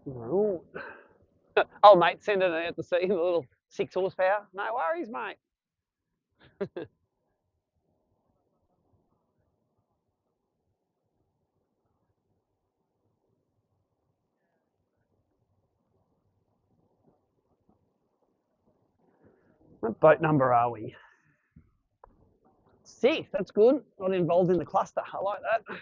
Ooh. Oh, mate, sending it out to sea, the little 6 horsepower. No worries, mate. What boat number are we? 6. That's good. Not involved in the cluster. I like that.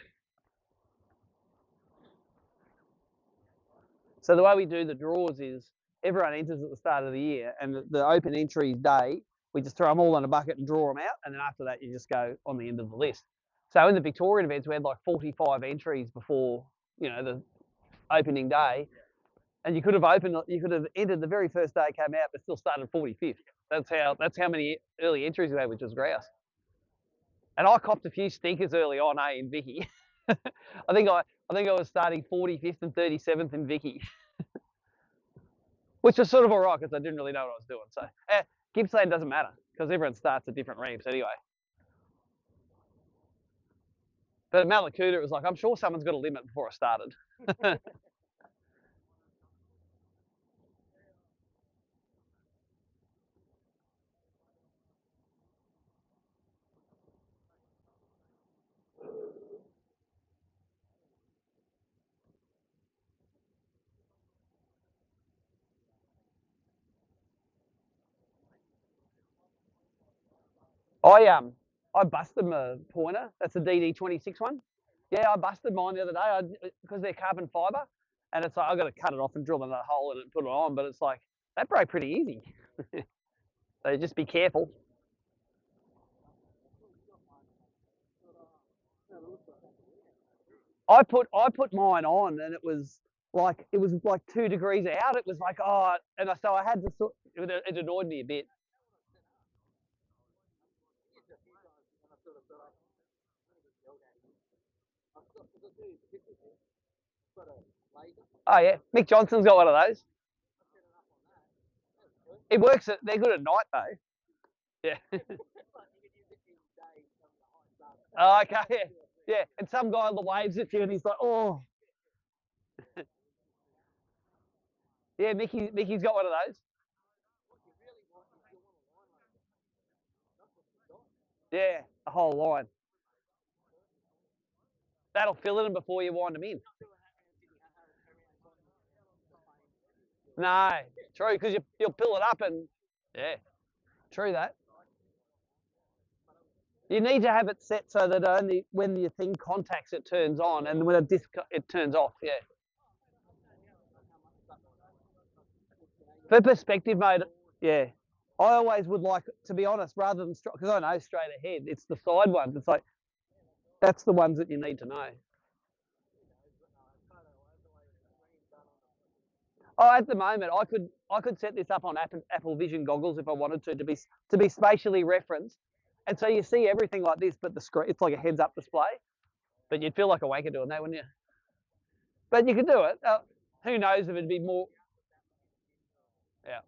So the way we do the draws is everyone enters at the start of the year, and the open entries day, we just throw them all in a bucket and draw them out, and then after that, you just go on the end of the list. So in the Victorian events, we had like 45 entries before the opening day, and you could have entered the very first day it came out, but still started 45th. That's how many early entries we had, which was grouse. And I copped a few stinkers early on, in Vicky. I think I was starting 45th and 37th in Vicky, which was sort of all right because I didn't really know what I was doing. So Gippsland doesn't matter because everyone starts at different ramps anyway. But at Malakuta, it was like, I'm sure someone's got a limit before I started. I busted my pointer. That's a DD26 one. Yeah, I busted mine the other day because they're carbon fibre, and it's like I got to cut it off and drill another hole in it and put it on. But it's like that broke pretty easy. So just be careful. I put mine on, and it was like 2 degrees out. It was like, so I had to it annoyed me a bit. Oh yeah, Mick Johnson's got one of those. It works. They're good at night though. Yeah. Oh, okay. Yeah. Yeah. And some guy on the waves at you, and he's like, oh, yeah. Mickey's got one of those. Yeah, a whole line. That'll fill it in before you wind them in. No, true, because you'll fill it up and yeah, true that. You need to have it set so that only when your thing contacts it turns on, and when it turns off. Yeah. For perspective mode, yeah. I always would like, to be honest, rather than because I know straight ahead, it's the side ones. It's like that's the ones that you need to know. Oh, at the moment, I could set this up on Apple Vision goggles if I wanted to be spatially referenced, and so you see everything like this, but the screen it's like a heads-up display. But you'd feel like a wanker doing that, wouldn't you? But you could do it. Who knows if it'd be more? Yeah.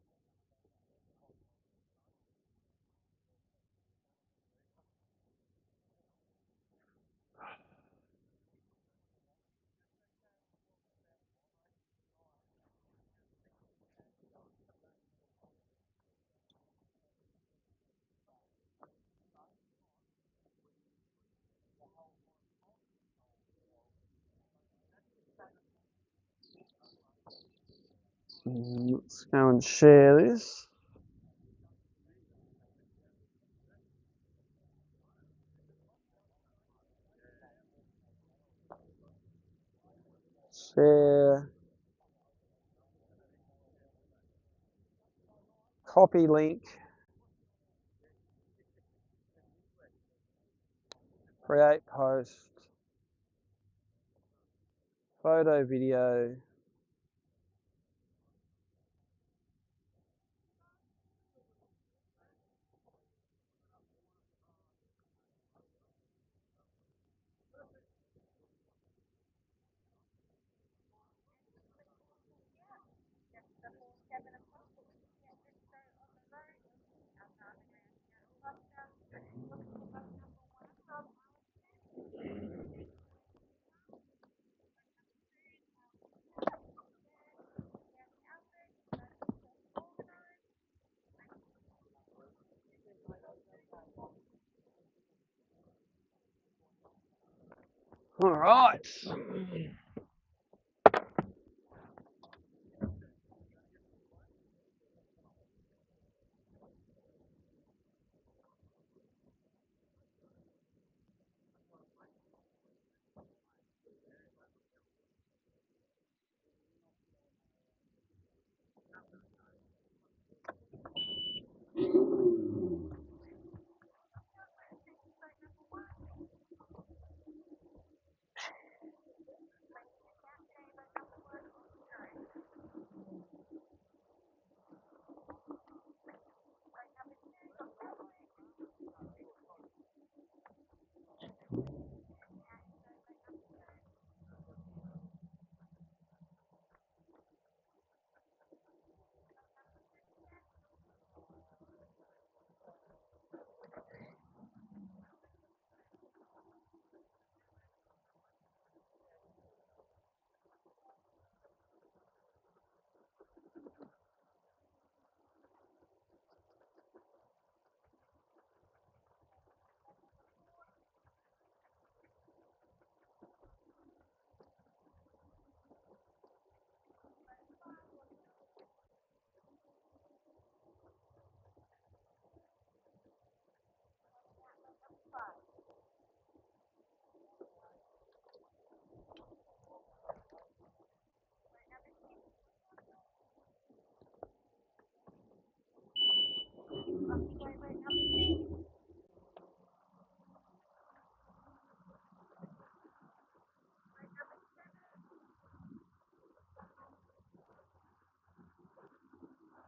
Let's go and share this. Share. Copy link. Create post. Photo, video. All right.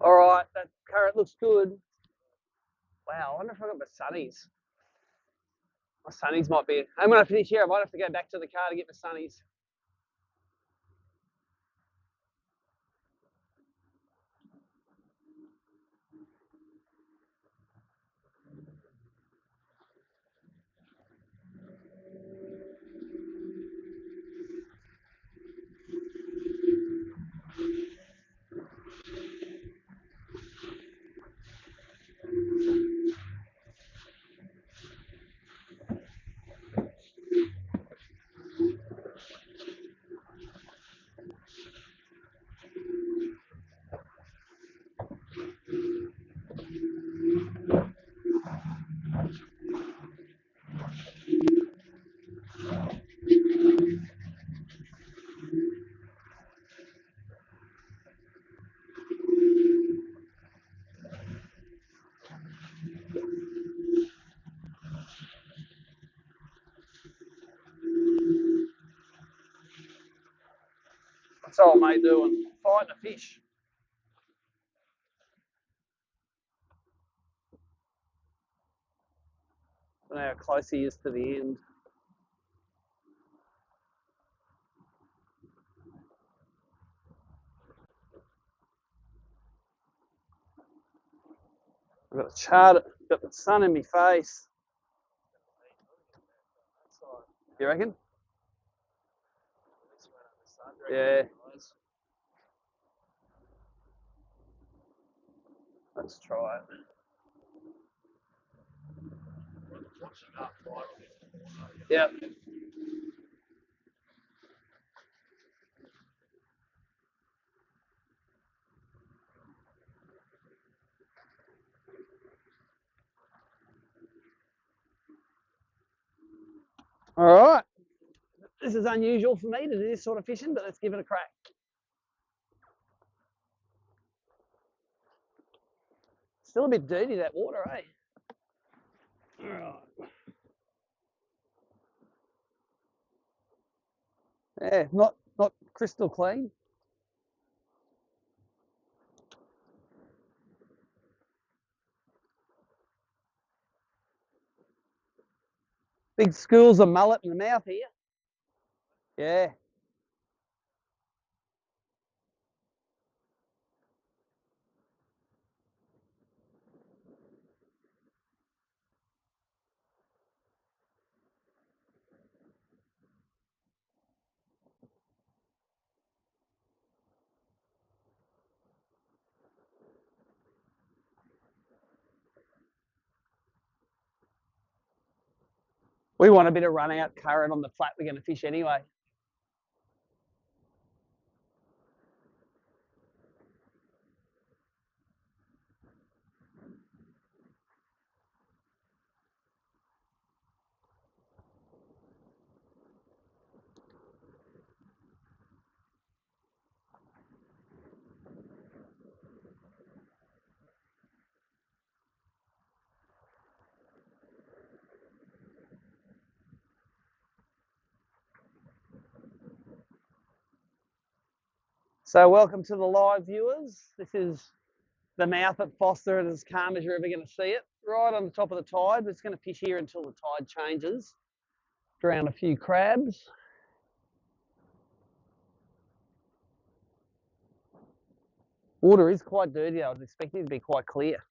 All right, that carrot looks good. Wow, I wonder if I got my sunnies. My sunnies might be. And when I finish here, I might have to go back to the car to get my sunnies. What's old mate doing? Fighting a fish. I don't know how close he is to the end. I've got a chart, got the sun in my face. You reckon? Yeah. Let's try it. Yep. All right. This is unusual for me to do this sort of fishing, but let's give it a crack. Still a bit dirty, that water, eh? All right. Yeah, not crystal clean. Big schools of mullet in the mouth here. Yeah. We want a bit of run out current on the flat we're going to fish anyway. So welcome to the live viewers. This is the mouth at Forster, and as calm as you're ever going to see it. Right on the top of the tide. We're just going to fish here until the tide changes. Drown a few crabs. Water is quite dirty. I was expecting it to be quite clear.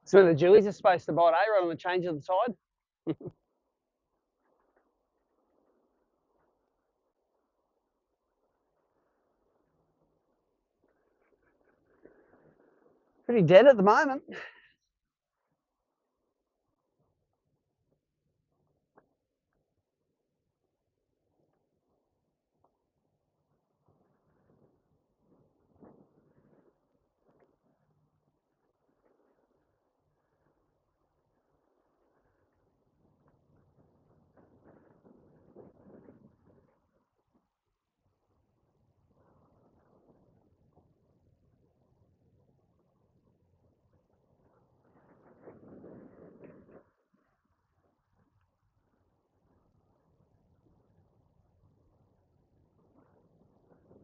So the Jewies are supposed to bite, right on the change of the tide? Pretty dead at the moment.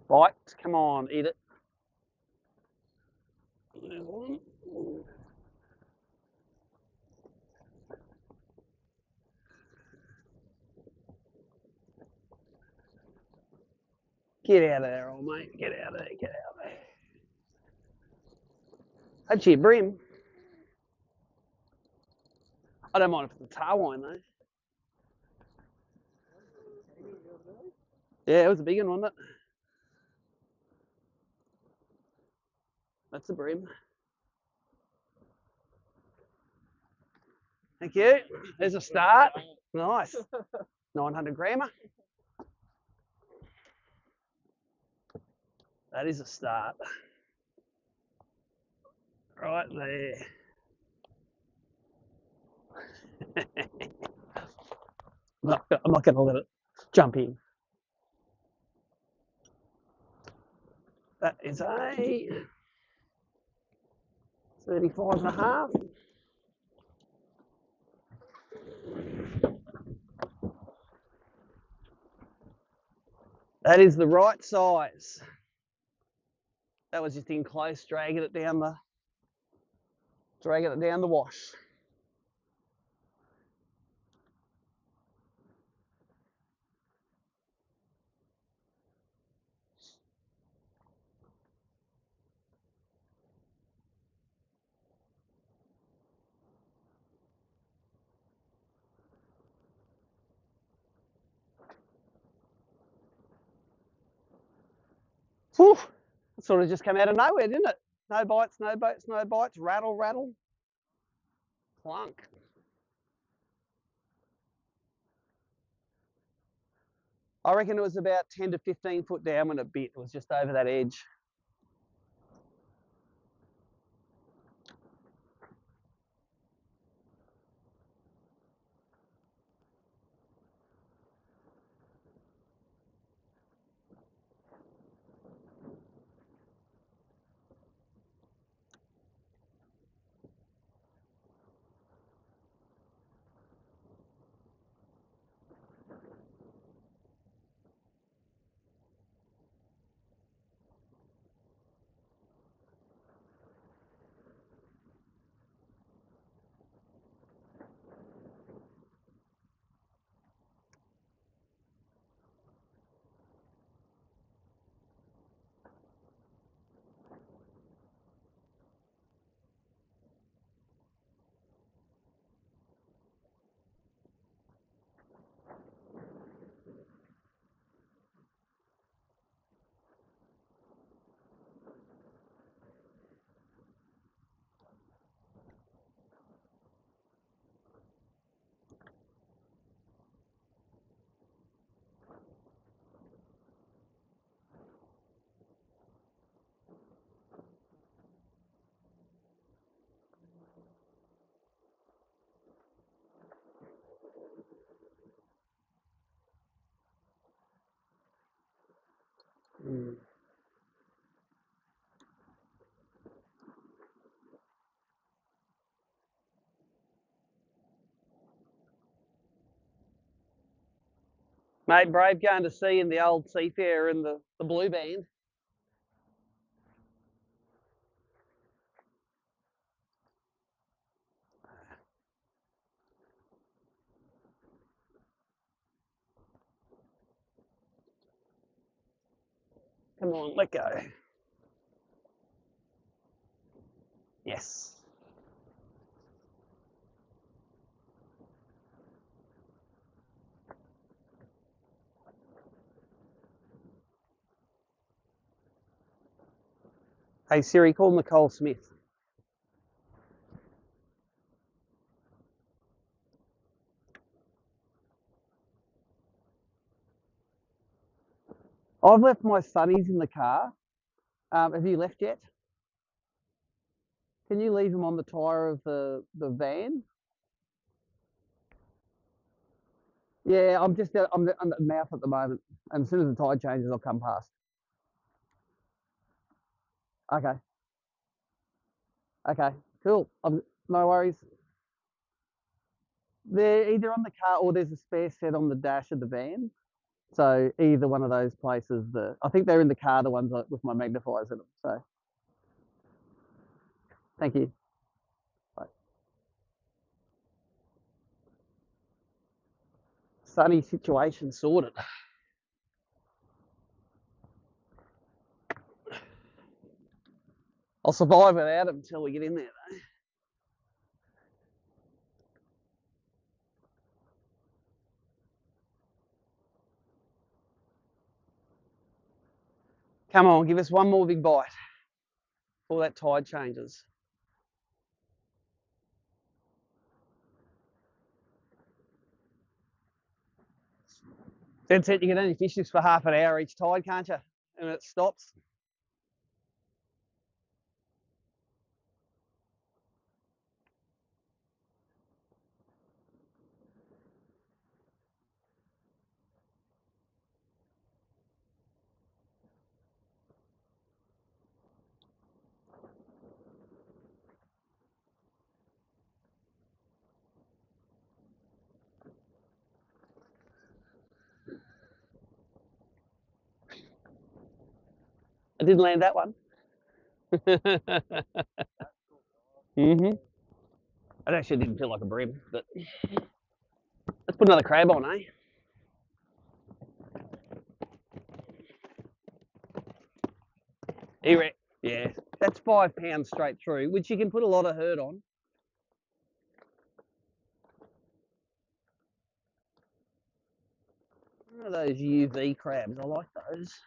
Bite, come on, eat it. Get out of there, old mate. Get out of there. Get out of there. That's your brim. I don't mind if it's a tar wine though. Yeah, it was a big one, wasn't it? That's a brim. Thank you. There's a start. Nice. 900 grammer. That is a start. Right there. I'm not going to let it jump in. That is a 35 and a half. That is the right size. That was just in close, dragging it down the wash. Whew, it sort of just came out of nowhere, didn't it? No bites, no bites, no bites. Rattle, rattle, clunk. I reckon it was about 10 to 15 foot down when it bit. It was just over that edge. Mm. Mate, brave going to sea in the old Seafarer and the blue band. Come on, let go. Yes. Hey Siri, call Nicole Smith. I've left my sunnies in the car. Have you left yet? Can you leave them on the tyre of the van? Yeah, I'm just I'm at the mouth at the moment, and as soon as the tide changes, I'll come past. Okay. Okay. Cool. No worries. They're either on the car or there's a spare set on the dash of the van. So either one of those places. I think they're in the car, the ones with my magnifiers in them. So thank you. Bye. Sunny situation sorted. I'll survive without them until we get in there, though. Come on, give us one more big bite before that tide changes. That's it, you can only fish this for half an hour each tide, can't you? And it stops. I did land that one. Mm-hmm. It actually didn't feel like a bream, but let's put another crab on, eh? Yeah, that's 5 pounds straight through, which you can put a lot of hurt on. One of those UV crabs, I like those.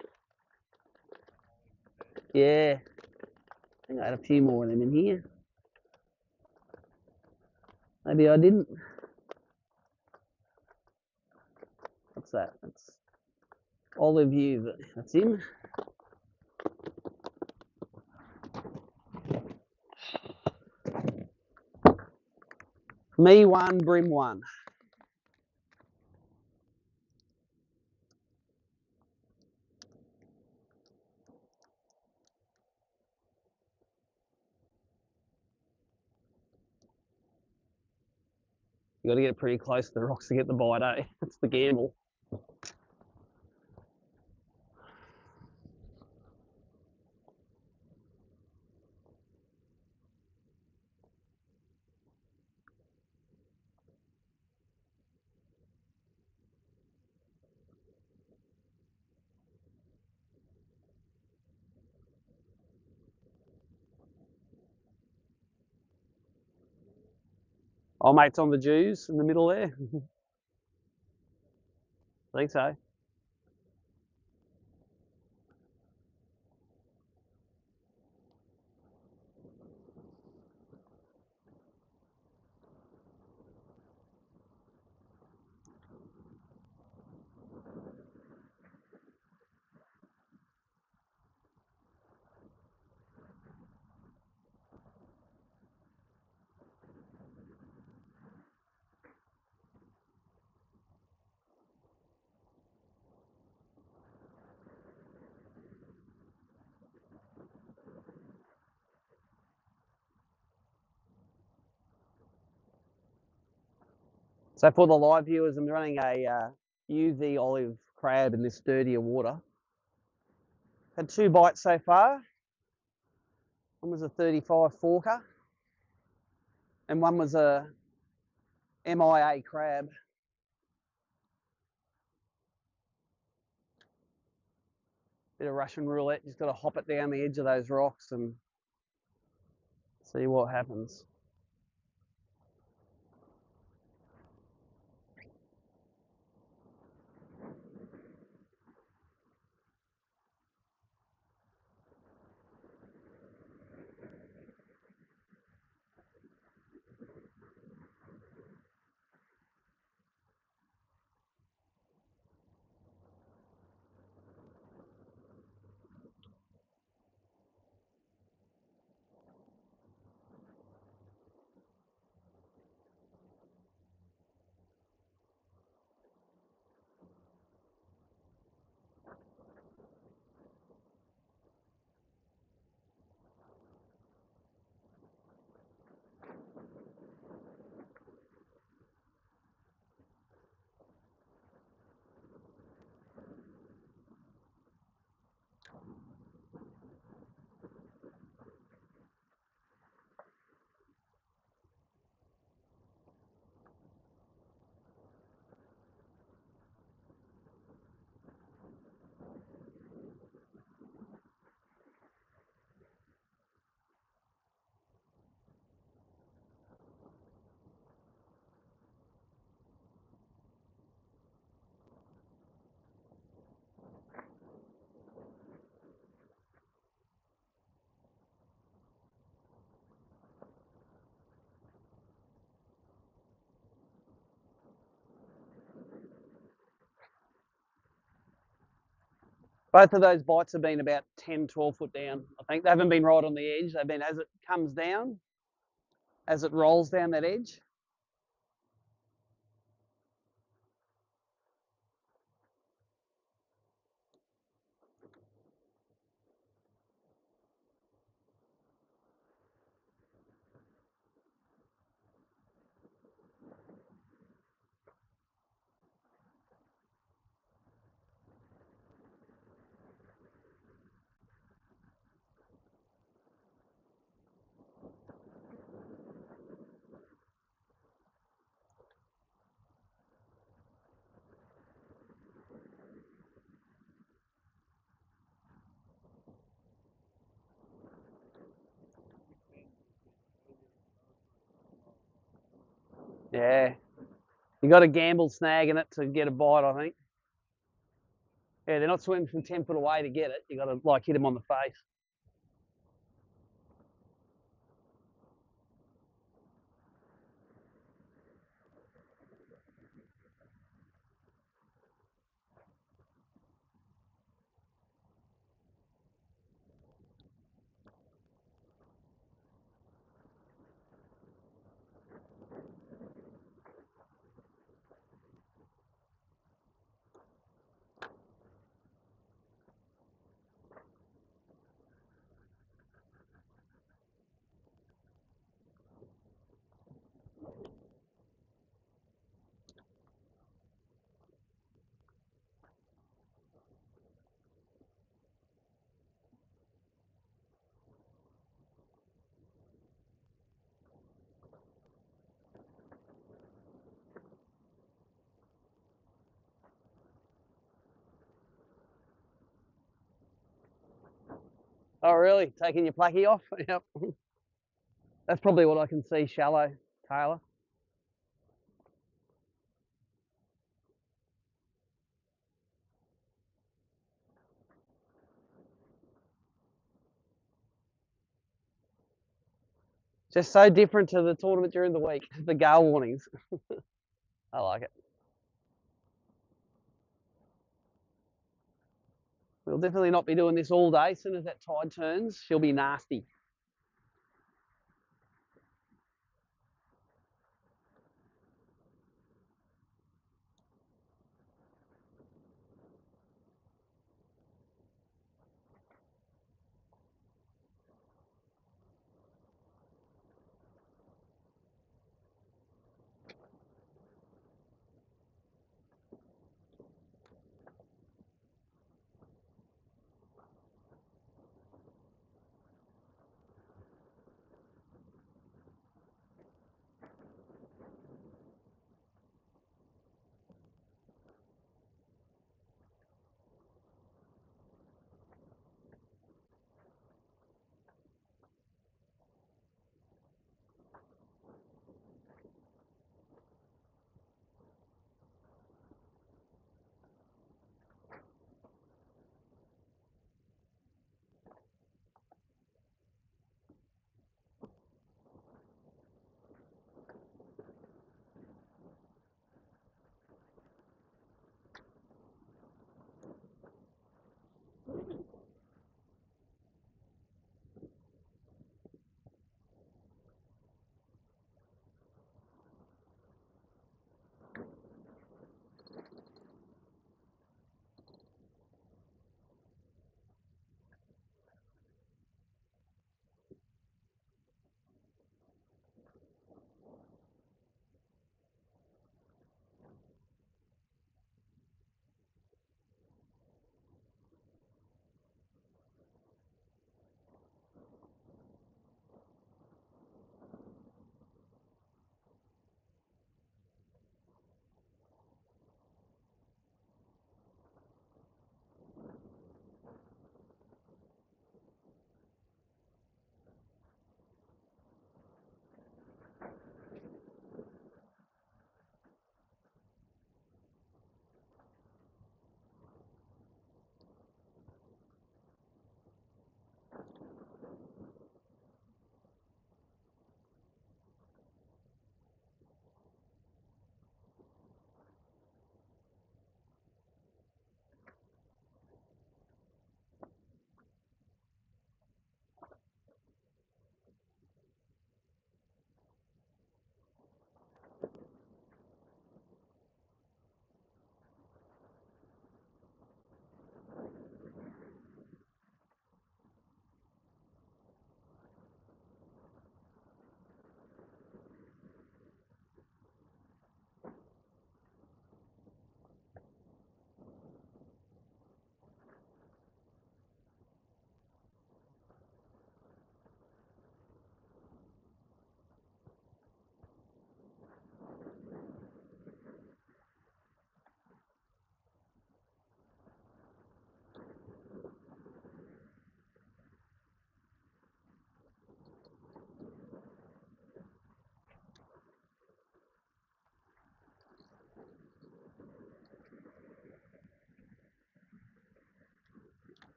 Yeah, I think I had a few more of them in here. Maybe I didn't. What's that? That's olive UV. That's him. Me one, bream one. You got to get pretty close to the rocks to get the bite, eh? That's the gamble. Oh, mate, it's on the Jews in the middle there. I think so. So for the live viewers, I'm running a UV olive crab in this dirtier water. Had 2 bites so far. One was a 35 forker, and one was a MIA crab. Bit of Russian roulette. Just got to hop it down the edge of those rocks and see what happens. Both of those bites have been about 10, 12 foot down. I think they haven't been right on the edge. They've been as it comes down, as it rolls down that edge. Yeah. You got to gamble snagging it to get a bite, I think. Yeah, they're not swimming from 10 foot away to get it. You got to like hit them on the face. Oh, really? Taking your plucky off? Yep. That's probably what I can see shallow, Taylor. Just so different to the tournament during the week. The gale warnings. I like it. We'll definitely not be doing this all day. As soon as that tide turns, she'll be nasty.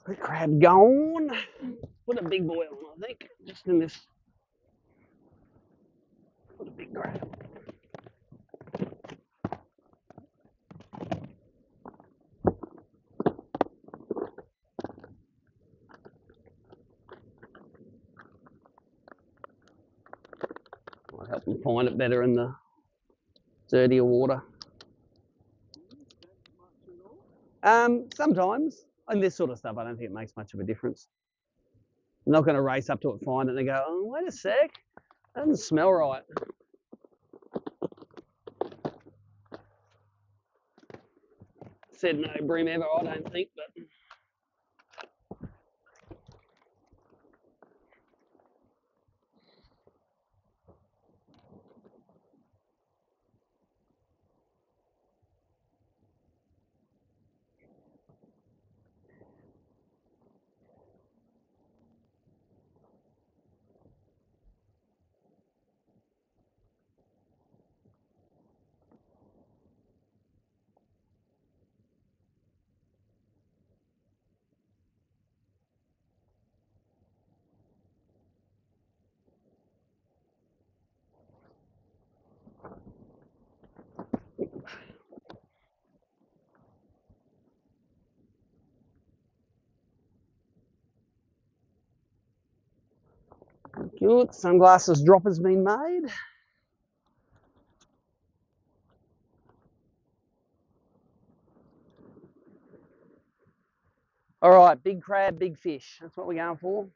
The crab gone. Put a big boy on, I think. Just in this. Put a big crab. Might help them find it better in the dirtier water. Sometimes. And this sort of stuff, I don't think it makes much of a difference. I'm not going to race up to it, find it, and go, oh, wait a sec. That doesn't smell right. Said no bream ever, I don't think, but good. Sunglasses drop has been made. All right, big crab, big fish. That's what we're going for.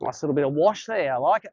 Nice little bit of wash there. I like it.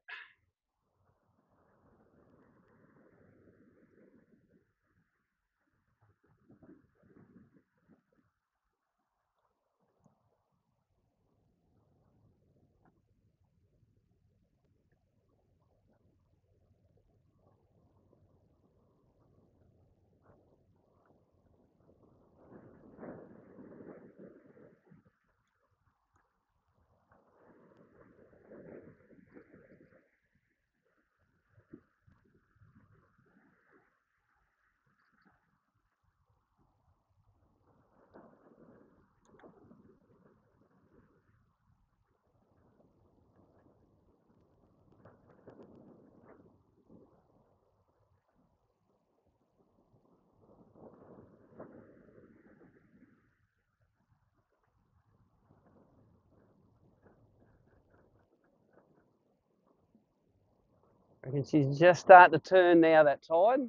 I reckon she's just starting to turn now, that tide.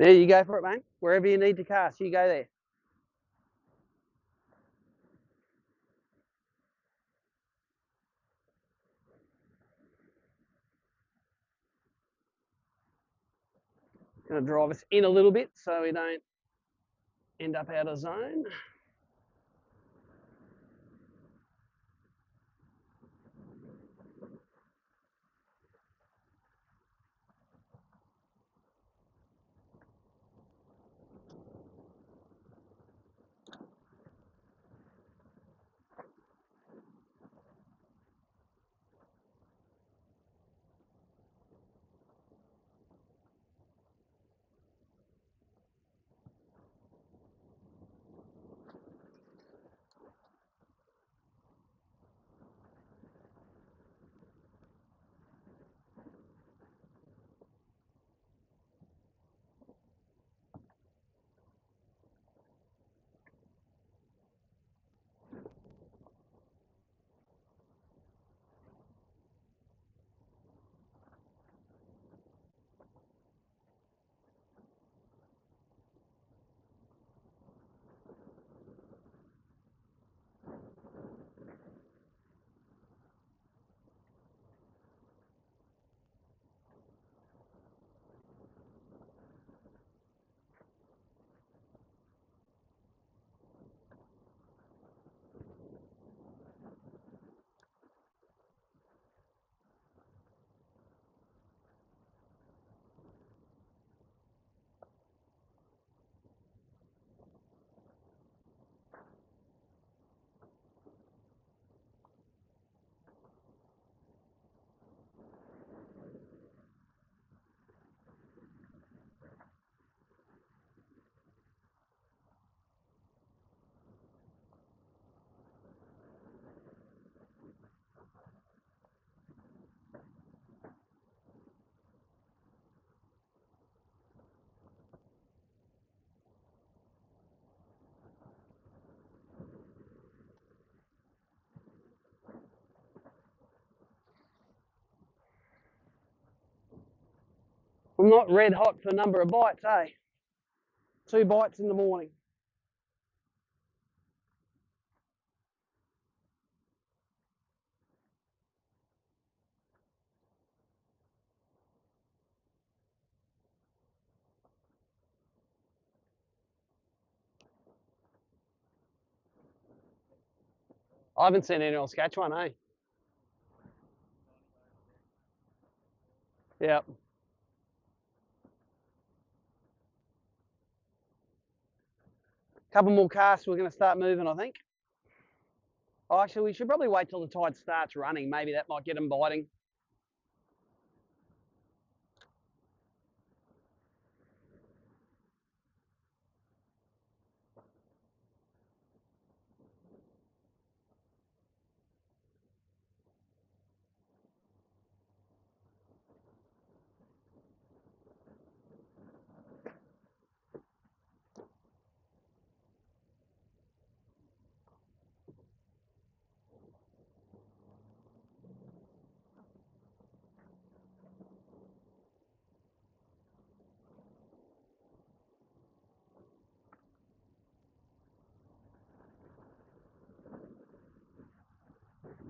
There you go for it, mate. Wherever you need to cast, you go there. Going to drive us in a little bit so we don't end up out of zone. I'm not red hot for number of bites, eh? 2 bites in the morning. I haven't seen anyone else catch one, eh? Yeah. Couple more casts, we're going to start moving, I think. Oh, actually, we should probably wait till the tide starts running. Maybe that might get them biting.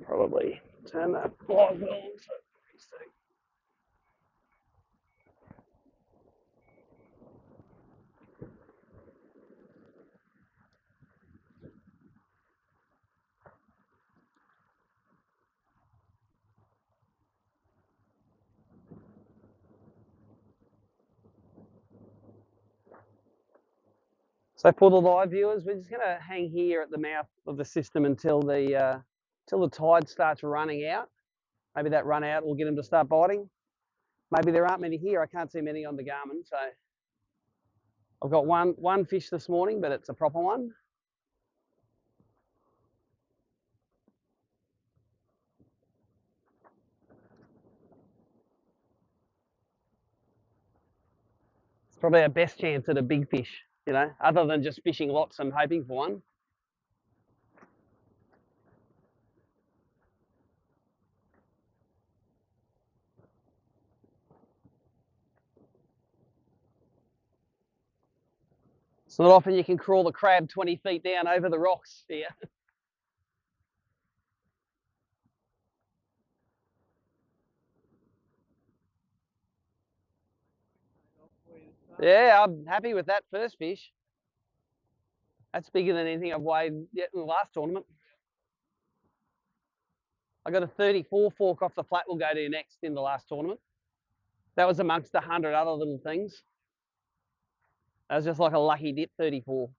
Probably turn that live well on. So for the live viewers, we're just going to hang here at the mouth of the system until the tide starts running out. Maybe that run out will get them to start biting. Maybe there aren't many here. I can't see many on the Garmin. So I've got one fish this morning, but it's a proper one. It's probably our best chance at a big fish, you know, other than just fishing lots and hoping for one. It's not often you can crawl the crab 20 feet down over the rocks here. Yeah, I'm happy with that first fish. That's bigger than anything I've weighed yet in the last tournament. I got a 34 fork off the flat we'll go to next in the last tournament. That was amongst 100 other little things. That was just like a lucky dip 34.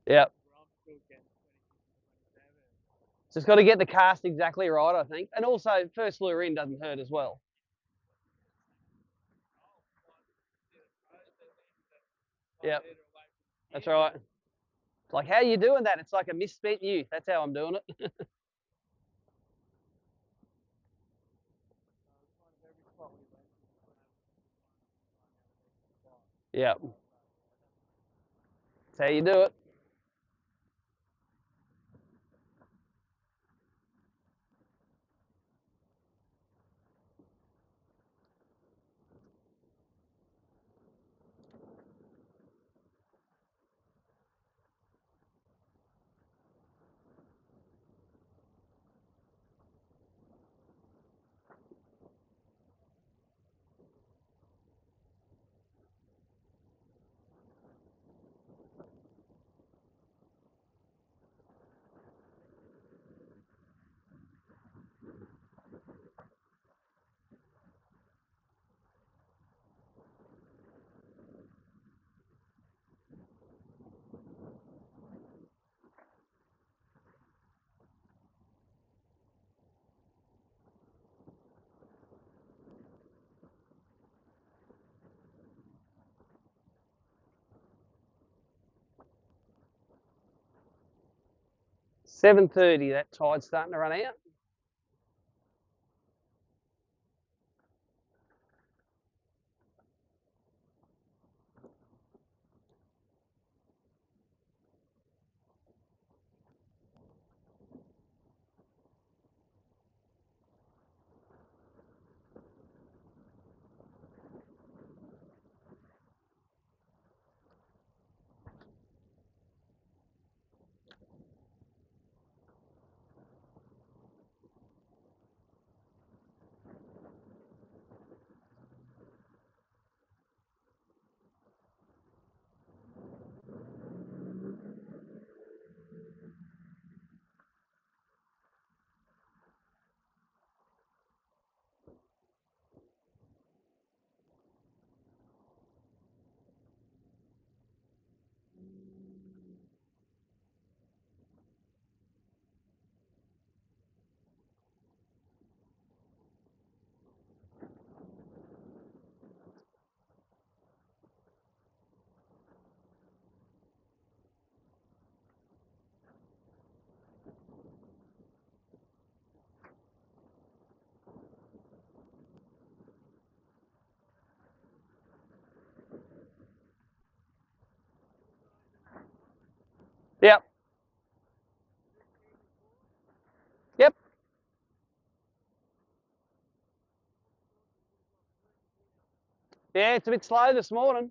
Yep. Just got to get the cast exactly right, I think. And also, first lure in doesn't hurt as well. Yep. That's right. It's like, how are you doing that? It's like a misspent youth. That's how I'm doing it. Yep. That's how you do it. $7.30, that tide's starting to run out. Yep. Yep. Yeah, it's a bit slow this morning.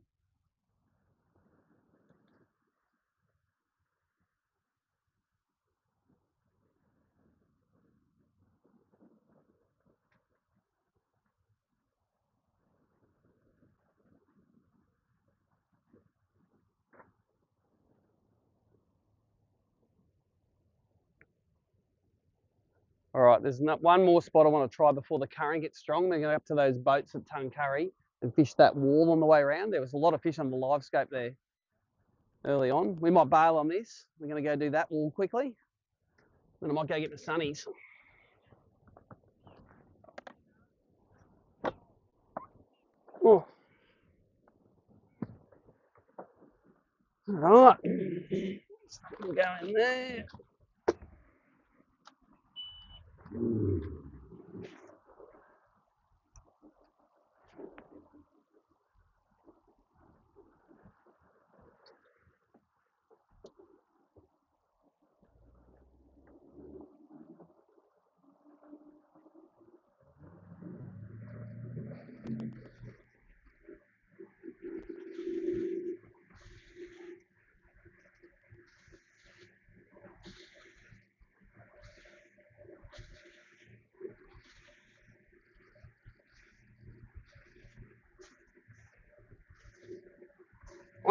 All right, there's one more spot I want to try before the current gets strong. We're going up to those boats at Tuncurry and fish that wall on the way around. There was a lot of fish on the live scope there early on. We might bail on this. We're going to go do that wall quickly. Then I might go get the sunnies. Oh. All right. We'll go in there.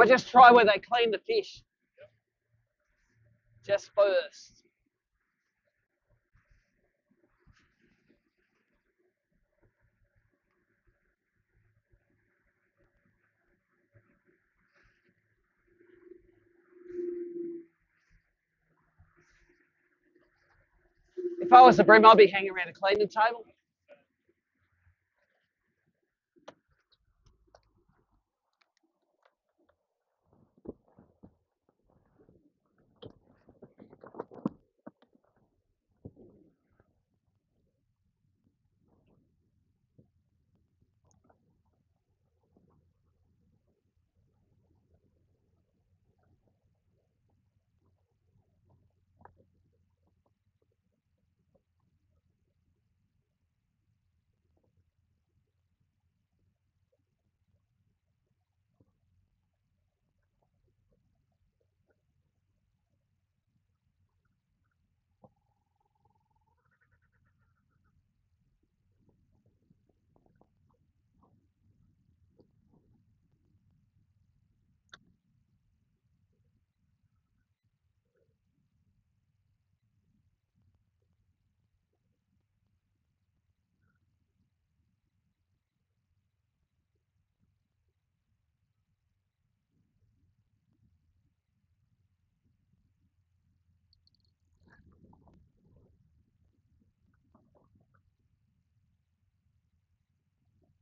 Or just try where they clean the fish. Just first. If I was the bream, I'd be hanging around a cleaning table.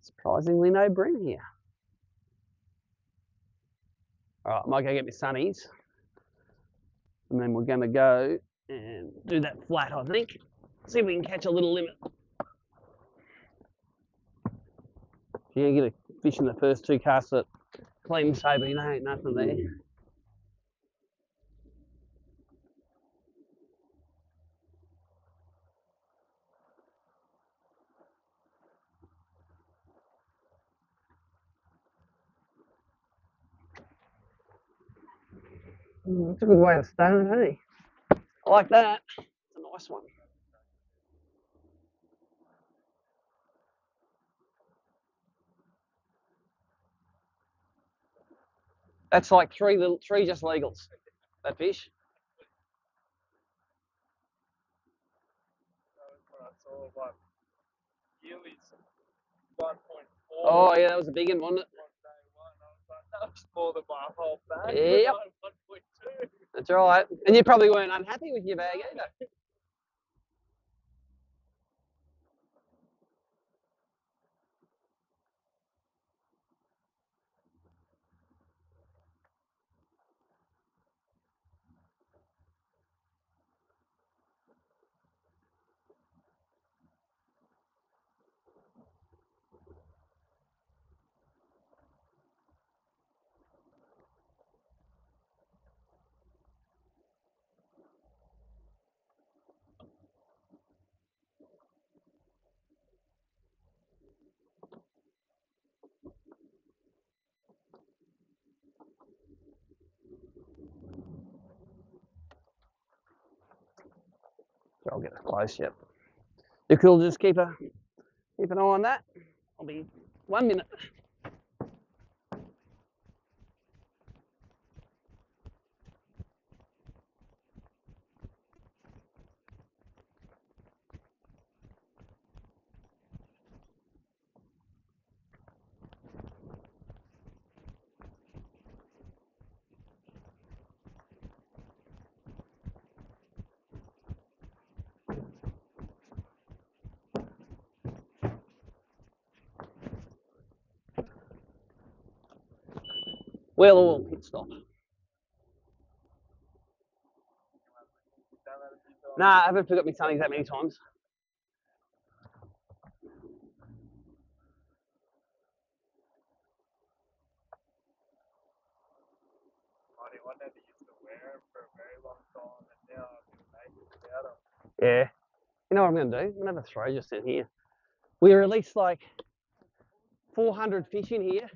Surprisingly, no bream here. All right, I might go get my sunnies. And then we're going to go and do that flat, I think. See if we can catch a little limit. If you get a fish in the first two casts that clean sabine, ain't nothing there. That's a good way to start it, hey? I like that. It's a nice one. That's like three just legals. That fish. Oh yeah, that was a big one, wasn't it? That was more than my whole bag. Yep. 1.2. That's right. And you probably weren't unhappy with your bag either. So I'll get it close, yep. You cool, just keep an eye on that. I'll be 1 minute. Wheel oil pit stop. Nah, I haven't forgot my sunnies that many times. One never used to wear them for a very long time, and now I've been making without them. Yeah. You know what I'm going to do? I'm going to have a throw just in here. We released like 400 fish in here.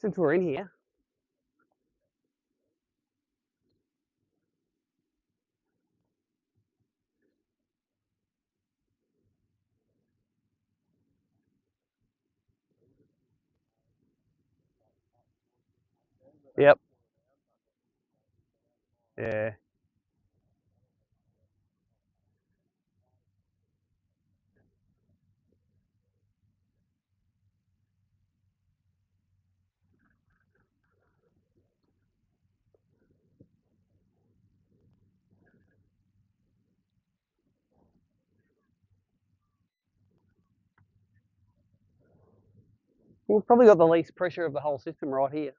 Since we're in here. Yep. Yeah. We've probably got the least pressure of the whole system right here.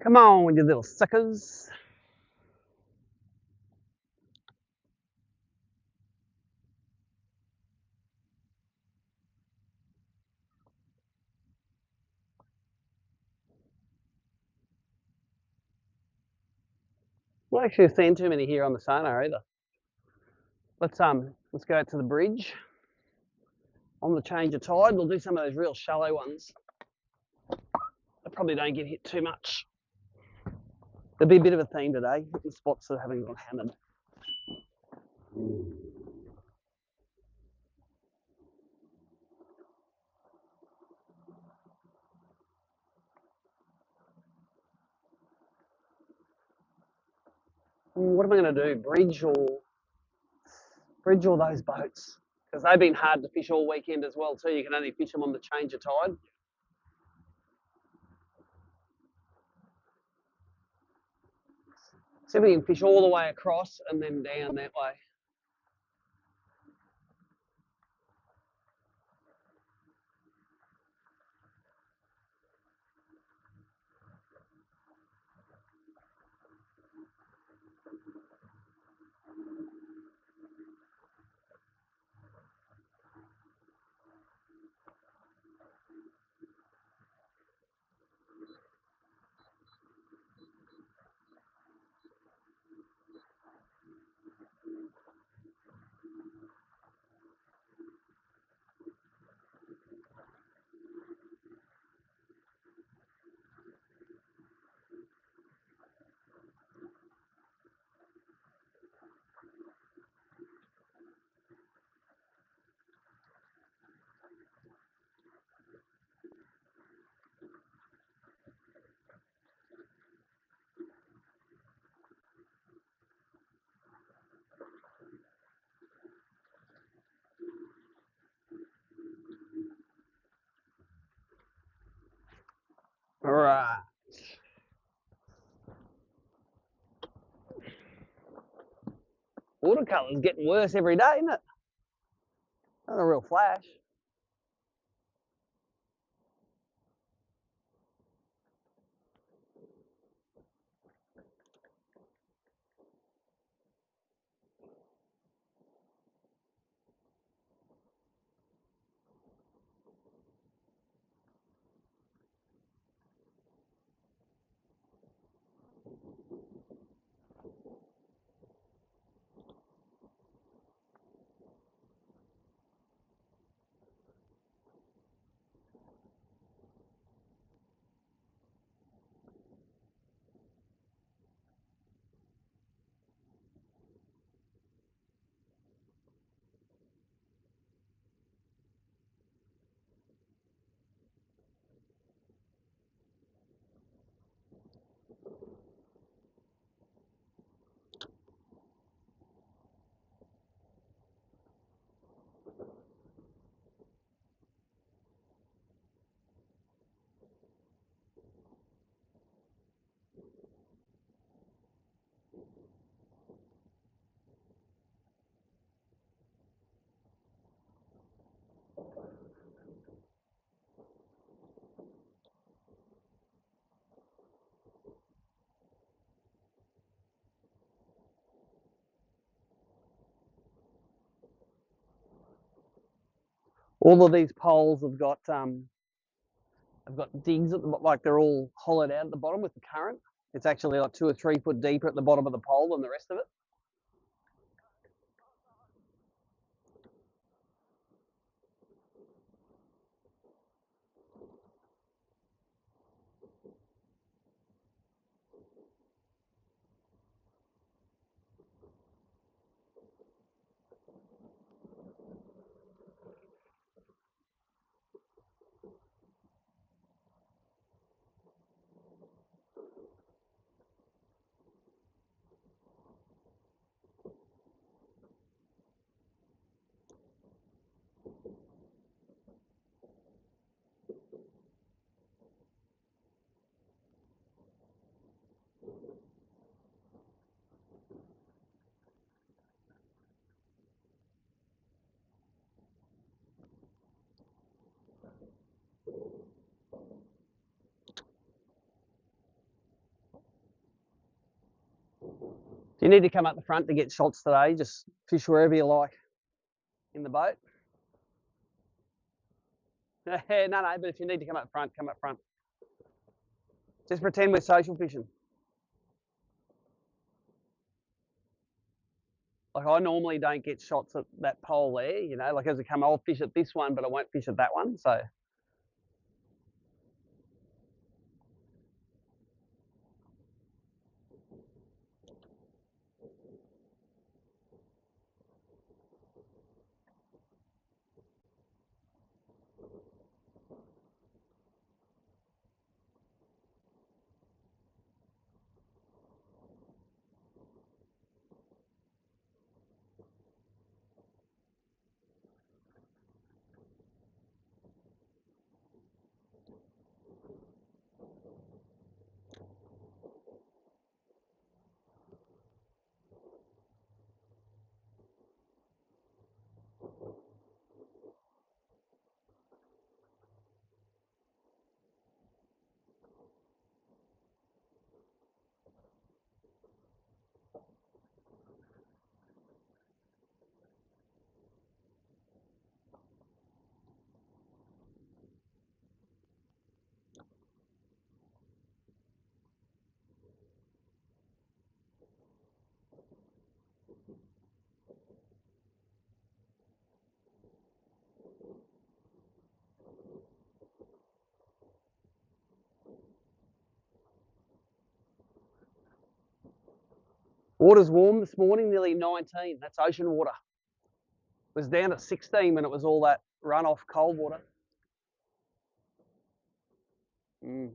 Come on, you little suckers. Not actually seen too many here on the sonar either. Let's go out to the bridge. On the change of tide, we'll do some of those real shallow ones. They probably don't get hit too much. There'll be a bit of a theme today, the spots that haven't got hammered. What am I going to do? Bridge or those boats? Because they've been hard to fish all weekend as well too. You can only fish them on the change of tide. See if we can fish all the way across and then down that way. All right. Watercolour's getting worse every day, isn't it? Not a real flash. All of these poles have got digs at the like they're all hollowed out at the bottom with the current. It's actually like 2 or 3 foot deeper at the bottom of the pole than the rest of it. If you need to come up the front to get shots today, just fish wherever you like in the boat. No, but if you need to come up front, come up front. Just pretend we're social fishing. Like I normally don't get shots at that pole there, you know, like as I come, I'll fish at this one, but I won't fish at that one. So water's warm this morning, nearly 19. That's ocean water. It was down at 16 when it was all that runoff cold water. Mm.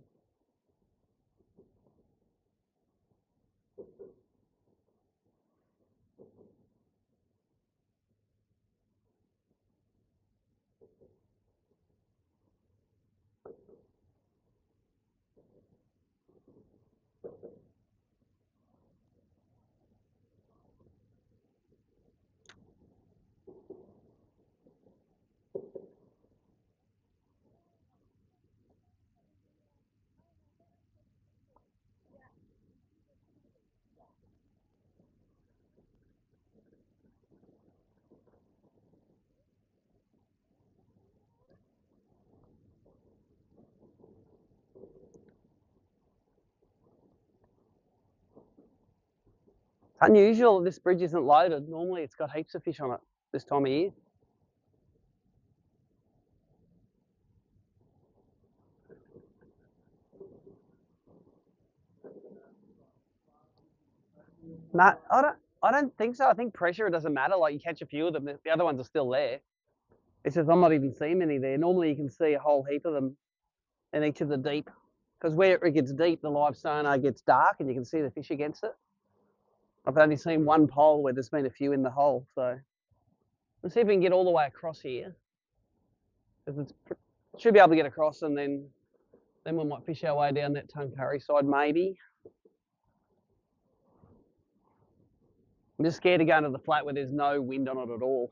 It's unusual that this bridge isn't loaded. Normally it's got heaps of fish on it this time of year. No, I don't think so. I think pressure, it doesn't matter. Like you catch a few of them, the other ones are still there. It's just I'm not even seeing many there. Normally you can see a whole heap of them in each of the deep. Because where it gets deep, the live sonar gets dark and you can see the fish against it. I've only seen one pole where there's been a few in the hole. So let's see if we can get all the way across here. Because it should be able to get across and then we might fish our way down that Tuncurry side maybe. I'm just scared to go into the flat where there's no wind on it at all.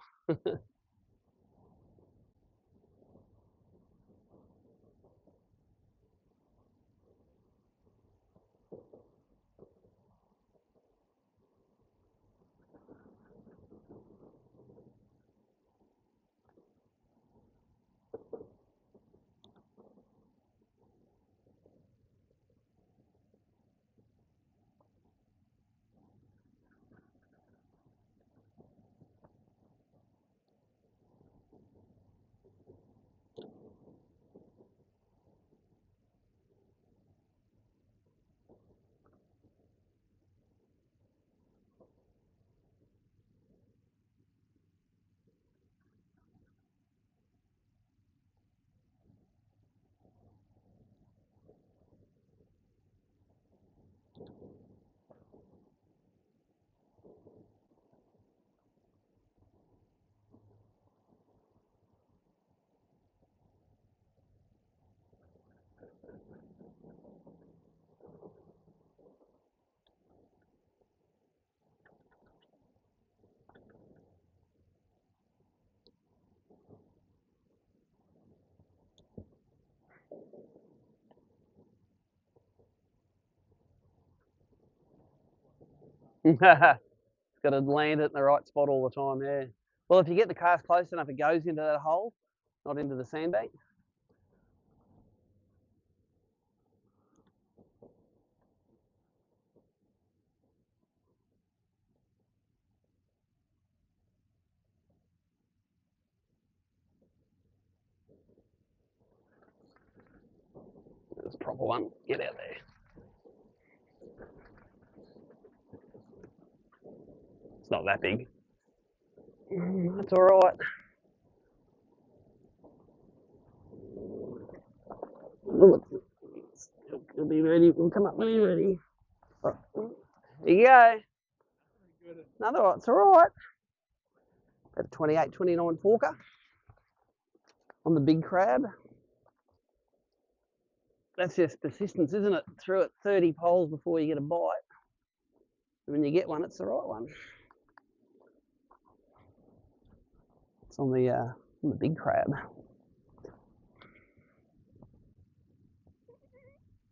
Got to land it in the right spot all the time, yeah. Well, if you get the cast close enough, it goes into that hole, not into the sandbank. That's a proper one. Get out there. It's not that big. That's all right. It'll be ready. We'll come up when you're ready. Right. There you go. Another one. It's all right. Got a 28, 29 forker on the big crab. That's just persistence, isn't it? Through it 30 poles before you get a bite. And when you get one, it's the right one. It's on the big crab.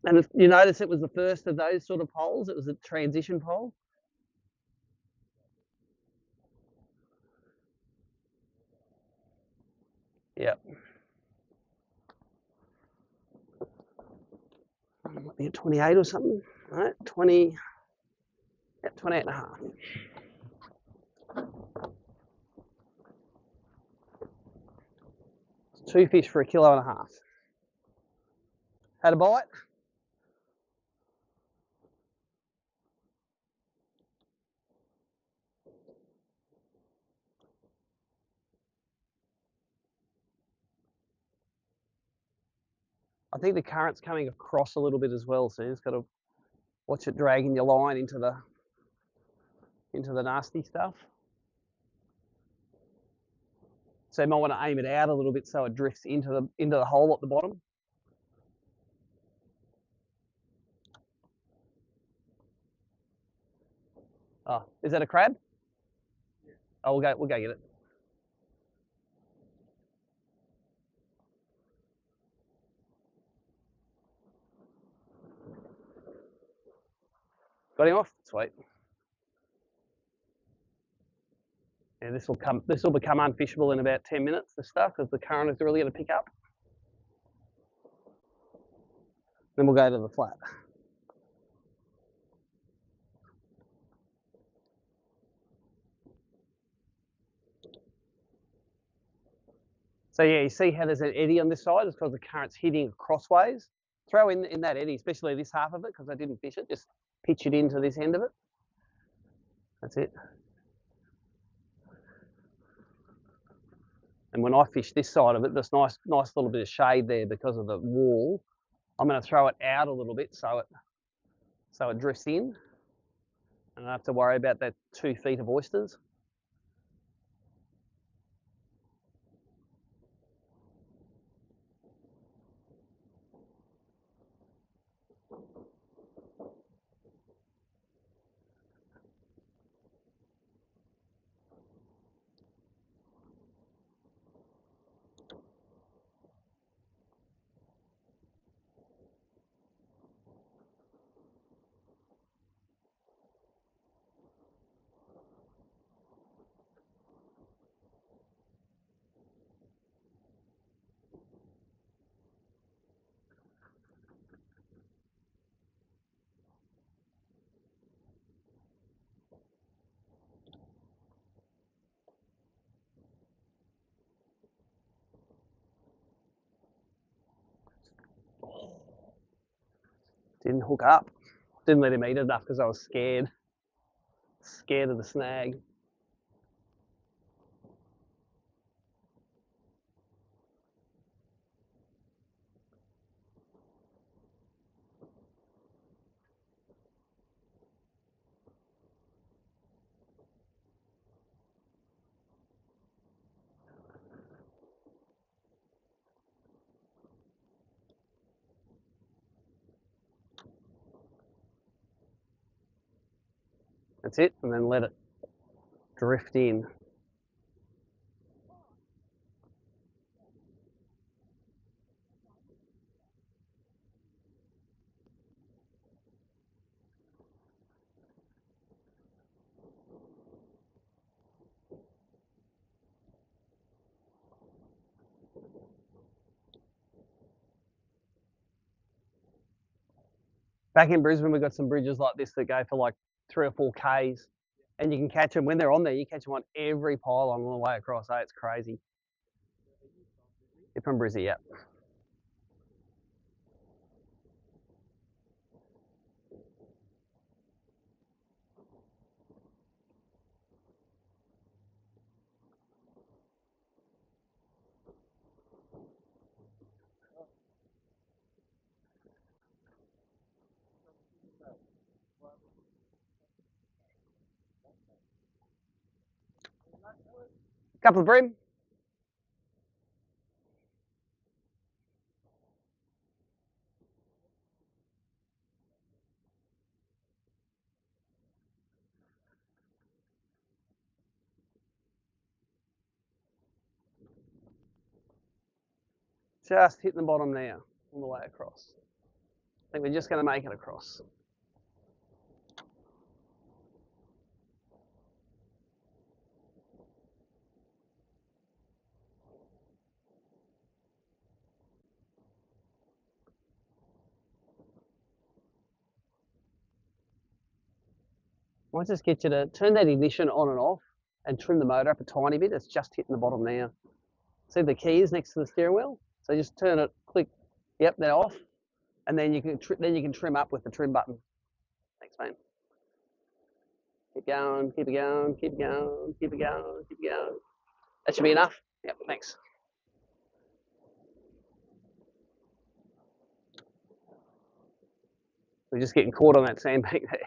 And if you notice it was the first of those sort of poles. It was a transition pole. Yep. Might be a 28 or something. All right, 20. Yep, 28 and a half. It's 2 fish for 1.5 kilos. Had a bite? I think the current's coming across a little bit as well, so you just got to watch it dragging your line into the nasty stuff. So you might want to aim it out a little bit so it drifts into the hole at the bottom. Oh, is that a crab? Oh, we'll go get it. Got him off? Sweet. Yeah, this will become unfishable in about 10 minutes, this stuff, because the current is really going to pick up. Then we'll go to the flat. So yeah, you see how there's an eddy on this side? It's because the current's hitting crossways. Throw in that eddy, especially this half of it, because I didn't fish it. Just pitch it into this end of it. That's it. And when I fish this side of it, there's nice little bit of shade there because of the wall. I'm going to throw it out a little bit so it drifts in, and I don't have to worry about that 2 feet of oysters. Didn't hook up. Didn't let him eat enough because I was scared. Scared of the snag. That's it, and then let it drift in. Back in Brisbane, we've got some bridges like this that go for like 3 or 4 Ks, and you can catch them when they're on there. You catch them on every pylon on the way across. Oh, it's crazy. You're from Brizzy, yeah. Couple of bream. Just hitting the bottom now on the way across. I think we're just going to make it across. Might just get you to turn that ignition on and off and trim the motor up a tiny bit. It's just hitting the bottom now. See the keys next to the steering wheel? So just turn it, click, yep, they're off. And then you can trim up with the trim button. Thanks, mate. Keep going, keep it going, keep it going, keep it going, keep it going. That should be enough. Yep, thanks. We're just getting caught on that sandbank there.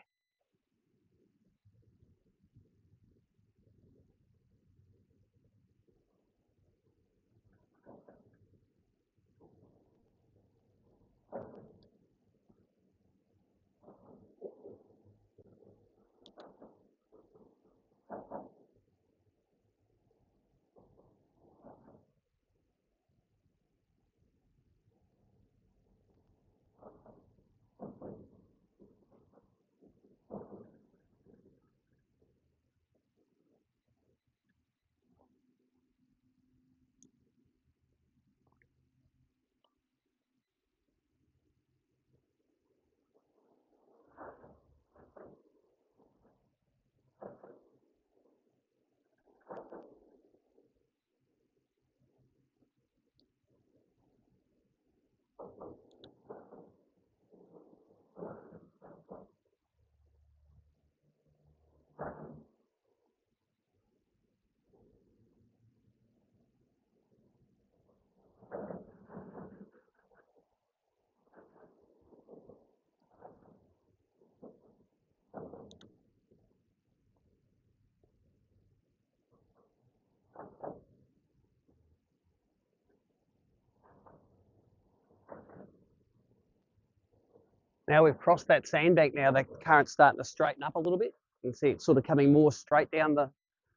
Now we've crossed that sandbank now, the current's starting to straighten up a little bit. You can see it's sort of coming more straight down the,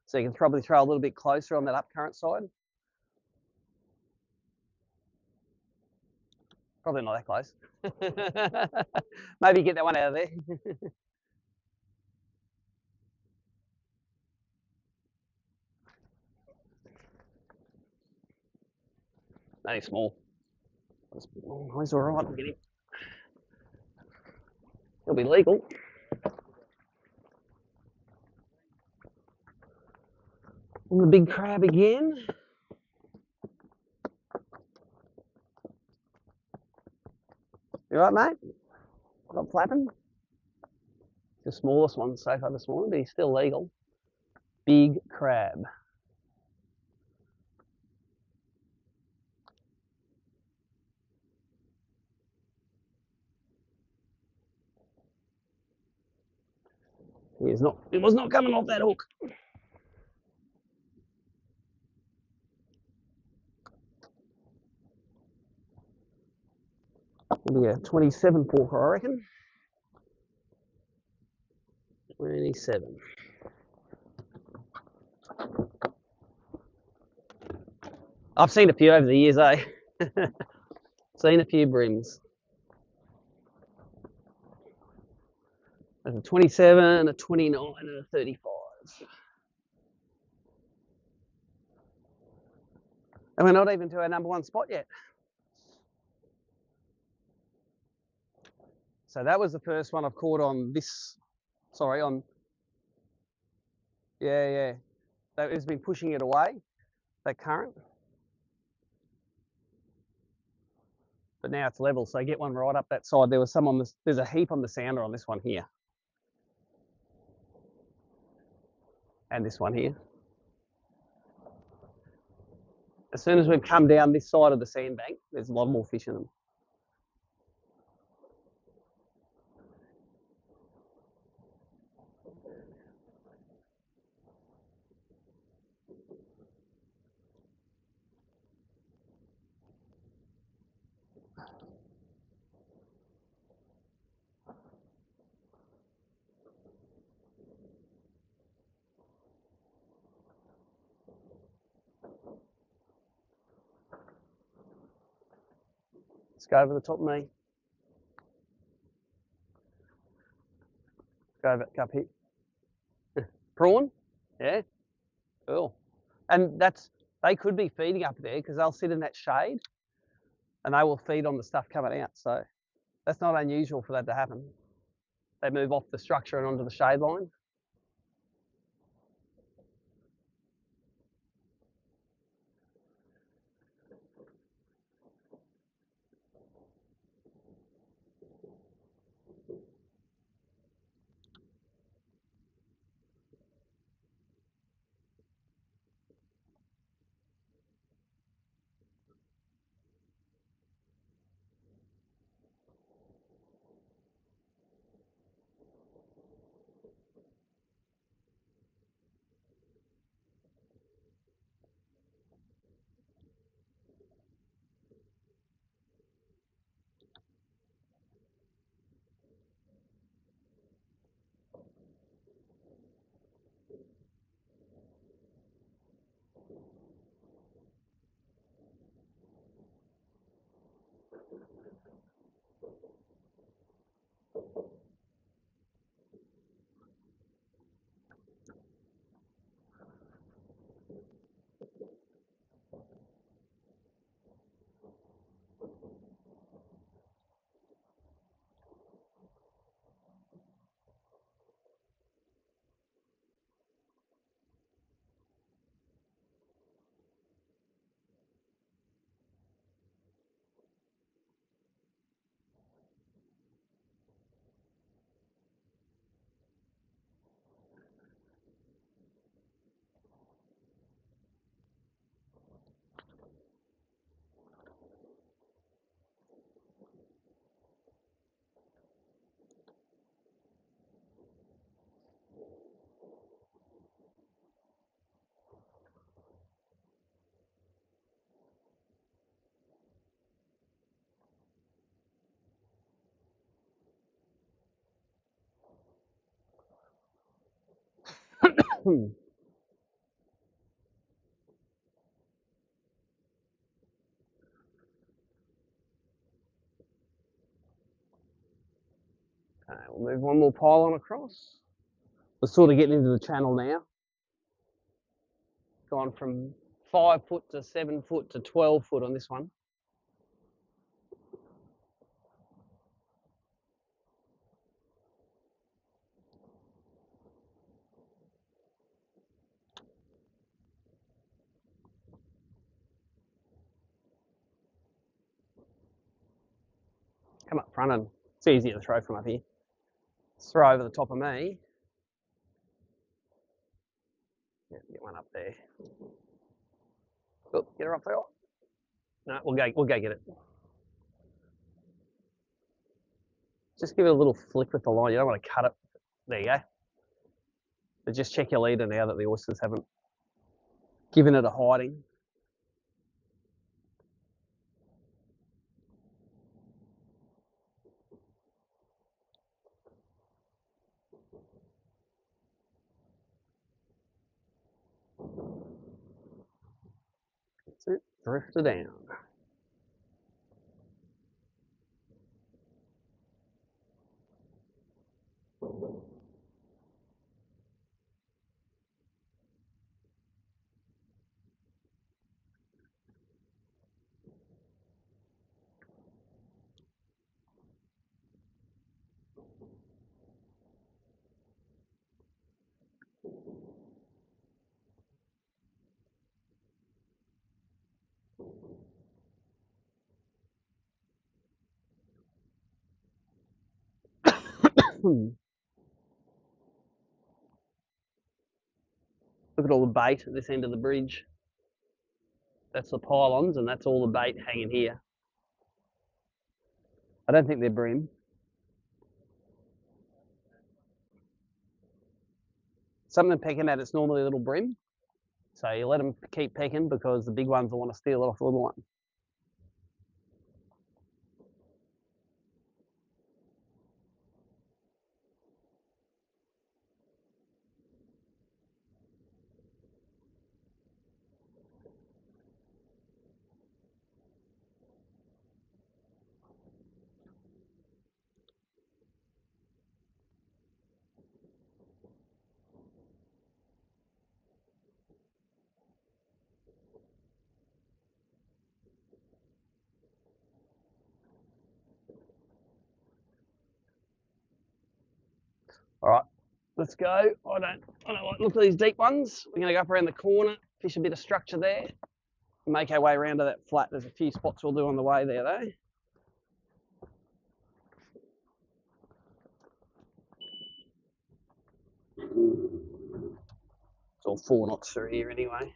so you can probably throw a little bit closer on that up current side. Probably not that close. Maybe get that one out of there. No, he's small. Oh, he's all right. We'll get him. He'll be legal. On the big crab again. You right, mate? Not flapping. The smallest one so far this morning, but he's still legal. Big crab. It was not coming off that hook. It'll be a 27 forker, I reckon. 27. I've seen a few over the years, eh? Seen a few brims. There's a 27, a 29, and a 35. And we're not even to our number one spot yet. So that was the first one I've caught on this, sorry, on, yeah. That has been pushing it away, that current. But now it's level, so get one right up that side. There was some on this, there's a heap on the sounder on this one here. And this one here. As soon as we've come down this side of the sandbank, there's a lot more fish in them. Let's go over the top of me. Go over up here. Prawn? Yeah. Cool. And that's, they could be feeding up there because they'll sit in that shade and they will feed on the stuff coming out. So that's not unusual for that to happen. They move off the structure and onto the shade line. Okay, we'll move one more pylon across. We're sort of getting into the channel now. Gone from 5 foot to 7 foot to 12 foot on this one. Come up front and it's easier to throw from up here. Let's throw over the top of me. Yeah, get one up there. Oh, get her up there. No, we'll go get it. Just give it a little flick with the line. You don't want to cut it. There you go. But just check your leader now that the oysters haven't given it a hiding. Drifter down. Look at all the bait at this end of the bridge. That's the pylons, and that's all the bait hanging here. I don't think they're bream. Something pecking at it's normally a little bream. So you let them keep pecking because the big ones will want to steal it off the little one. All right, let's go. I don't like look at these deep ones. We're gonna go up around the corner, fish a bit of structure there, make our way around to that flat. There's a few spots we'll do on the way there though. It's all 4 knots through here anyway.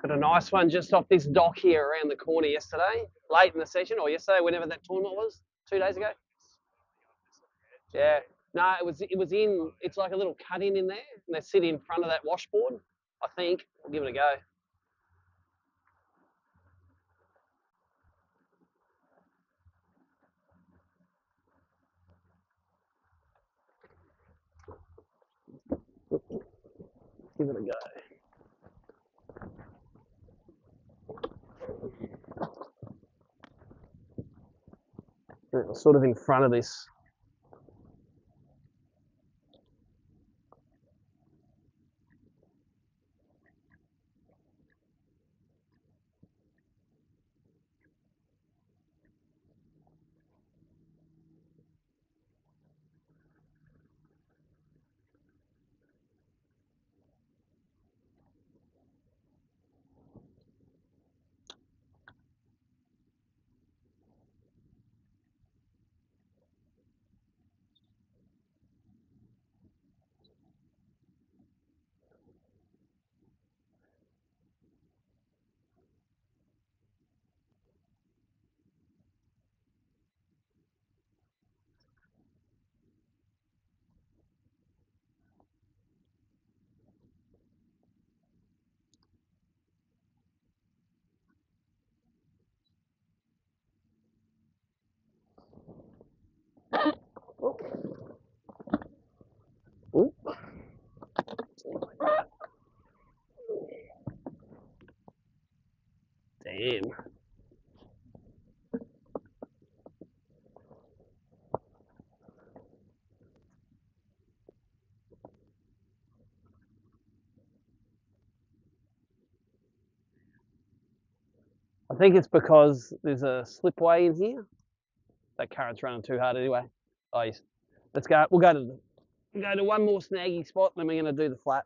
Got a nice one just off this dock here around the corner yesterday, late in the session, or yesterday, whenever that tournament was, 2 days ago. Yeah. No, it was in. It's like a little cut in there, and they sit in front of that washboard. I think. We'll give it a go. Give it a go. It's sort of in front of this. Ooh. Damn. I think it's because there's a slipway in here. That current's running too hard anyway. Oh, yes. Let's go. We'll go to one more snaggy spot, and then we're going to do the flat.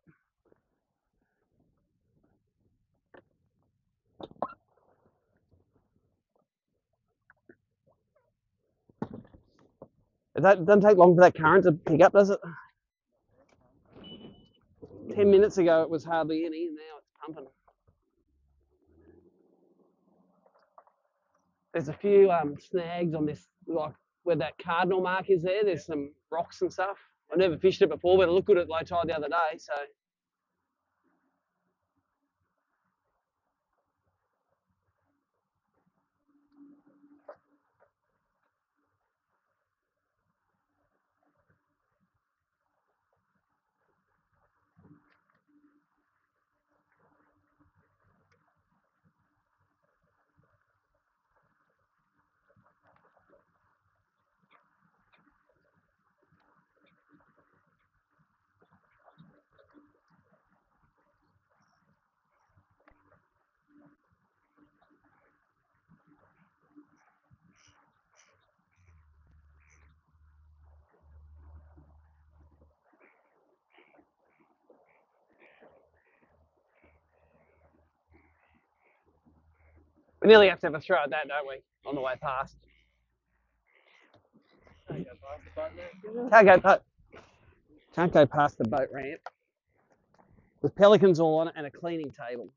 It doesn't take long for that current to pick up, does it? 10 minutes ago, it was hardly any, and now it's pumping. There's a few snags on this, like where that cardinal mark is there. There's some rocks and stuff. I've never fished it before, but it looked good at low tide the other day, so. We nearly have to have a throw at that, don't we, on the way past? Can't go past the boat ramp. With pelicans all on it and a cleaning table.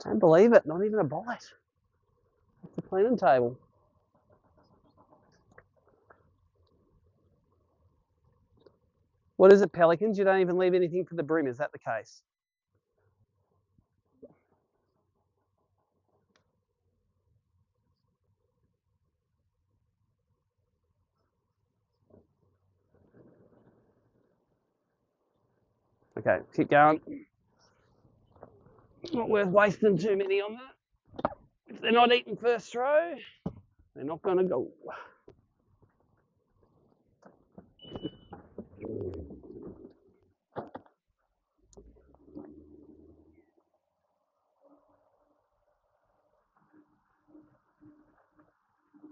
Don't believe it, not even a bite. That's the cleaning table. What is it, pelicans? You don't even leave anything for the bream, is that the case? Okay, keep going. Not worth wasting too many on that. If they're not eating first throw, they're not going to go.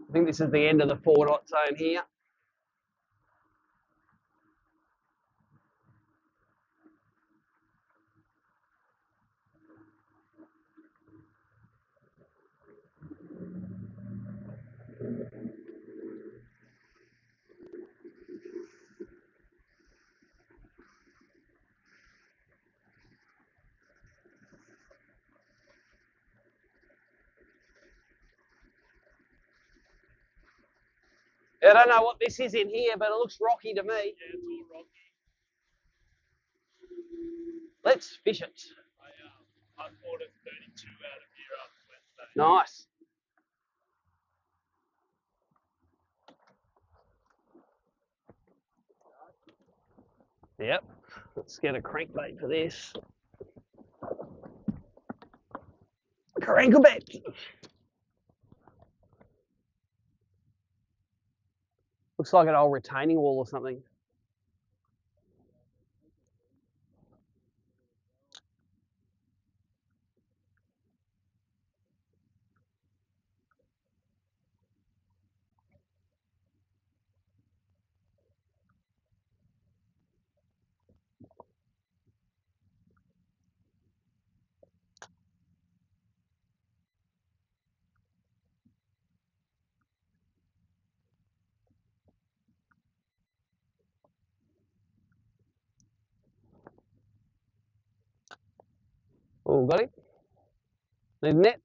I think this is the end of the 4 knot zone here. I don't know what this is in here, but it looks rocky to me. Yeah, it's all rocky. Let's fish it. I caught it 32 out of here on Wednesday. Nice. Yep. Let's get a crankbait for this. Crankbait. Looks like an old retaining wall or something. Oh, got him. Need a net.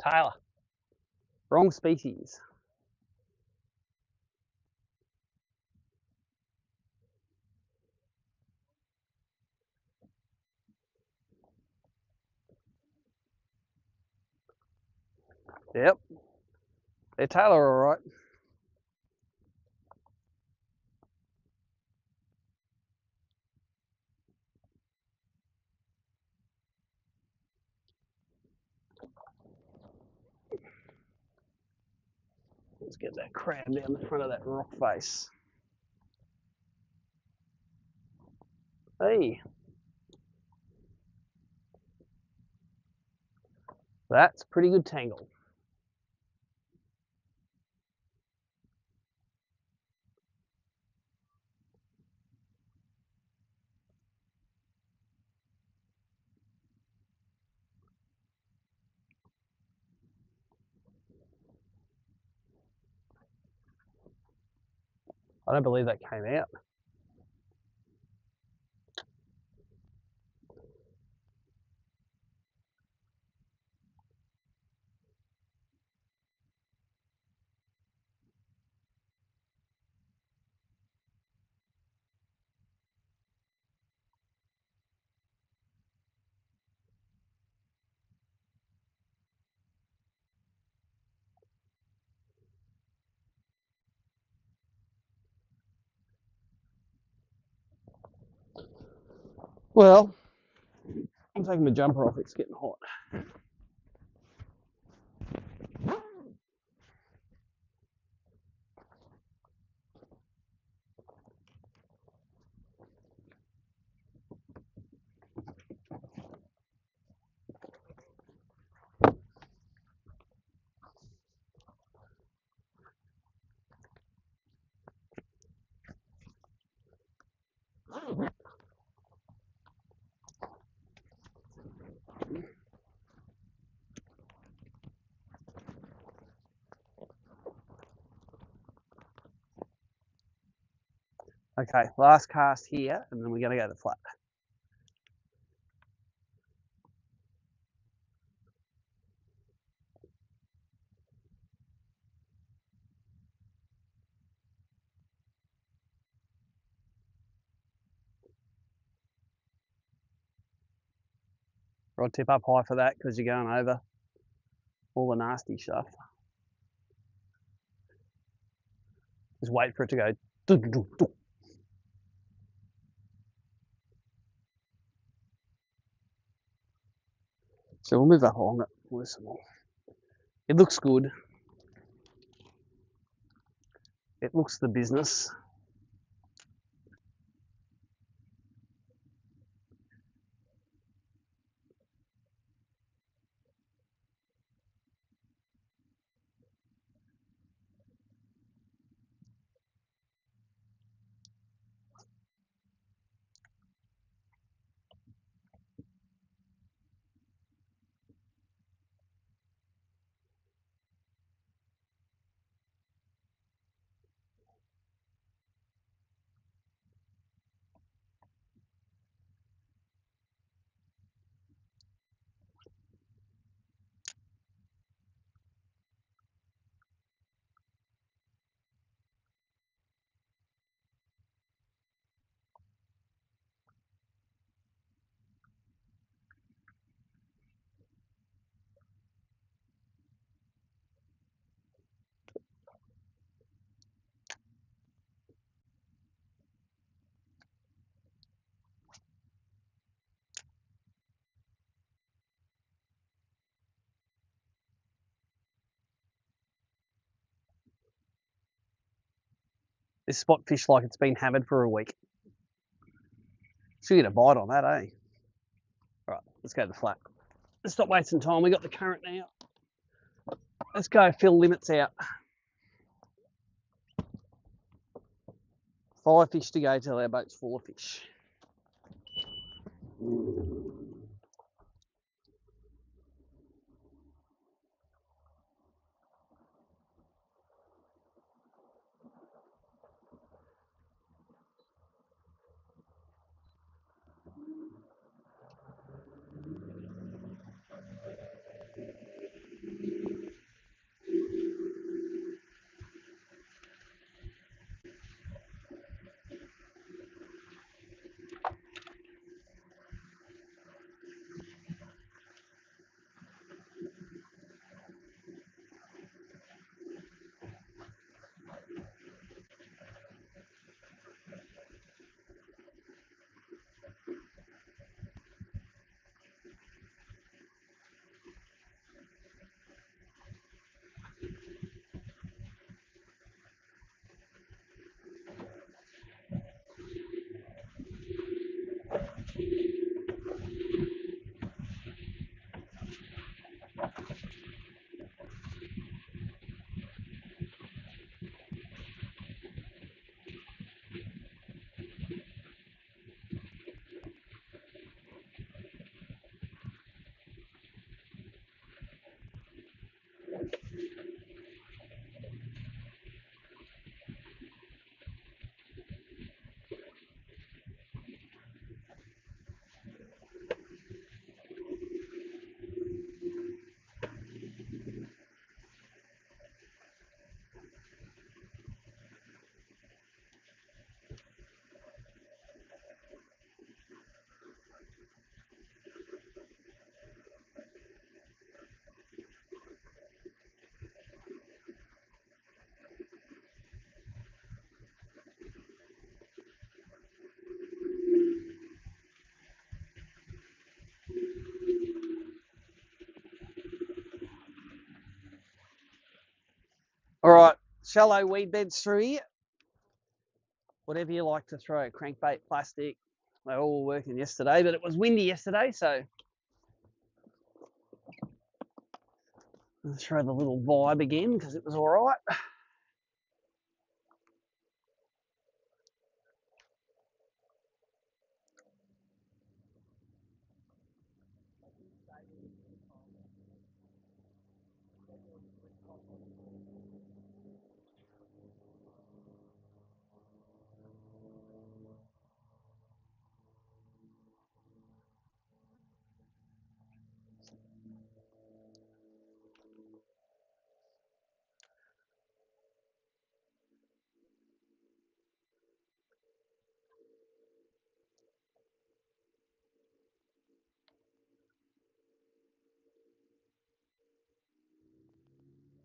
Taylor. Wrong species. Yep. They're Taylor all right. Let's get that crab down the front of that rock face. Hey. That's a pretty good tangle. I don't believe that came out. Well, I'm taking my jumper off. It's getting hot. Okay, last cast here, and then we're going to go to the flat. Rod tip up high for that because you're going over all the nasty stuff. Just wait for it to go. So we'll move that along it. Listen, it looks good. It looks the business. This spot fished like it's been hammered for a week. Should get a bite on that, eh? All right, let's go to the flat. Let's stop wasting time. We got the current now. Let's go fill limits out. 5 fish to go till our boat's full of fish. shallow weed beds through here. Whatever you like to throw, crankbait, plastic, they all were working yesterday, but it was windy yesterday, so I'll throw the little vibe again because it was all right.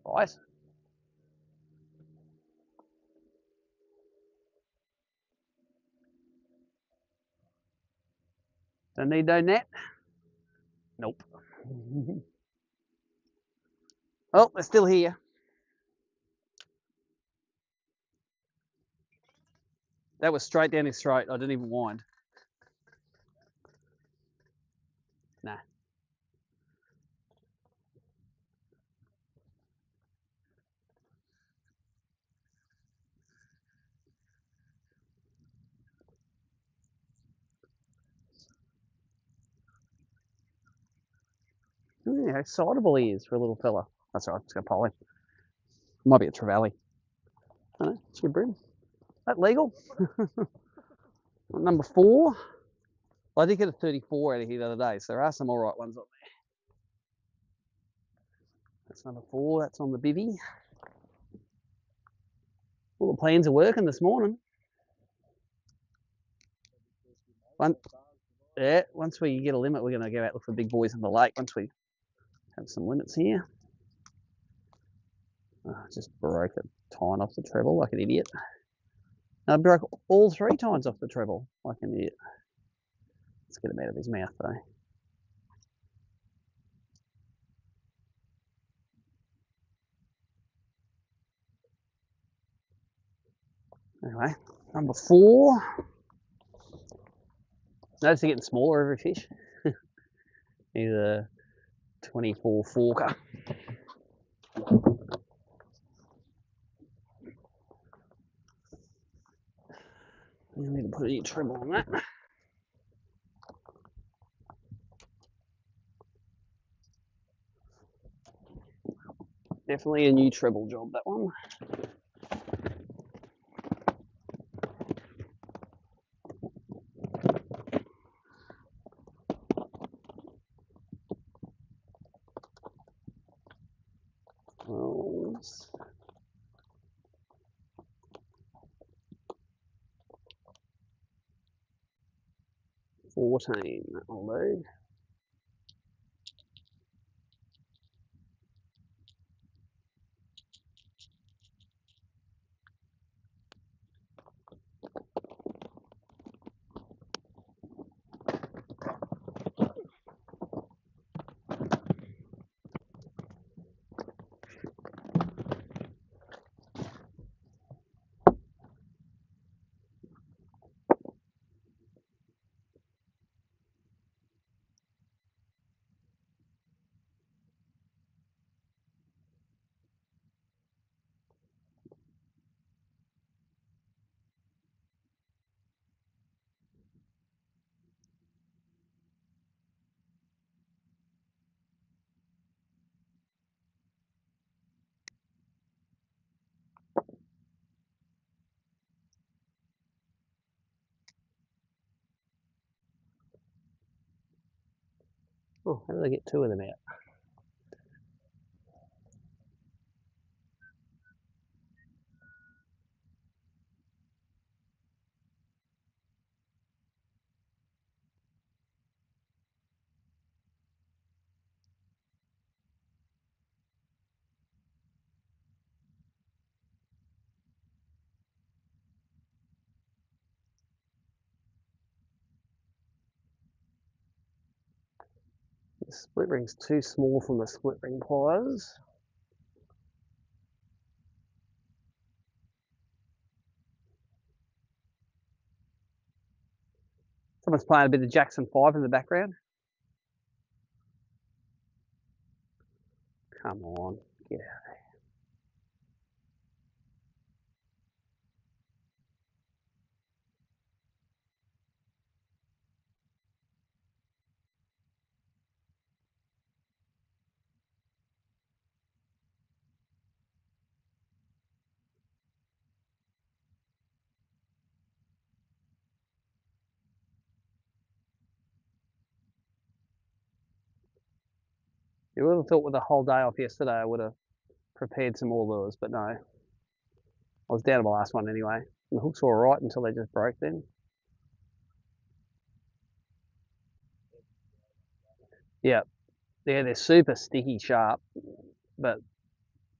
Right. Don't need no net. Nope. Oh, they're still here. That was straight down his throat. I didn't even wind. Nah. Yeah, how excitable he is for a little fella. That's all right. It's got pollen. Might be a trevally. I don't know. It's your broom. Is that legal? Number 4. Well, I did get a 34 out of here the other day, so there are some all right ones on there. That's number 4. That's on the bivvy. All the plans are working this morning. Once we get a limit, we're going to go out look for big boys in the lake once we have some limits here. Oh, just broke a tine off the treble like an idiot. And I broke all 3 tines off the treble like an idiot. Let's get him out of his mouth though. Anyway, number 4. Notice they're getting smaller every fish. He's a 24 forker. I need to put a new treble on that. Definitely a new treble job, that one. Well, 14, that'll do. Oh, how did I get 2 of them out? The split ring's too small from the split ring pliers. Someone's playing a bit of Jackson 5 in the background. Come on, get out. You would have thought with a whole day off yesterday, I would have prepared some more lures, but no. I was down to my last one anyway. The hooks were alright until they just broke then. Yeah, they're super sticky sharp, but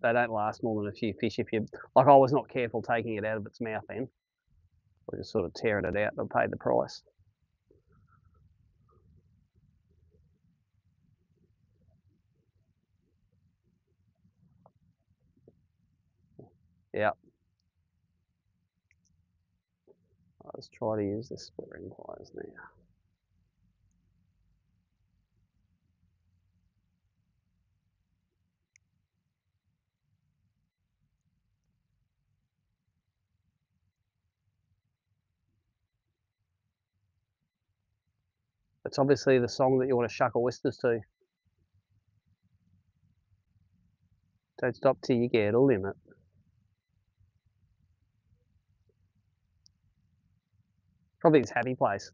they don't last more than a few fish if you, like I was not careful taking it out of its mouth then. Or just sort of tearing it out and paid the price. Yeah. Let's try to use this split ring pliers now. It's obviously the song that you want to shuck oysters to. Don't stop till you get a limit. Probably this happy place.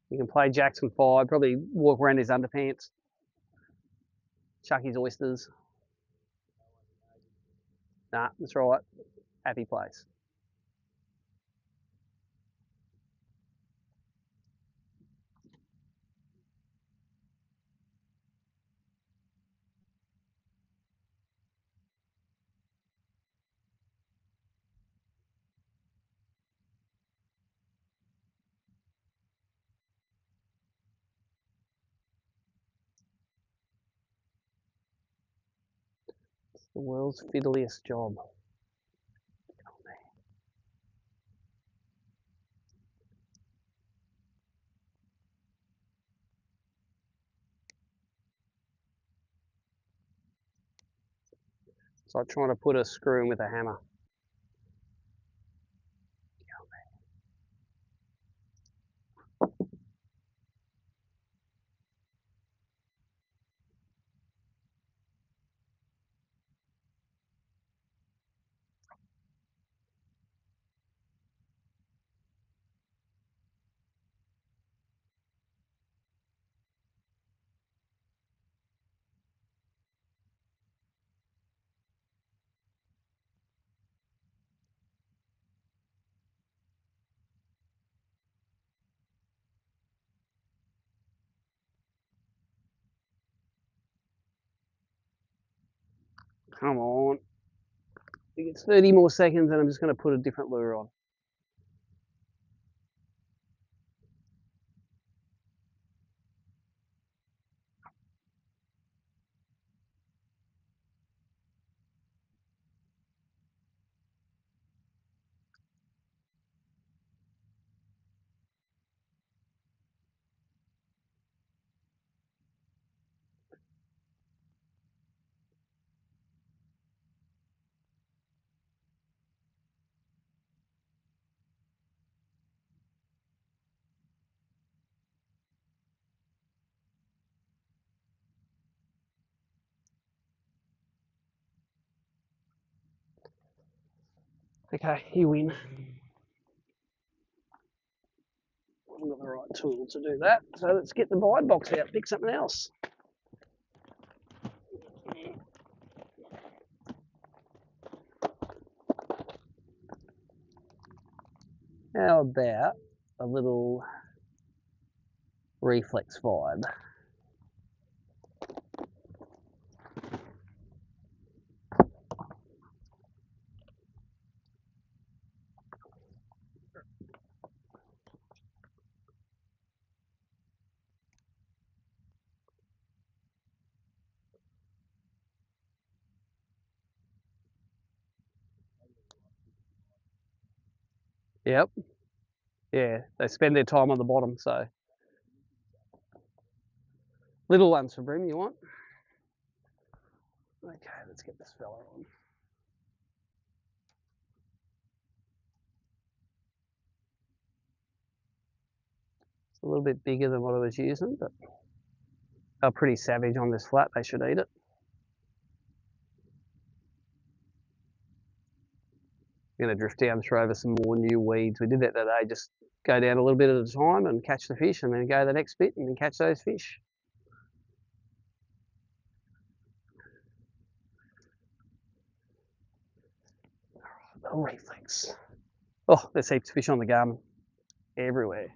You can play Jackson 5, probably walk around his underpants, chuck his oysters. Nah, that's right. Happy place. It's the world's fiddliest job. It's like trying to put a screw in with a hammer. Come on. It's 30 more seconds and I'm just going to put a different lure on. Okay, you win. I've got the right tool to do that. So let's get the bite box out, pick something else. How about a little reflex vibe? Yep. Yeah, they spend their time on the bottom, so. Little ones for bream, you want? Okay, let's get this fella on. It's a little bit bigger than what I was using, but they're pretty savage on this flat. They should eat it. I'm going to drift down through over some more new weeds. We did that today, just go down a little bit at a time and catch the fish, and then go the next bit and then catch those fish. The reflex. Oh, there's heaps of fish on the garmin. Everywhere.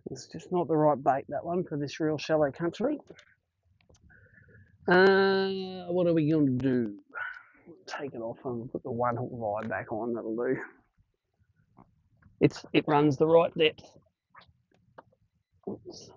It's just not the right bait, that one, for this real shallow country. What are we going to do? Take it off and put the one hook vibe back on. That'll do. It runs the right depth. Oops.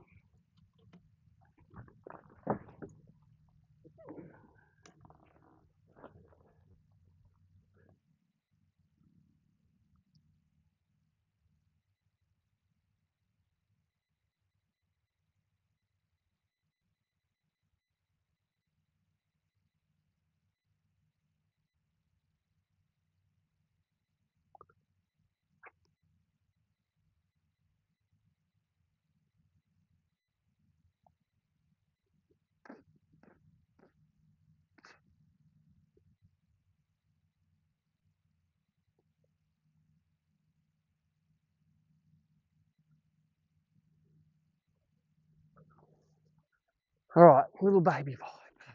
All right, little baby vibe.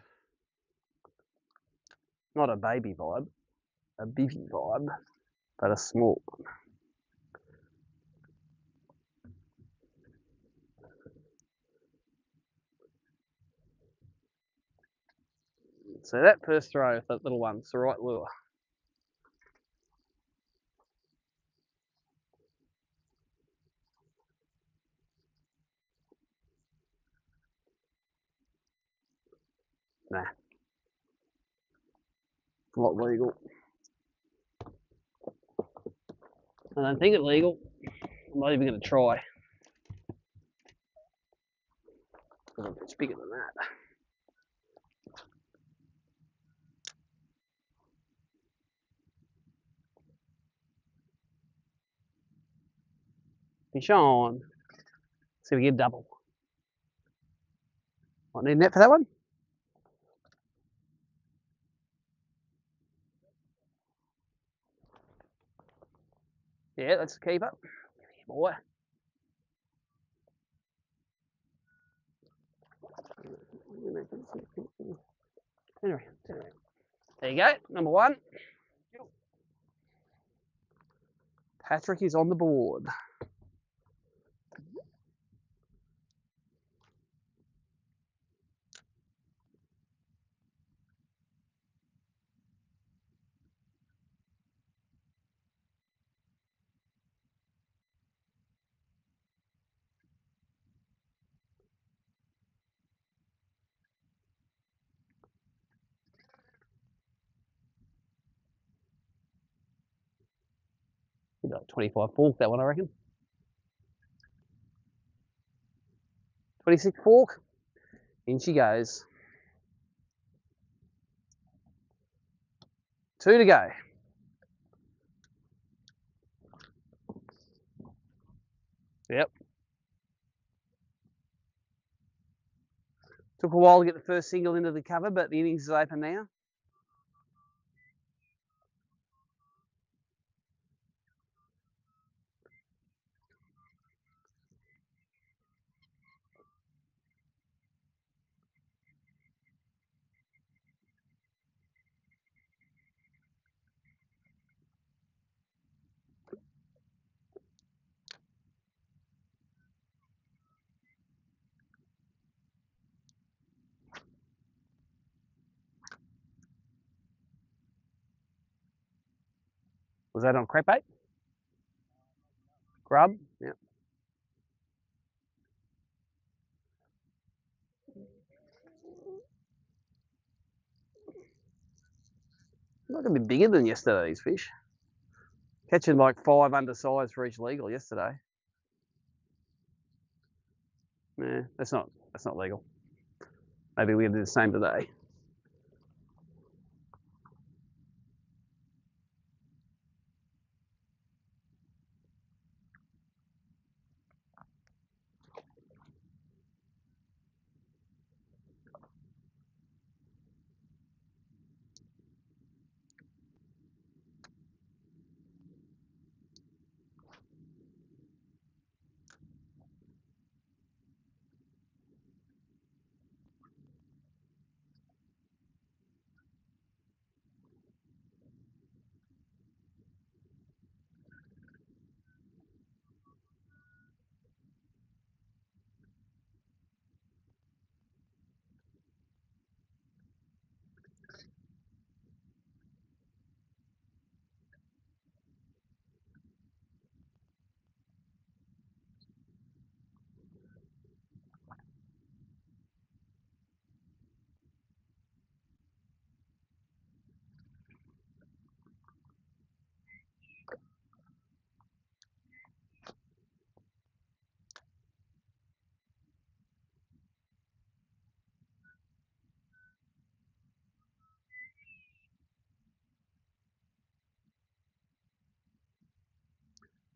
Not a baby vibe, a bivvy vibe, but a small one. So that first throw with that little one's the right lure. Nah, not legal. I don't think it's legal. I'm not even going to try. It's bigger than that. Fish on. See if we get double. Might need a net for that one. Yeah, that's a keeper. Boy. Turn around, turn around. There you go, number one. Patrick is on the board. Like 25 fork, that one, I reckon. 26 fork. In she goes. 2 to go. Yep. Took a while to get the first single into the cover, but the innings is open now. Was that on crackbait? Grub? Yeah. Not going to be bigger than yesterday's fish. Catching like 5 undersized for each legal yesterday. Nah, that's not legal. Maybe we're going to do the same today.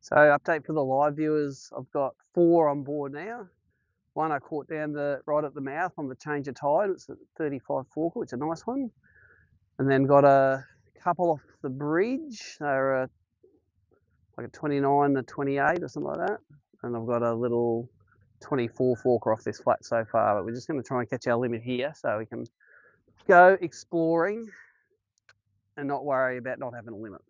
So update for the live viewers, I've got 4 on board now. One I caught down right at the mouth on the change of tide. It's a 35 forker, which is a nice one. And then got a couple off the bridge. They're like a 29 to 28 or something like that. And I've got a little 24 forker off this flat so far, but we're just going to try and catch our limit here so we can go exploring and not worry about not having a limit.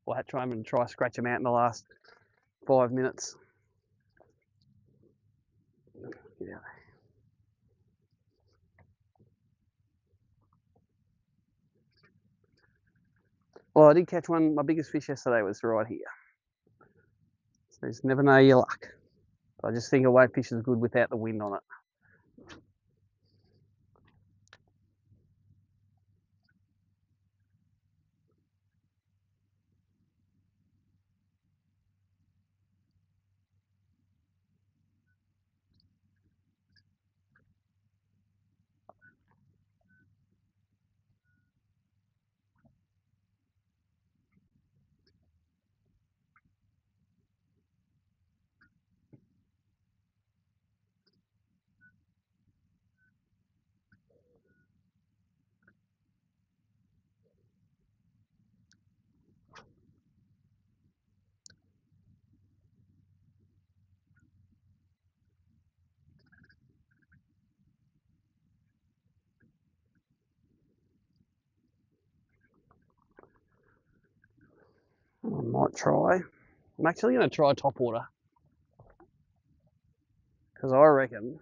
We'll have to try and scratch them out in the last 5 minutes. Get out. Well, I did catch one. My biggest fish yesterday was right here. So there's never know your luck. I just think a weight fish is good without the wind on it. I might try. I'm actually going to try top water because I reckon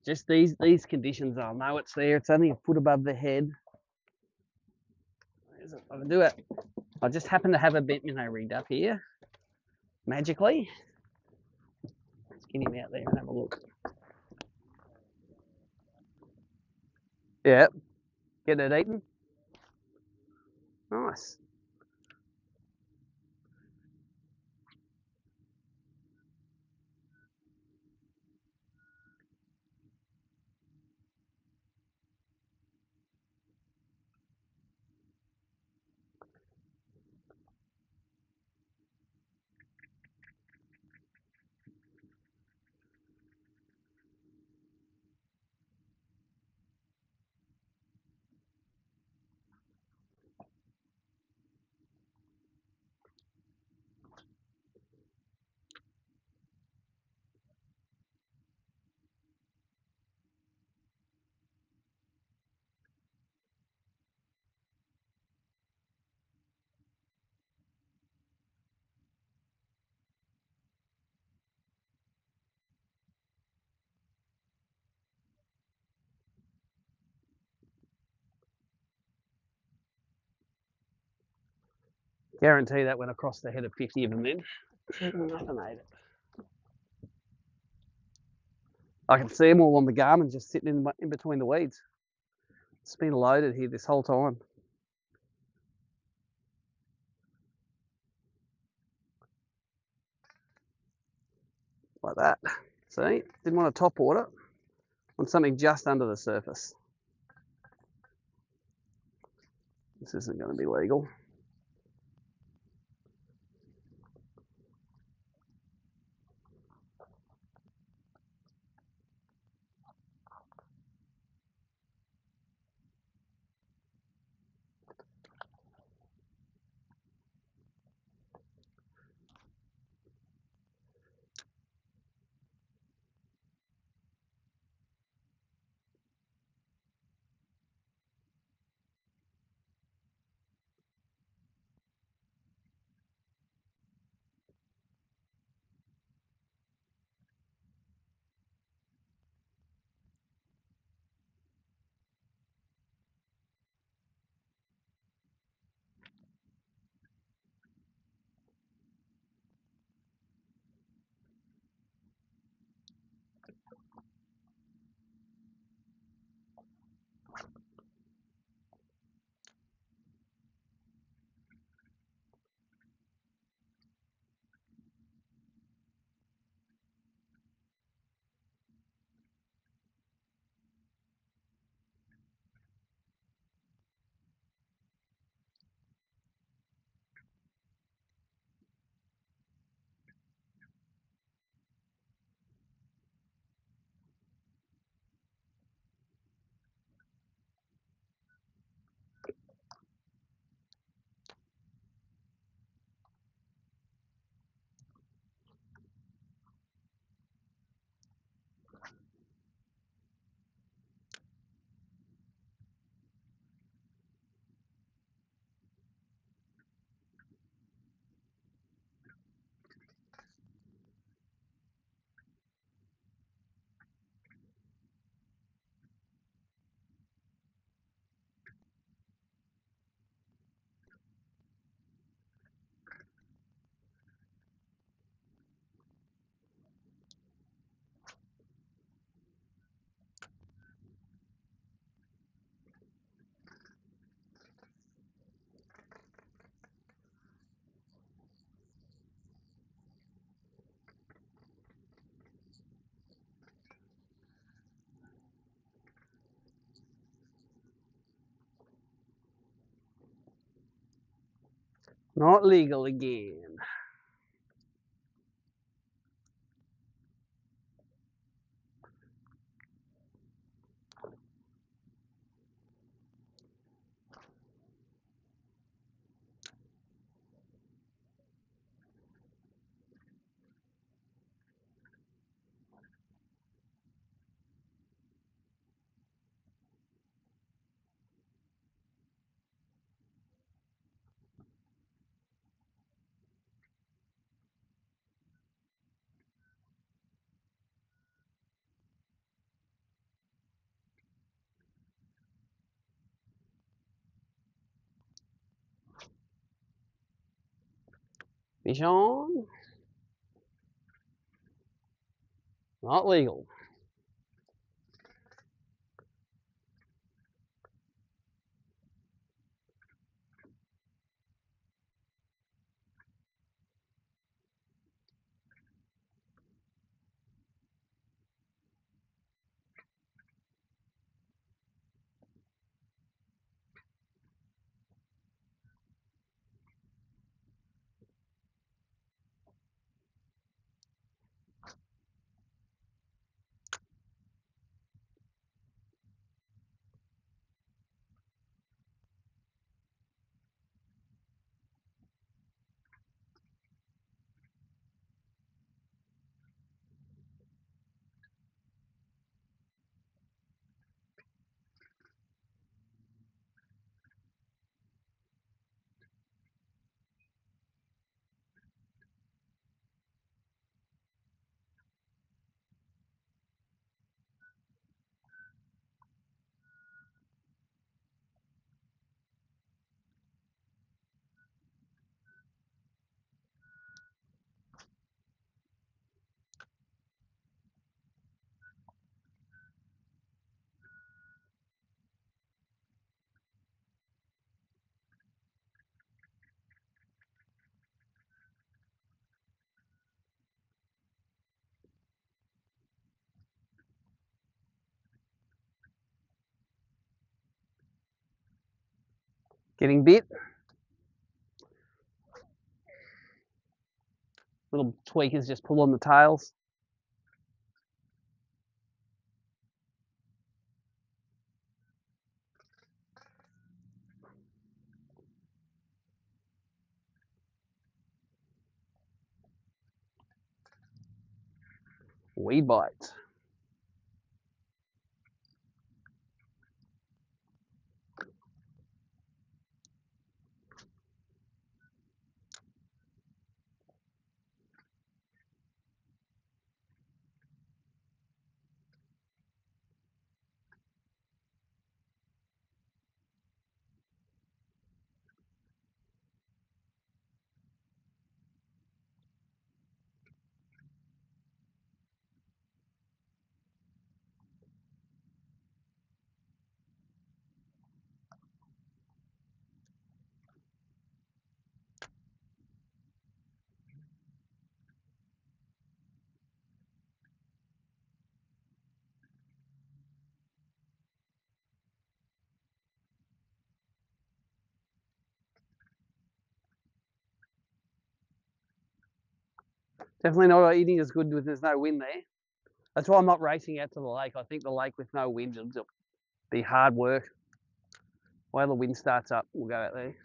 just these conditions, I'll know it's there. It's only a foot above the head. I can do it. I just happen to have a bent minnow rigged up here magically. Let's get him out there and have a look. Yeah, getting it eaten. Nice. Guarantee that went across the head of 50 of them then. Nothing ate it. I can see them all on the Garmin just sitting in between the weeds. It's been loaded here this whole time. Like that. See? Didn't want to top water. Want something just under the surface. This isn't going to be legal. Not legal again. Fish on. Not legal. Getting bit. Little tweakers just pull on the tails. Weed bites. Definitely not eating as good when there's no wind there. That's why I'm not racing out to the lake. I think the lake with no wind will be hard work. While the wind starts up, we'll go out there.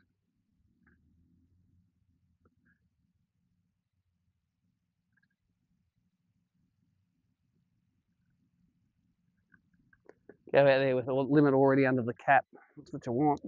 Go out there with the limit already under the cap. That's what you want.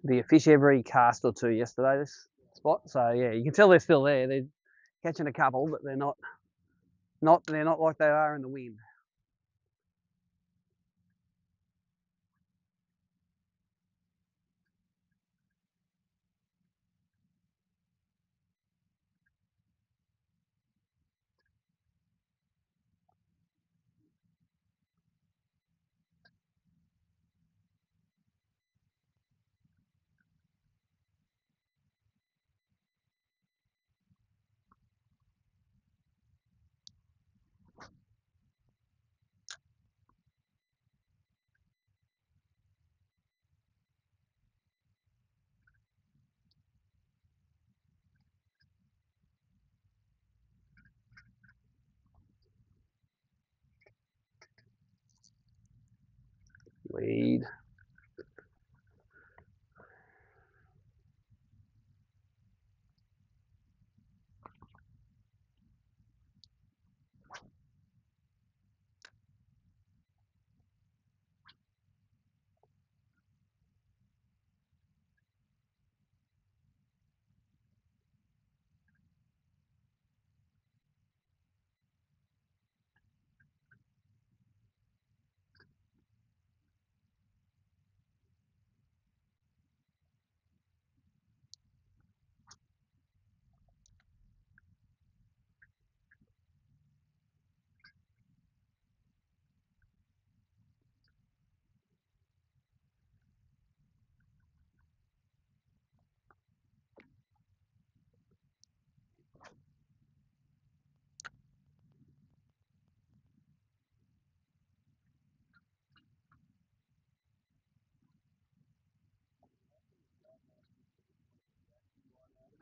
Be a fish every cast or two yesterday, this spot. So yeah, you can tell they're still there. They're catching a couple, but they're not like they are in the wind. Weed.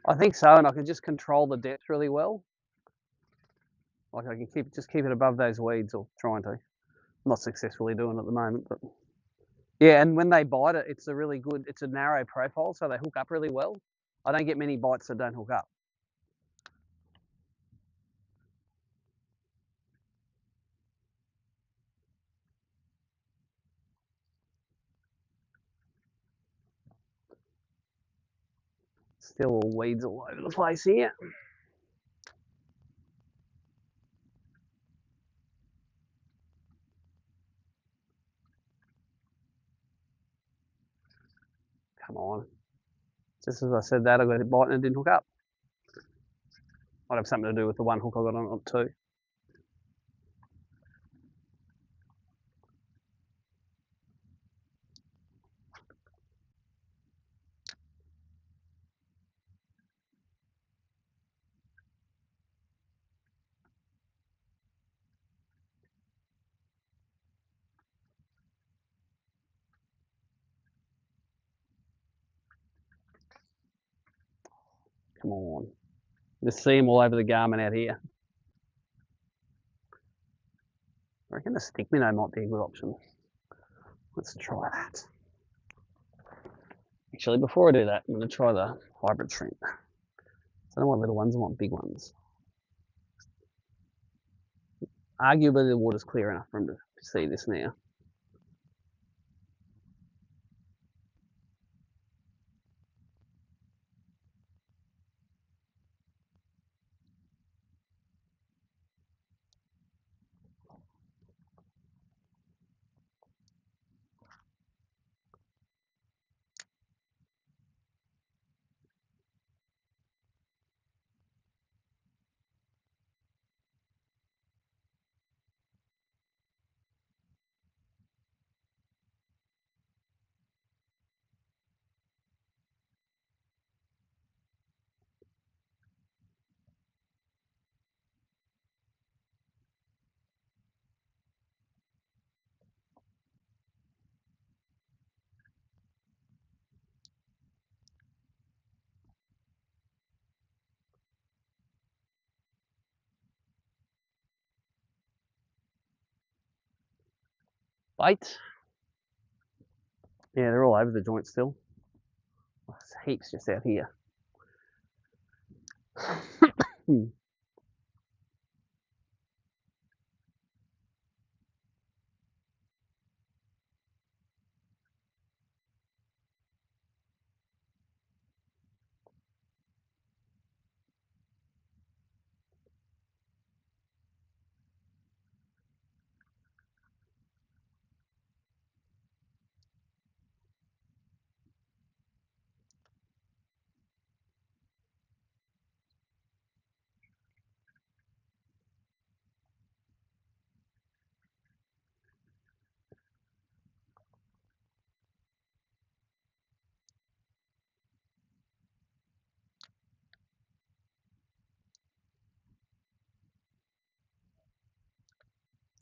I think so, and I can just control the depth really well. Like I can keep it above those weeds, or trying to. I'm not successfully doing it at the moment, but yeah. And when they bite it, it's a narrow profile, so they hook up really well. I don't get many bites that don't hook up. Still all weeds all over the place here. Come on. Just as I said that, I got it biting and it didn't hook up. Might have something to do with the one hook I got on it too. Come on. Just see them all over the garment out here. I reckon the stick minnow might be a good option. Let's try that. Actually, before I do that, I'm going to try the hybrid shrimp. So I don't want little ones, I want big ones. Arguably, the water's clear enough for them to see this now. Bait. Yeah, they're all over the joint still. Oh, there's heaps just out here.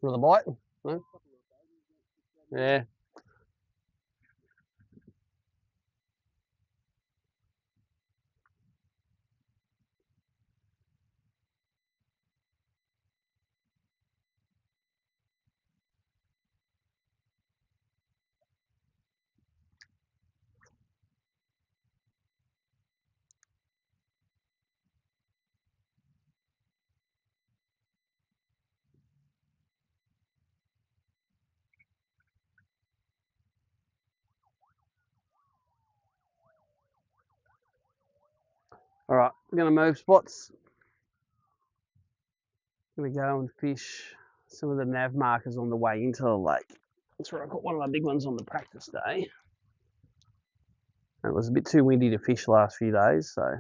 Another bite? No? Yeah. All right, we're going to move spots. I'm going to go and fish some of the nav markers on the way into the lake. That's where I got one of the big ones on the practice day. It was a bit too windy to fish the last few days, so.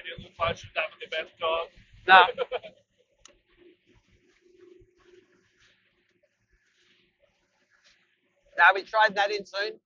It looks like she's having the best job. No, no, we tried that in soon.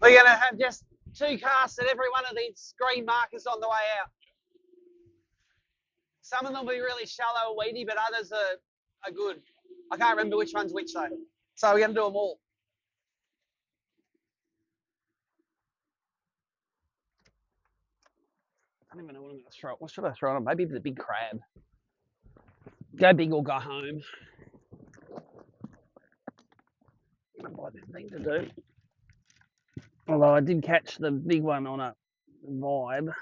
We're going to have just 2 casts at every one of these green markers on the way out. Some of them will be really shallow, weedy, but others are good. I can't remember which one's which though. So we're going to do them all. I don't even know what I'm going to throw. What should I throw on? Maybe the big crab. Go big or go home. That might be the thing to do. Although I did catch the big one on a vibe.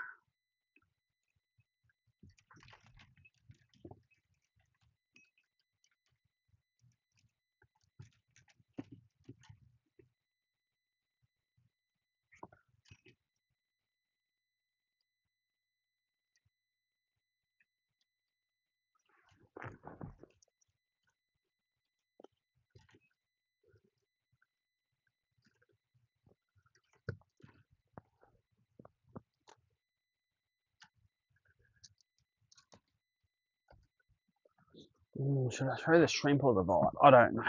Should I throw the shrimp or the vibe? I don't know.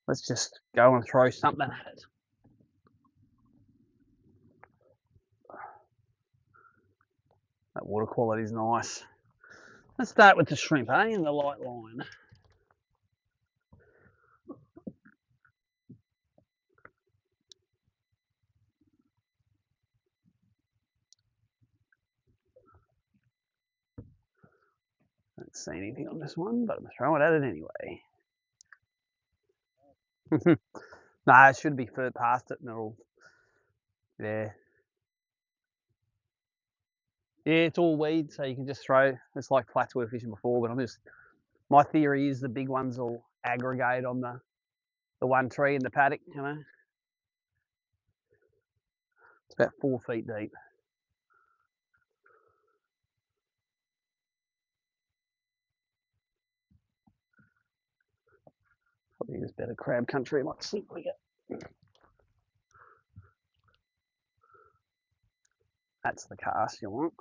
Let's just go and throw something at it. That water quality is nice. Let's start with the shrimp, eh? And the light line. Don't see anything on this one, but I'm throwing it at it anyway. Nah, it should be past it and it'll, yeah. Yeah, it's all weed, so you can just throw, it's like flats we were fishing before, but my theory is the big ones will aggregate on the one tree in the paddock, you know. It's about 4 feet deep. Probably is better crab country, let's see what we get. That's the cast you want.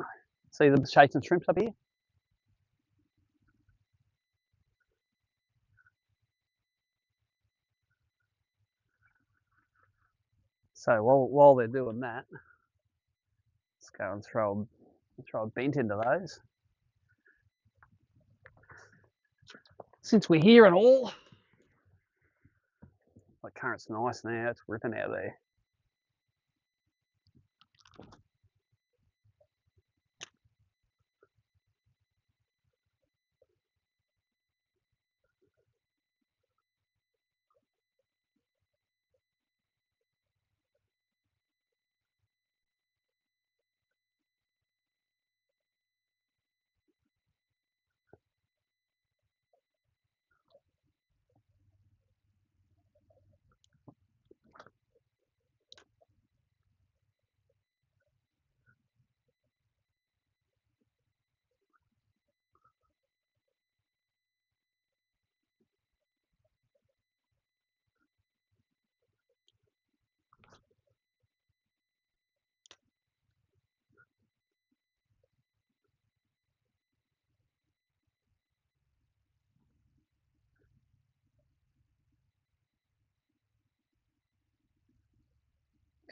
See the shakes and shrimps up here? So while they're doing that, let's go and throw a bent into those. Since we're here and all, the current's nice now, it's ripping out there.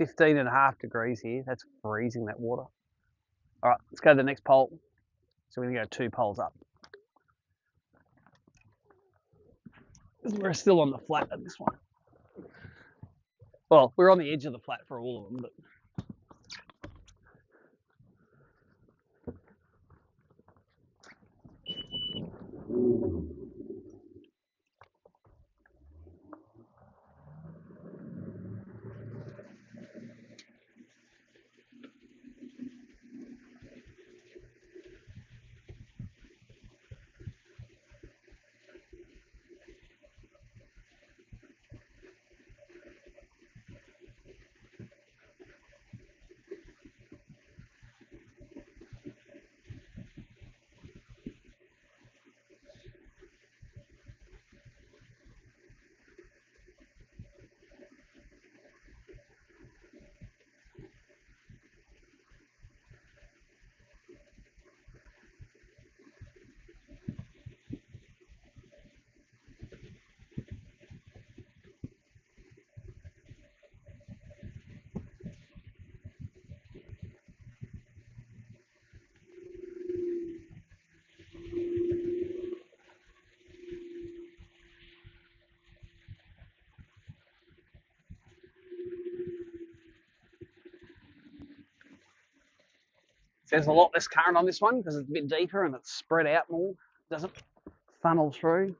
.5 degrees here. That's freezing, that water. All right, let's go to the next pole. So we're gonna go 2 poles up. We're still on the flat on this one. Well, we're on the edge of the flat for all of them, but There's a lot less current on this one because it's a bit deeper and it's spread out more. It doesn't funnel through.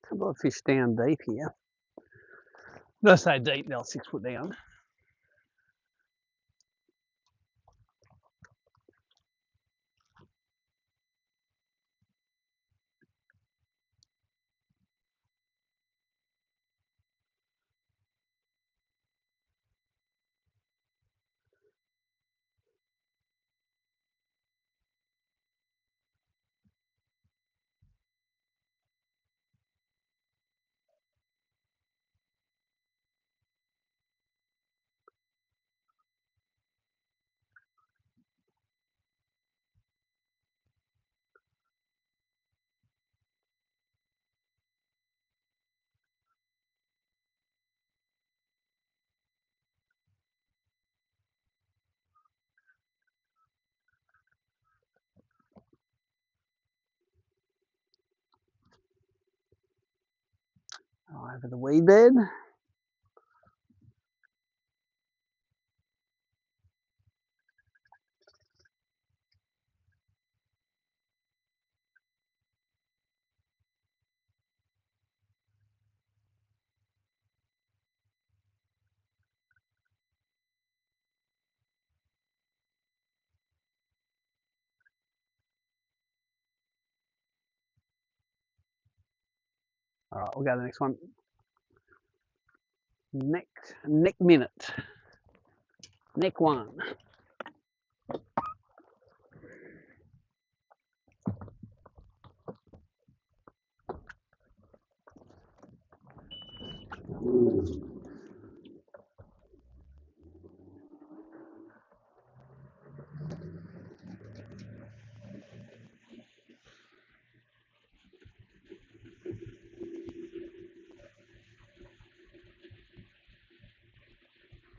A couple of fish down deep here. When I say deep, they're 6 foot down. Over the weed bed. All right, we'll go to the next one. Neck minute. Neck one.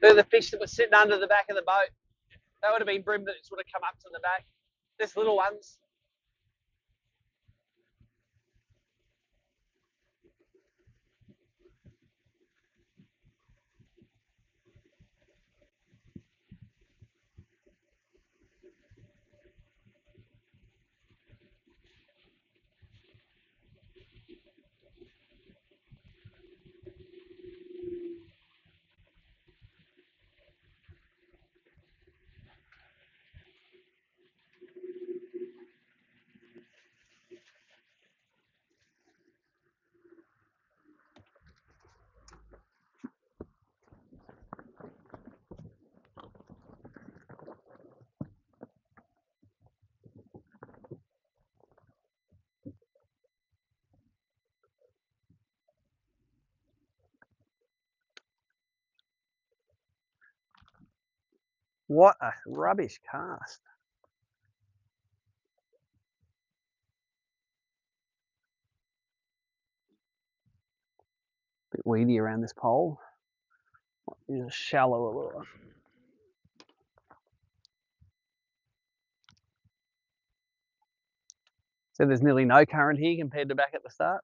They're the fish that were sitting under the back of the boat. That would have been bream that would have come up to the back. There's little ones. What a rubbish cast. Bit weedy around this pole. Use a shallower lure. So there's nearly no current here compared to back at the start.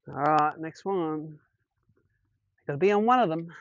All right, next one. Got to be on one of them.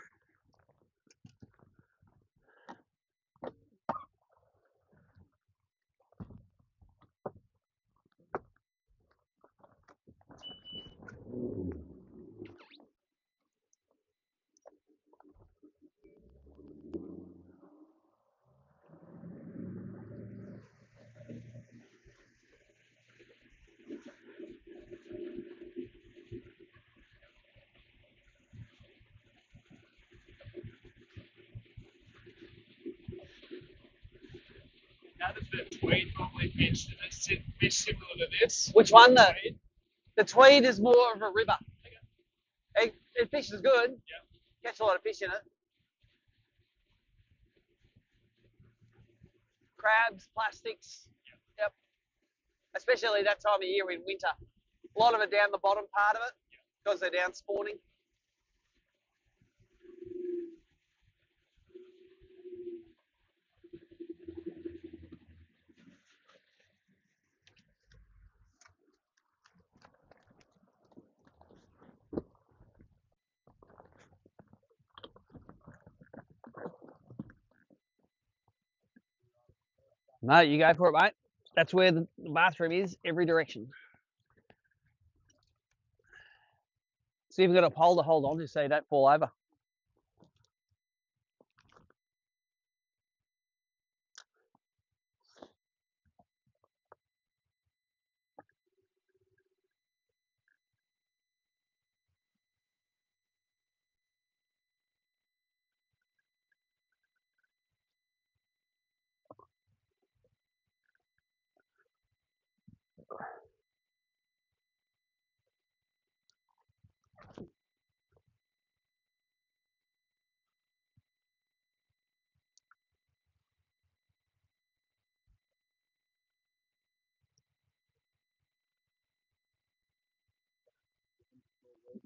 How does the tweed normally fish? Does it fish similar to this? Which one? The tweed is more of a river. It fishes good. Yeah. Catch a lot of fish in it. Crabs, plastics. Yep. Especially that time of year in winter. A lot of it down the bottom part of it because they're down spawning. No, you go for it, mate. That's where the bathroom is, every direction. See if we've got a pole to hold on to so you don't fall over.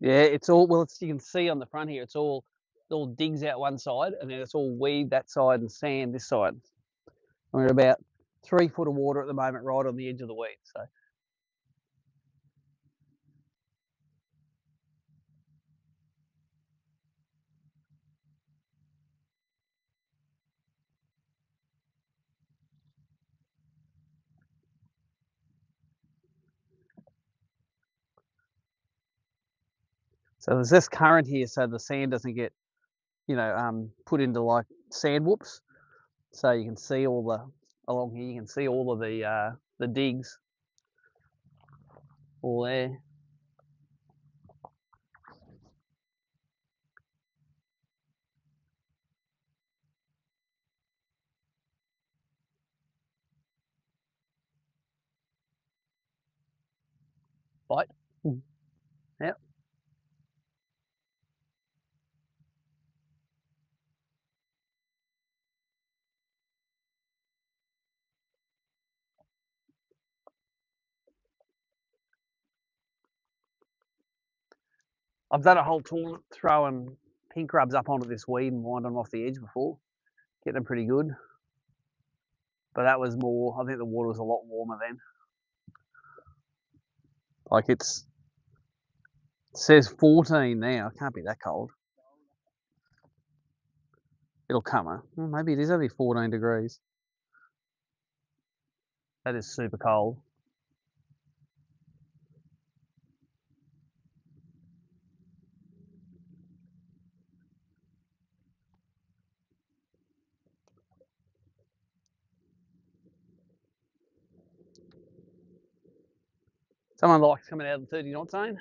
Yeah, it's all, well, you can see on the front here, it's all digs out one side and then it's all weed that side and sand this side. We're at about 3 foot of water at the moment, right on the edge of the weed. So there's this current here, so the sand doesn't get, put into like sand whoops. So you can see all the along here. You can see all of the digs, all there. Bite. Yep. I've done a whole tournament throwing pink rubs up onto this weed and wind them off the edge before. Get them pretty good. But that was more, I think the water was a lot warmer then. Like it says 14 now. It can't be that cold. It'll come, huh? Well, maybe it is only 14 degrees. That is super cold. Someone likes coming out of the 30 knot zone.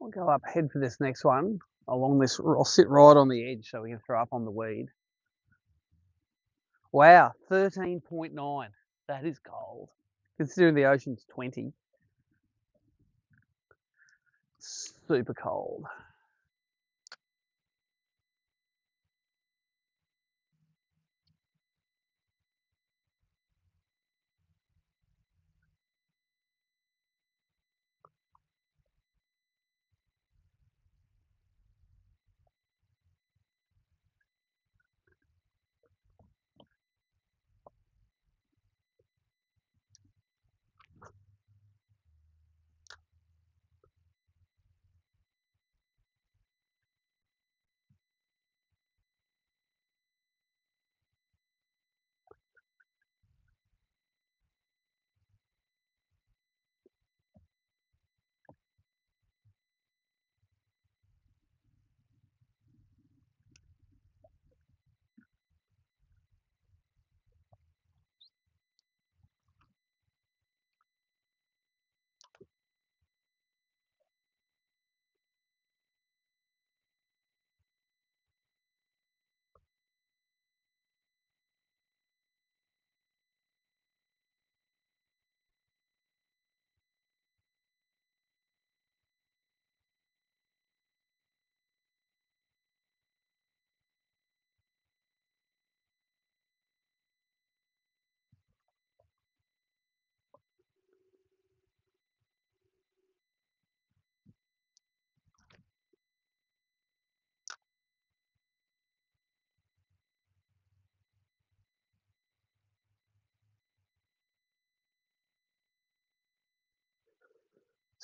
I'll go up head for this next one. Along this, I'll sit right on the edge so we can throw up on the weed. Wow, 13.9. That is cold. Considering the ocean's 20. Super cold.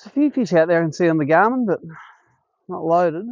There's a few fish out there I can see on the Garmin, but not loaded.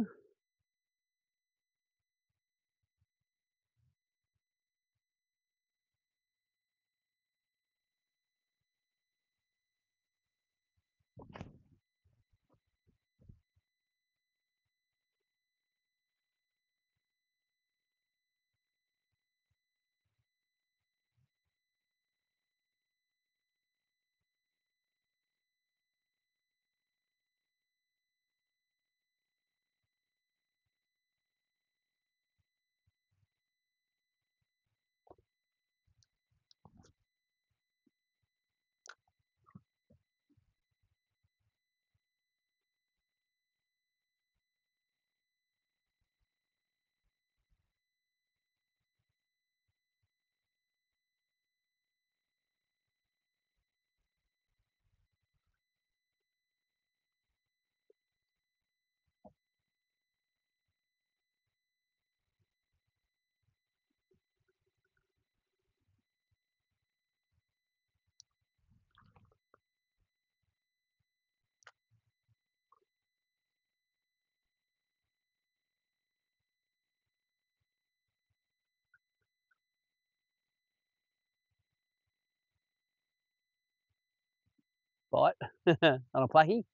bite on a plucky.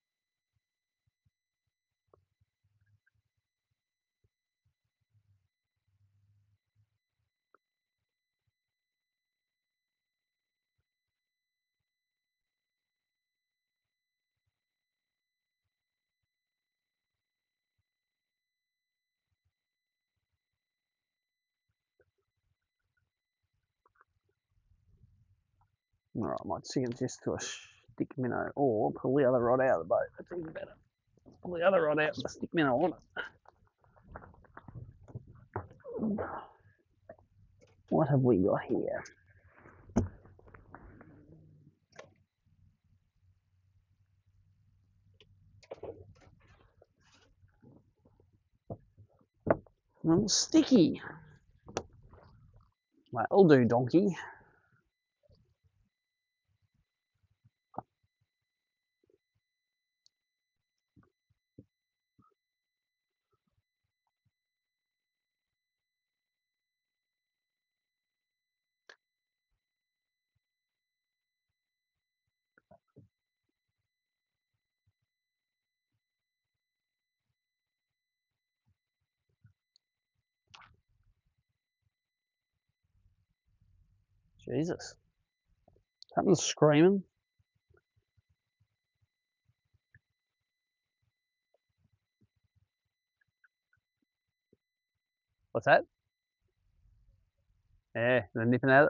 All right, I might sink it just to a stick minnow or pull the other rod out of the boat. That's even better. Pull the other rod out with the stick minnow on it. What have we got here? A little sticky. That'll do, donkey. Jesus. Something's screaming. What's that? Yeah, they're nipping at it.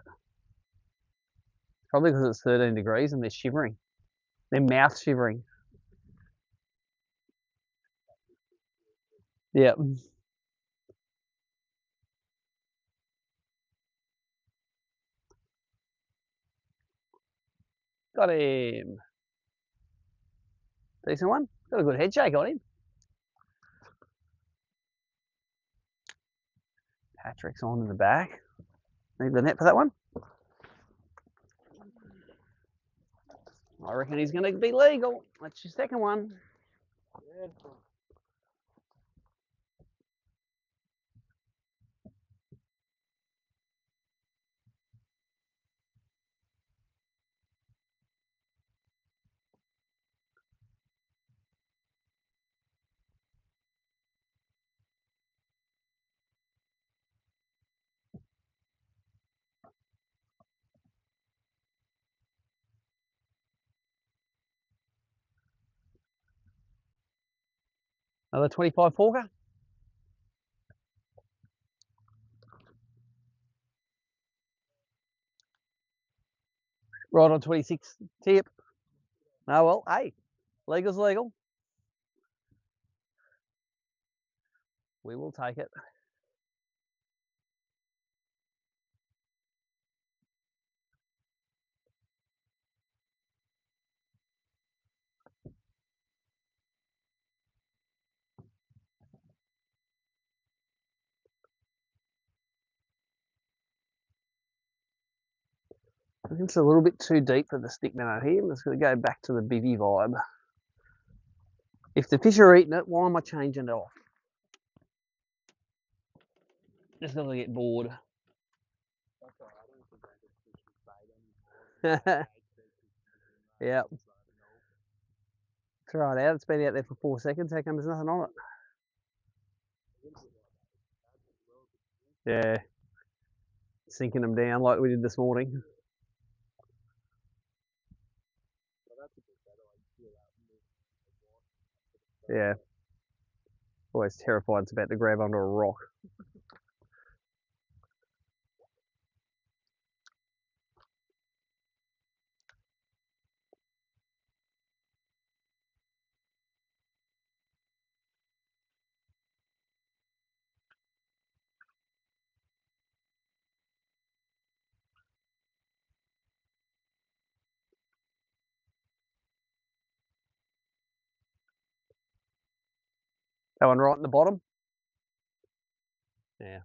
Probably because it's 13 degrees and they're shivering. Their mouth shivering. Yep. Got him. Decent one. Got a good head shake on him. Patrick's on in the back. Need the net for that one. I reckon he's going to be legal. That's your second one. Another 25 forker. Right on 26 tip. Oh well, hey, legal's legal. We will take it. I think it's a little bit too deep for the stick minnow here. I'm just going to go back to the bivvy vibe. If the fish are eating it, why am I changing it off? Just going to get bored. Yeah. Throw it out. It's been out there for 4 seconds. How come there's nothing on it? Yeah. Sinking them down like we did this morning. Yeah. Always terrified it's about to grab onto a rock. That one right in the bottom? Yeah.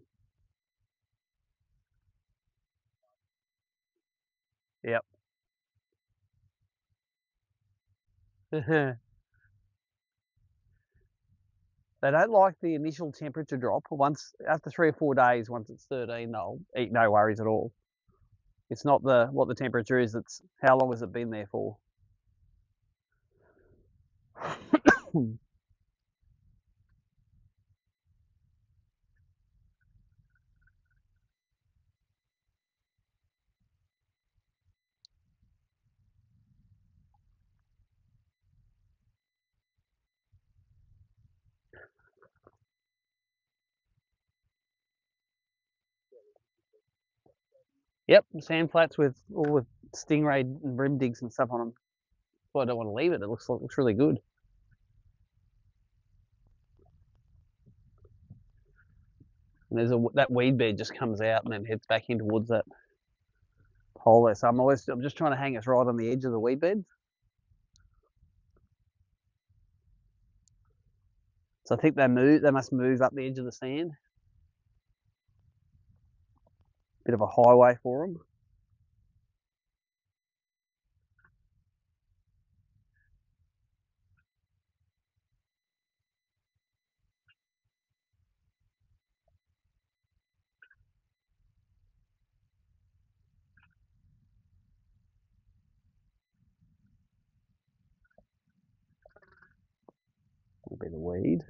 Yep. They don't like the initial temperature drop. Once after 3 or 4 days, once it's 13, they'll eat no worries at all. It's not what the temperature is, it's how long has it been there for. Yep, sand flats with all with stingray and brim digs and stuff on them. Well, I don't want to leave it. It looks really good. And there's that weed bed just comes out and then heads back in towards that hole there. So I'm just trying to hang us right on the edge of the weed bed. So I think they must move up the edge of the sand. Bit of a highway for them. A bit of weed.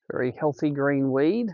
Very healthy green weed.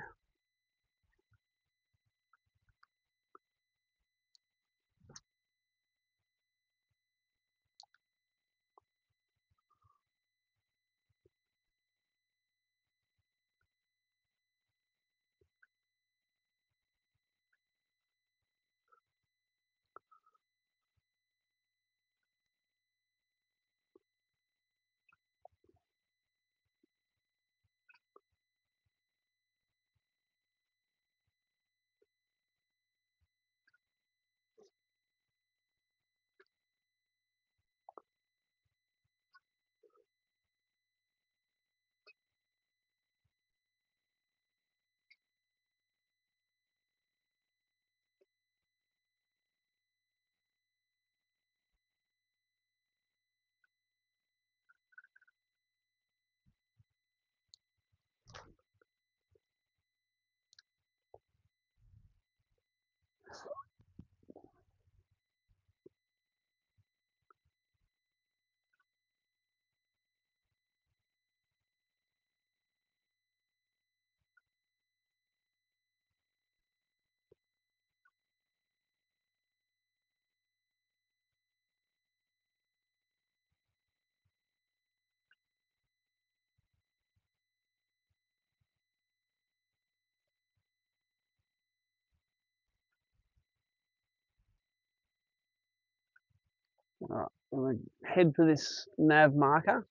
All right, I'm going to head for this nav marker.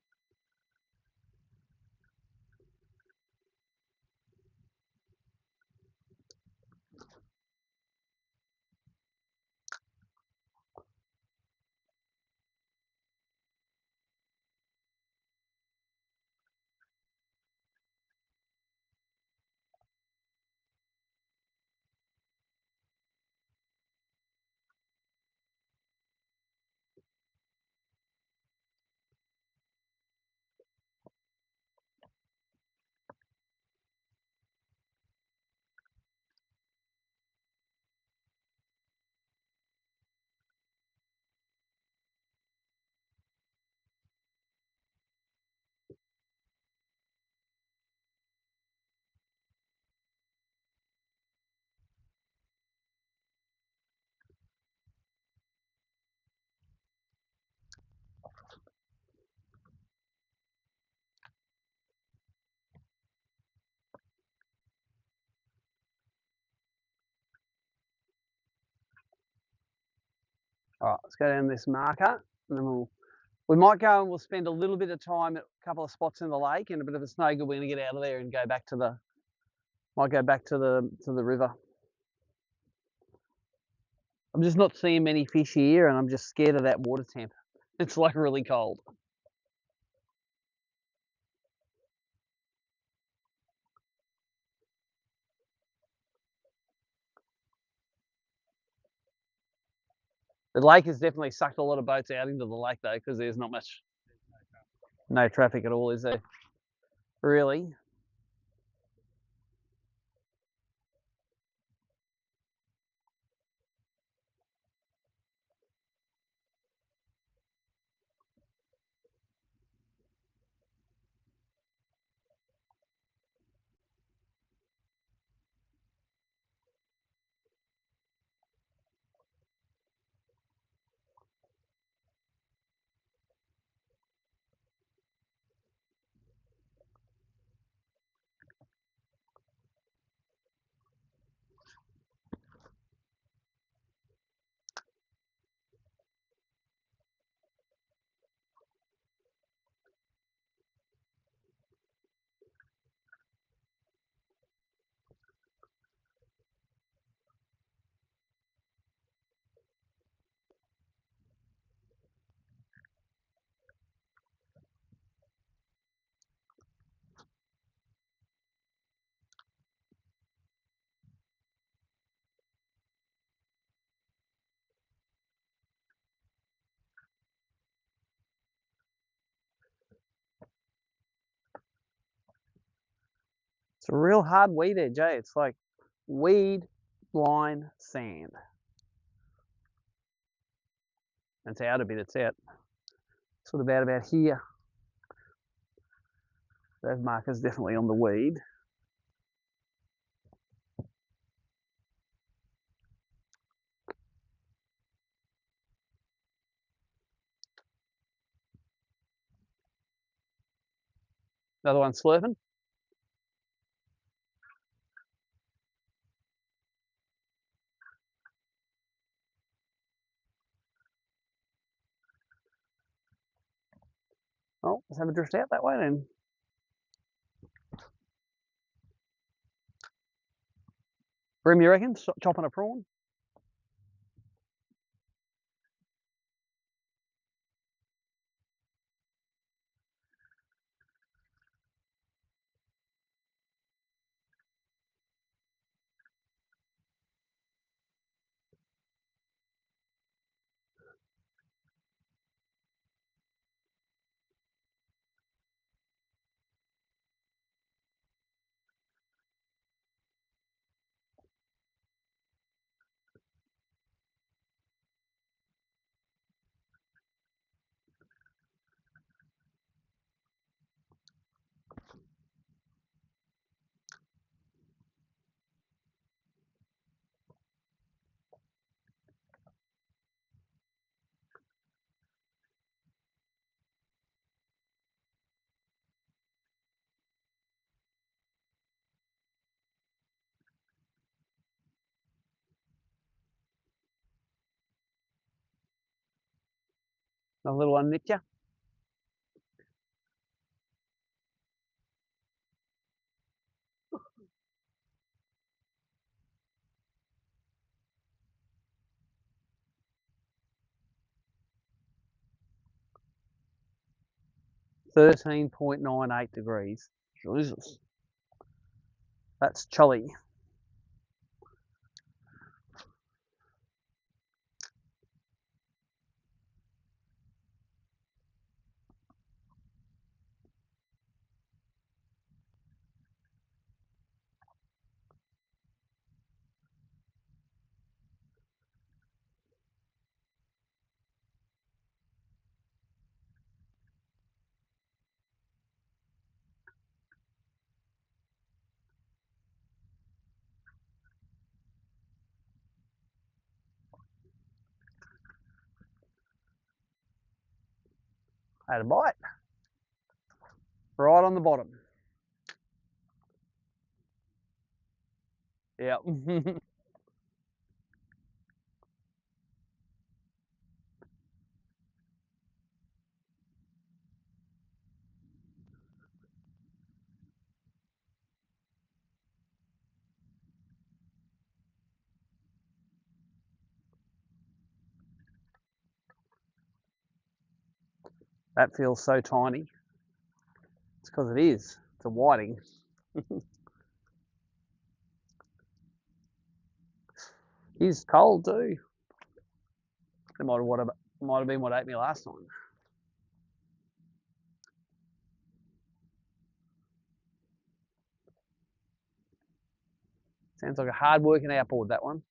All right, let's go down this marker, and then we might go and we'll spend a little bit of time at a couple of spots in the lake and a bit of a snow good. We're going to get out of there and go back to the river. I'm just not seeing many fish here, and I'm just scared of that water temp. It's like really cold. The lake has definitely sucked a lot of boats out into the lake though, because there's not much, no traffic at all, is there? Really? It's a real hard weed edge, eh? It's like weed, line, sand. It's out a bit, it's out. Sort of about here. Those markers definitely on the weed. Another one slurping. Oh, let's have a drift out that way then. Brim, you reckon? Chopping a prawn? Another little one nipped you. $13.98 degrees. Jesus. That's chilly. Had a bite. Right on the bottom. Yep. That feels so tiny. It's because it is. It's a whiting. He's cold too. That might have been what ate me last time. Sounds like a hard working outboard, that one.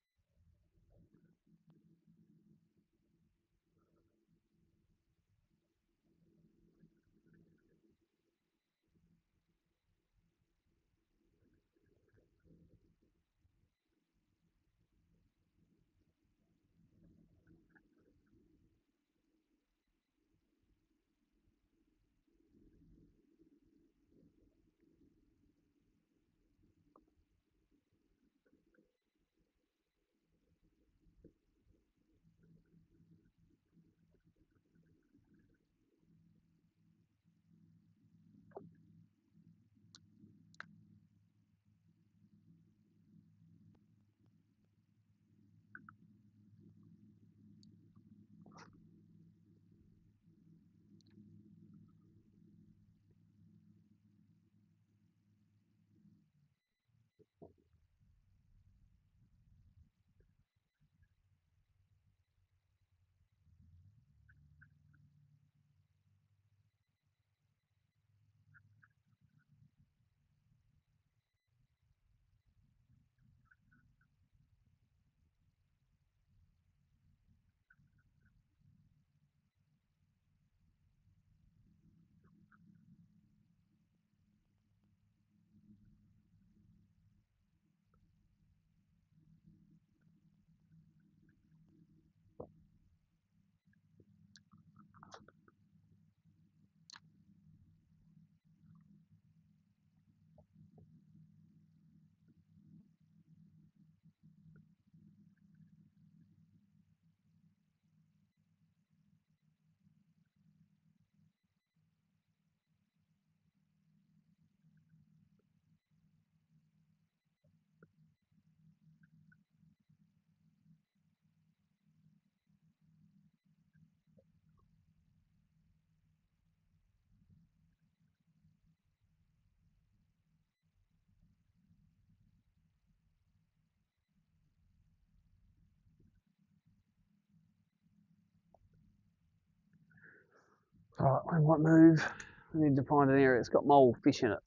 Right, we might move. We need to find an area that's got more fish in it.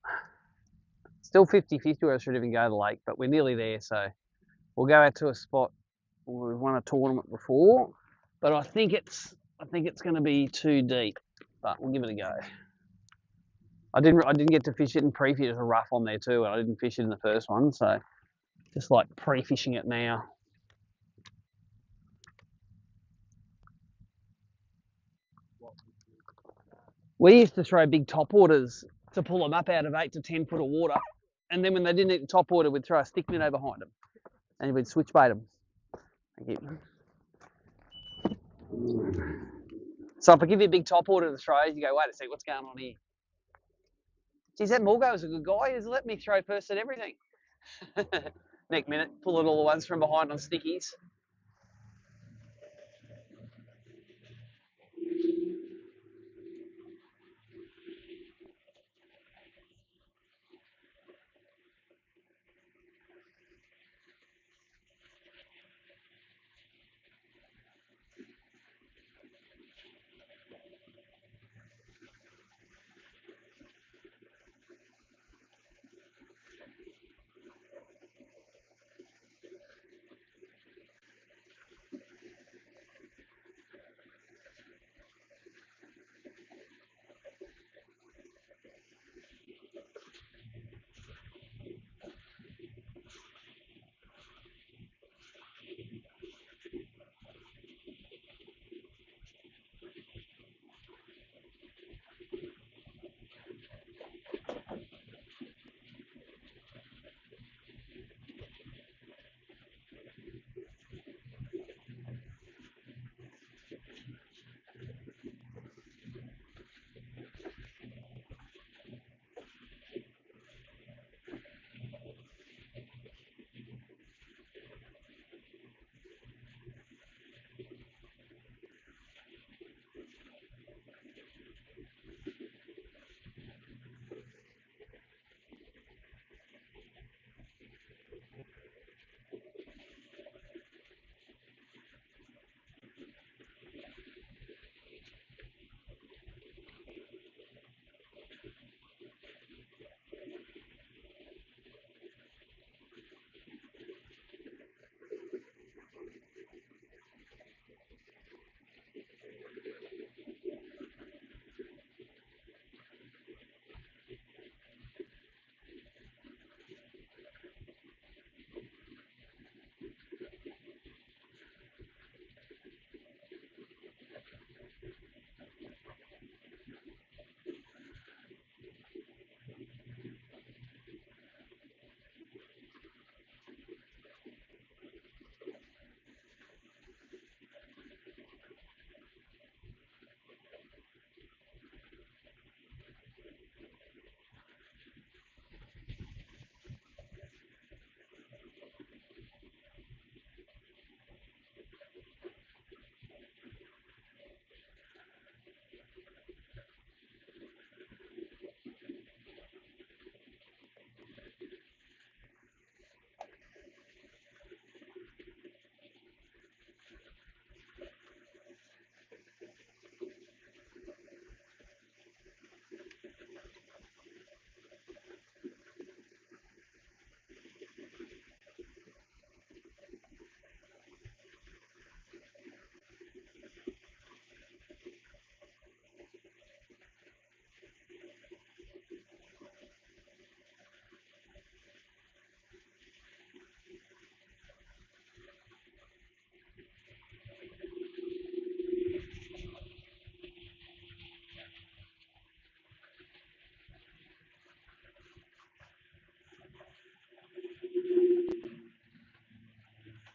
Still 50-50 whether I should even go to the lake, but we're nearly there, so we'll go out to a spot where we've won a tournament before, but I think it's going to be too deep, but we'll give it a go. I didn't get to fish it in pre-fish. There's a rough on there too, and I didn't fish it in the first one, so just like pre-fishing it now. We used to throw big topwaters to pull them up out of 8 to 10 foot of water, and then when they didn't eat the topwater, we'd throw a stick minnow behind them, and we'd switch bait them. Thank you. So if I give you a big topwater to throw, you go, wait a sec, what's going on here? Geez, that Morgo was a good guy. He's let me throw first at everything. Next minute, pulling all the ones from behind on stickies.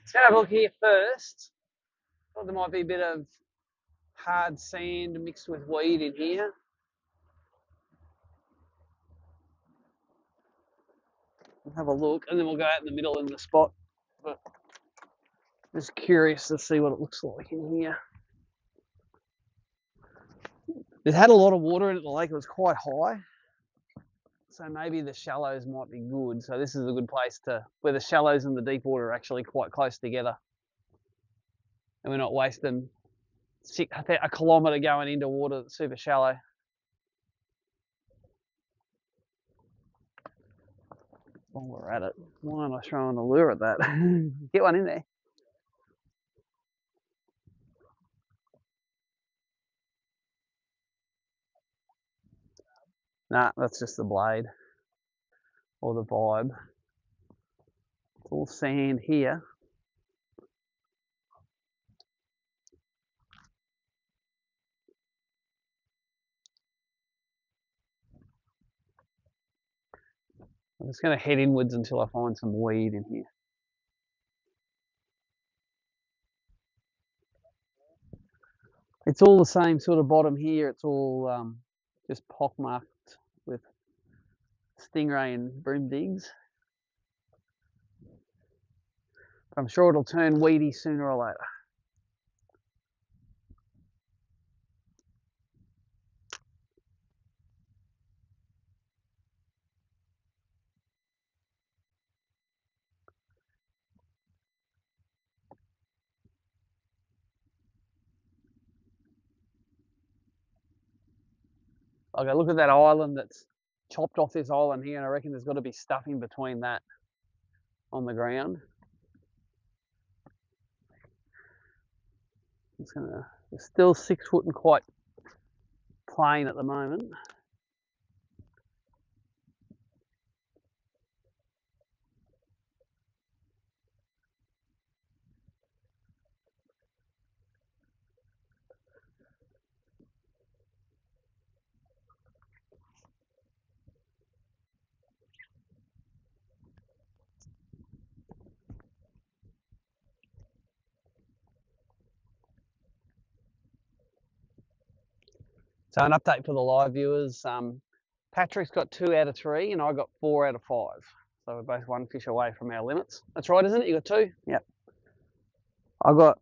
Let's go have a look here first. Thought there might be a bit of hard sand mixed with weed in here. We'll have a look, and then we'll go out in the middle in the spot. But just curious to see what it looks like in here. It had a lot of water in it. The lake was quite high, so maybe the shallows might be good. So this is a good place to where the shallows and the deep water are actually quite close together, and we're not wasting a kilometre going into water that's super shallow. While we're at it, why am I throwing a lure at that? Get one in there. Nah, that's just the blade or the vibe. It's all sand here. I'm just going to head inwards until I find some weed in here. It's all the same sort of bottom here. It's all just pockmarked with stingray and bream digs. But I'm sure it'll turn weedy sooner or later. Okay, look at that island that's chopped off this island here, and I reckon there's got to be stuff in between that on the ground. It's still 6 foot and quite plain at the moment. So an update for the live viewers. Patrick's got 2 out of 3 and I got 4 out of 5. So we're both 1 fish away from our limits. That's right, isn't it? You got 2? Yep. I got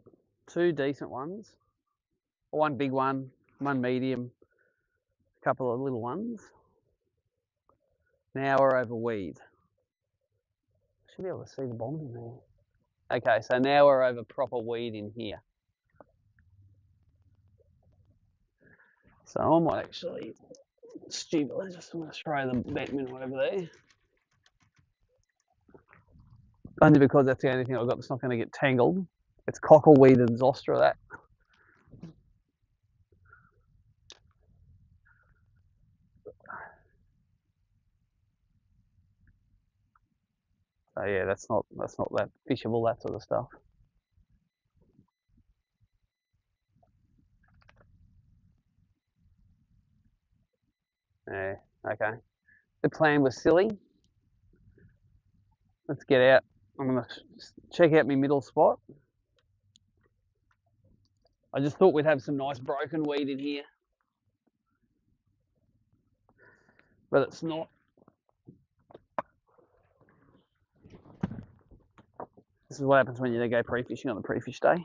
2 decent ones. 1 big one, 1 medium, a couple of little ones. Now we're over weed. Should be able to see the bottom in there. Okay, so now we're over proper weed in here. So I might actually, stupidly, just want to throw the bait minnow over there. Only because that's the only thing I've got that's not going to get tangled. It's cockleweed and zostra, that. So yeah, that's not that fishable, that sort of stuff. Yeah, okay. The plan was silly. Let's get out. I'm going to check out my middle spot. I just thought we'd have some nice broken weed in here. But it's not. This is what happens when you go pre-fishing on the pre-fish day.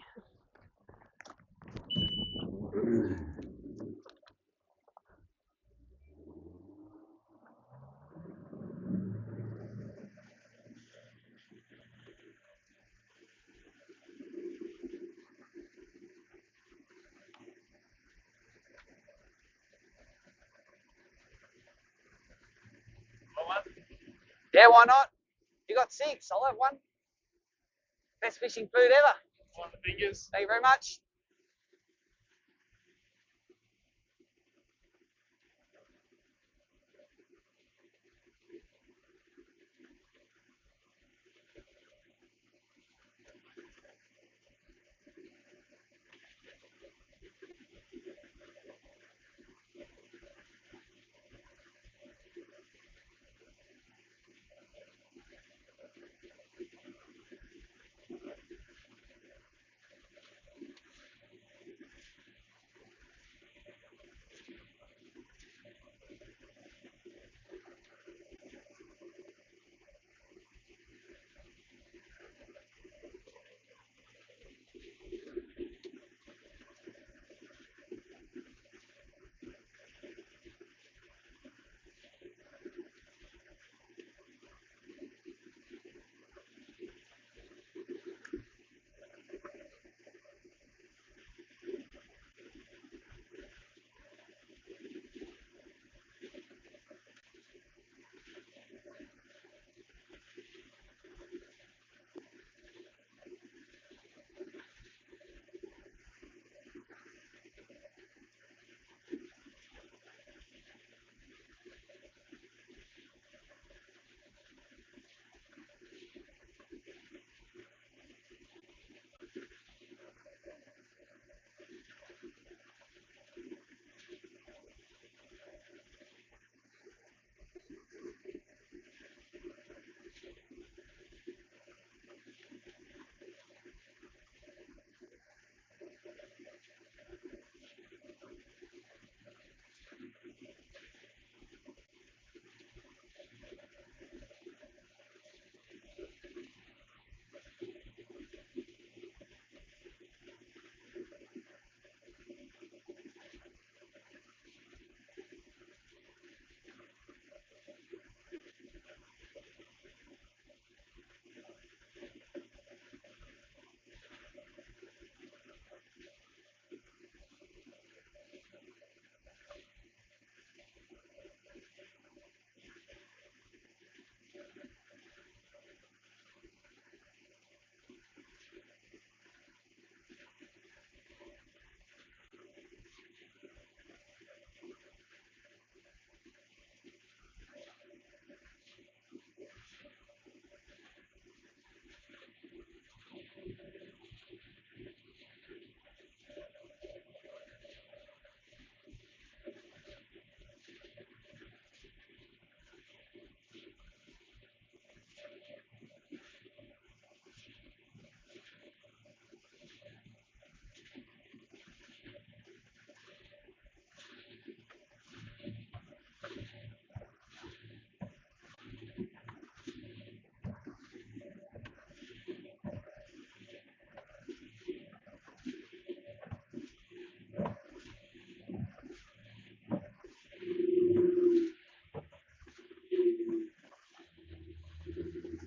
Yeah, why not? You got 6, I'll have 1. Best fishing food ever. On the fingers. Thank you very much.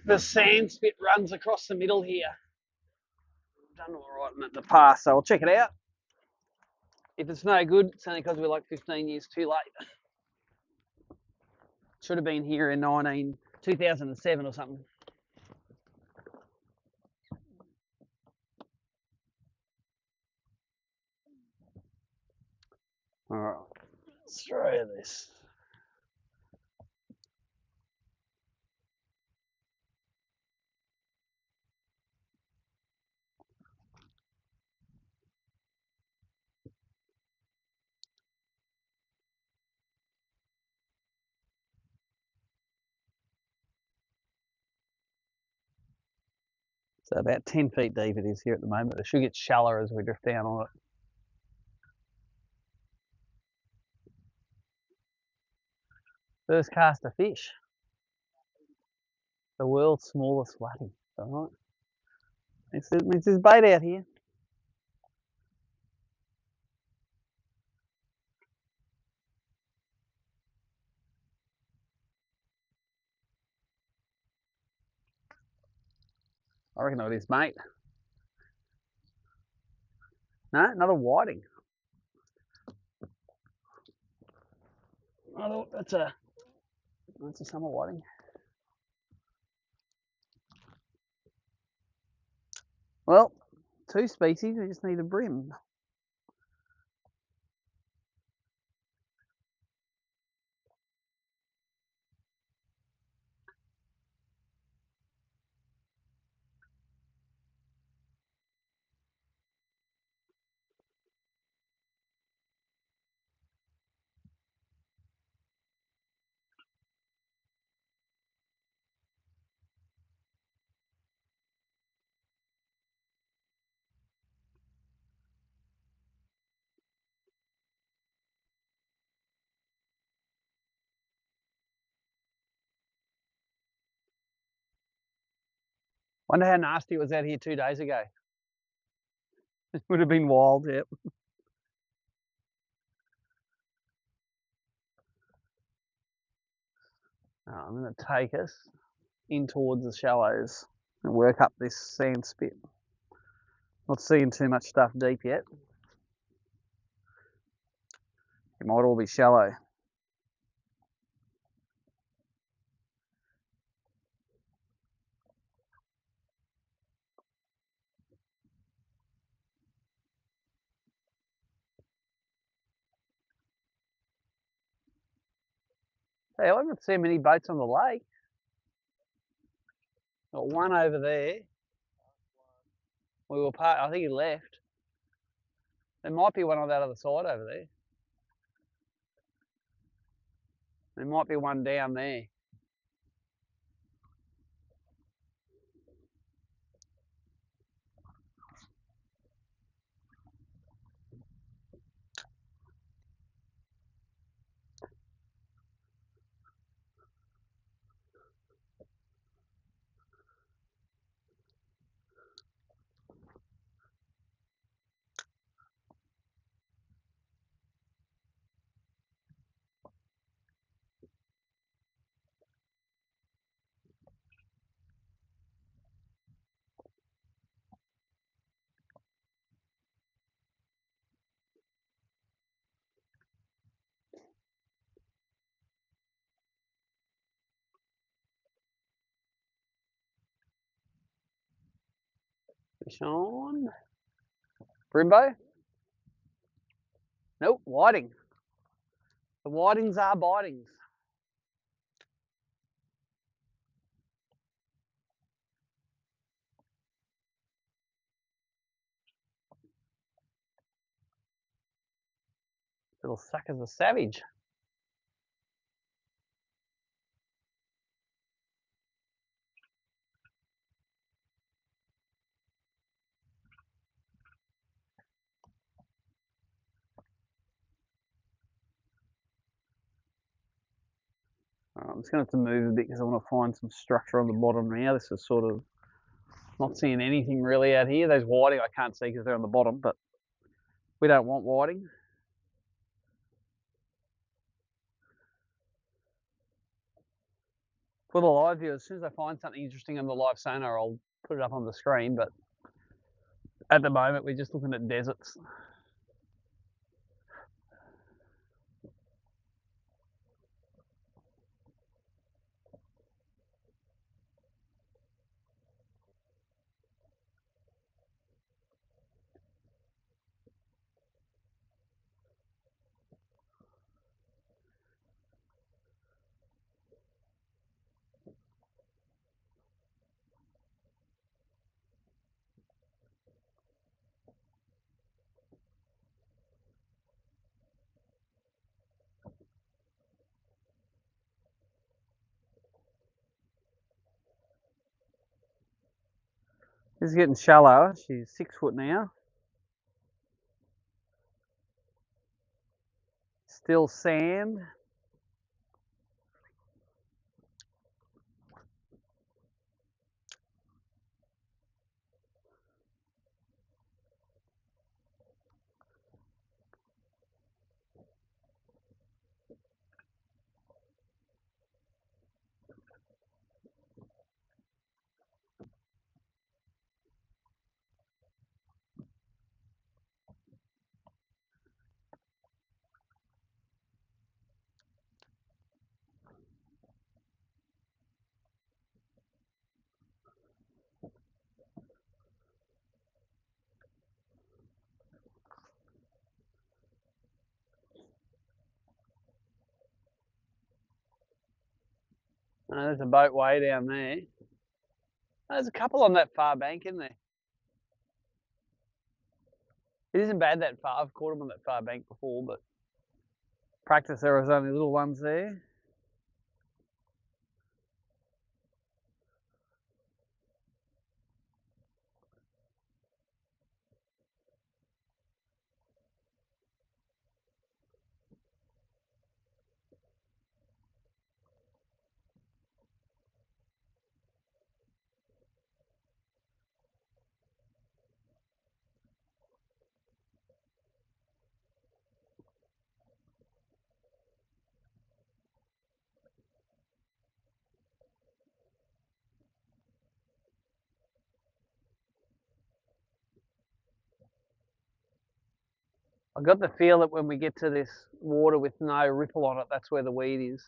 The sand spit runs across the middle here. I've done all right in the past, so I'll check it out. If it's no good, it's only because we're like 15 years too late. Should have been here in 2007 or something. All right, let's try this. So about 10 feet deep it is here at the moment. It should get shallower as we drift down on it. First cast of fish. The world's smallest flatty. All right. It's his bait out here. I reckon it is, mate. No, another whiting. Oh, that's a summer whiting. Well, two species. We just need a brim. Wonder how nasty it was out here 2 days ago. It would have been wild, yep. I'm going to take us in towards the shallows and work up this sand spit. Not seeing too much stuff deep yet. It might all be shallow. Hey, I haven't seen many boats on the lake. Got one over there. I think he left. There might be one on that other side over there. There might be one down there. Fish on. Brimbo? Nope, whiting. The whitings are bitings. Little sucker's a savage. I'm just going to have to move a bit because I want to find some structure on the bottom now. This is sort of not seeing anything really out here. Those whiting I can't see because they're on the bottom, but we don't want whiting. For the live view, as soon as I find something interesting on the live sonar, I'll put it up on the screen, but at the moment we're just looking at deserts. This is getting shallower. She's 6 foot now. Still sand. There's a boat way down there. There's a couple on that far bank, isn't there? It isn't bad that far. I've caught them on that far bank before, but practice there was only little ones there. I got the feel that when we get to this water with no ripple on it, that's where the weed is.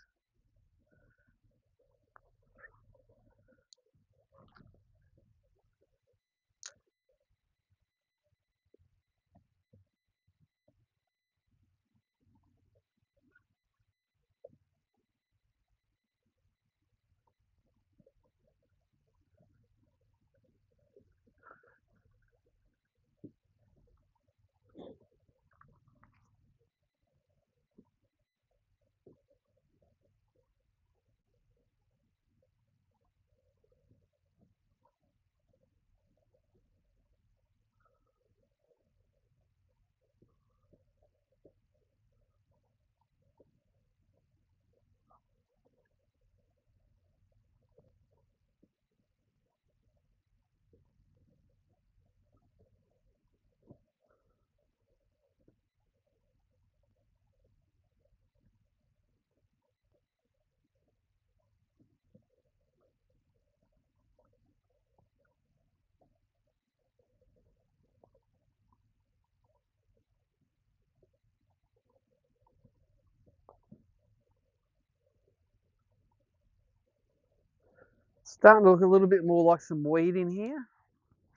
Starting to look a little bit more like some weed in here.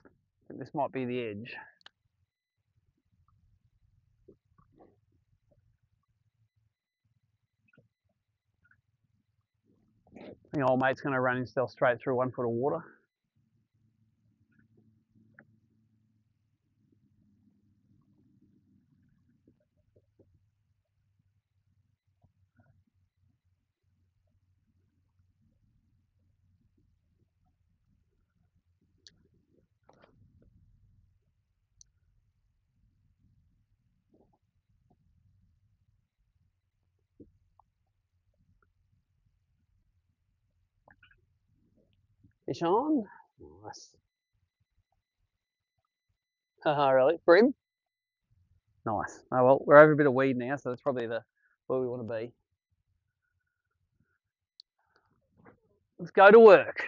I think this might be the edge. I think old mate's going to run himself straight through 1 foot of water. Fish on. Nice. Haha, really? Brim? Nice. Oh well, we're over a bit of weed now, so that's probably where we want to be. Let's go to work.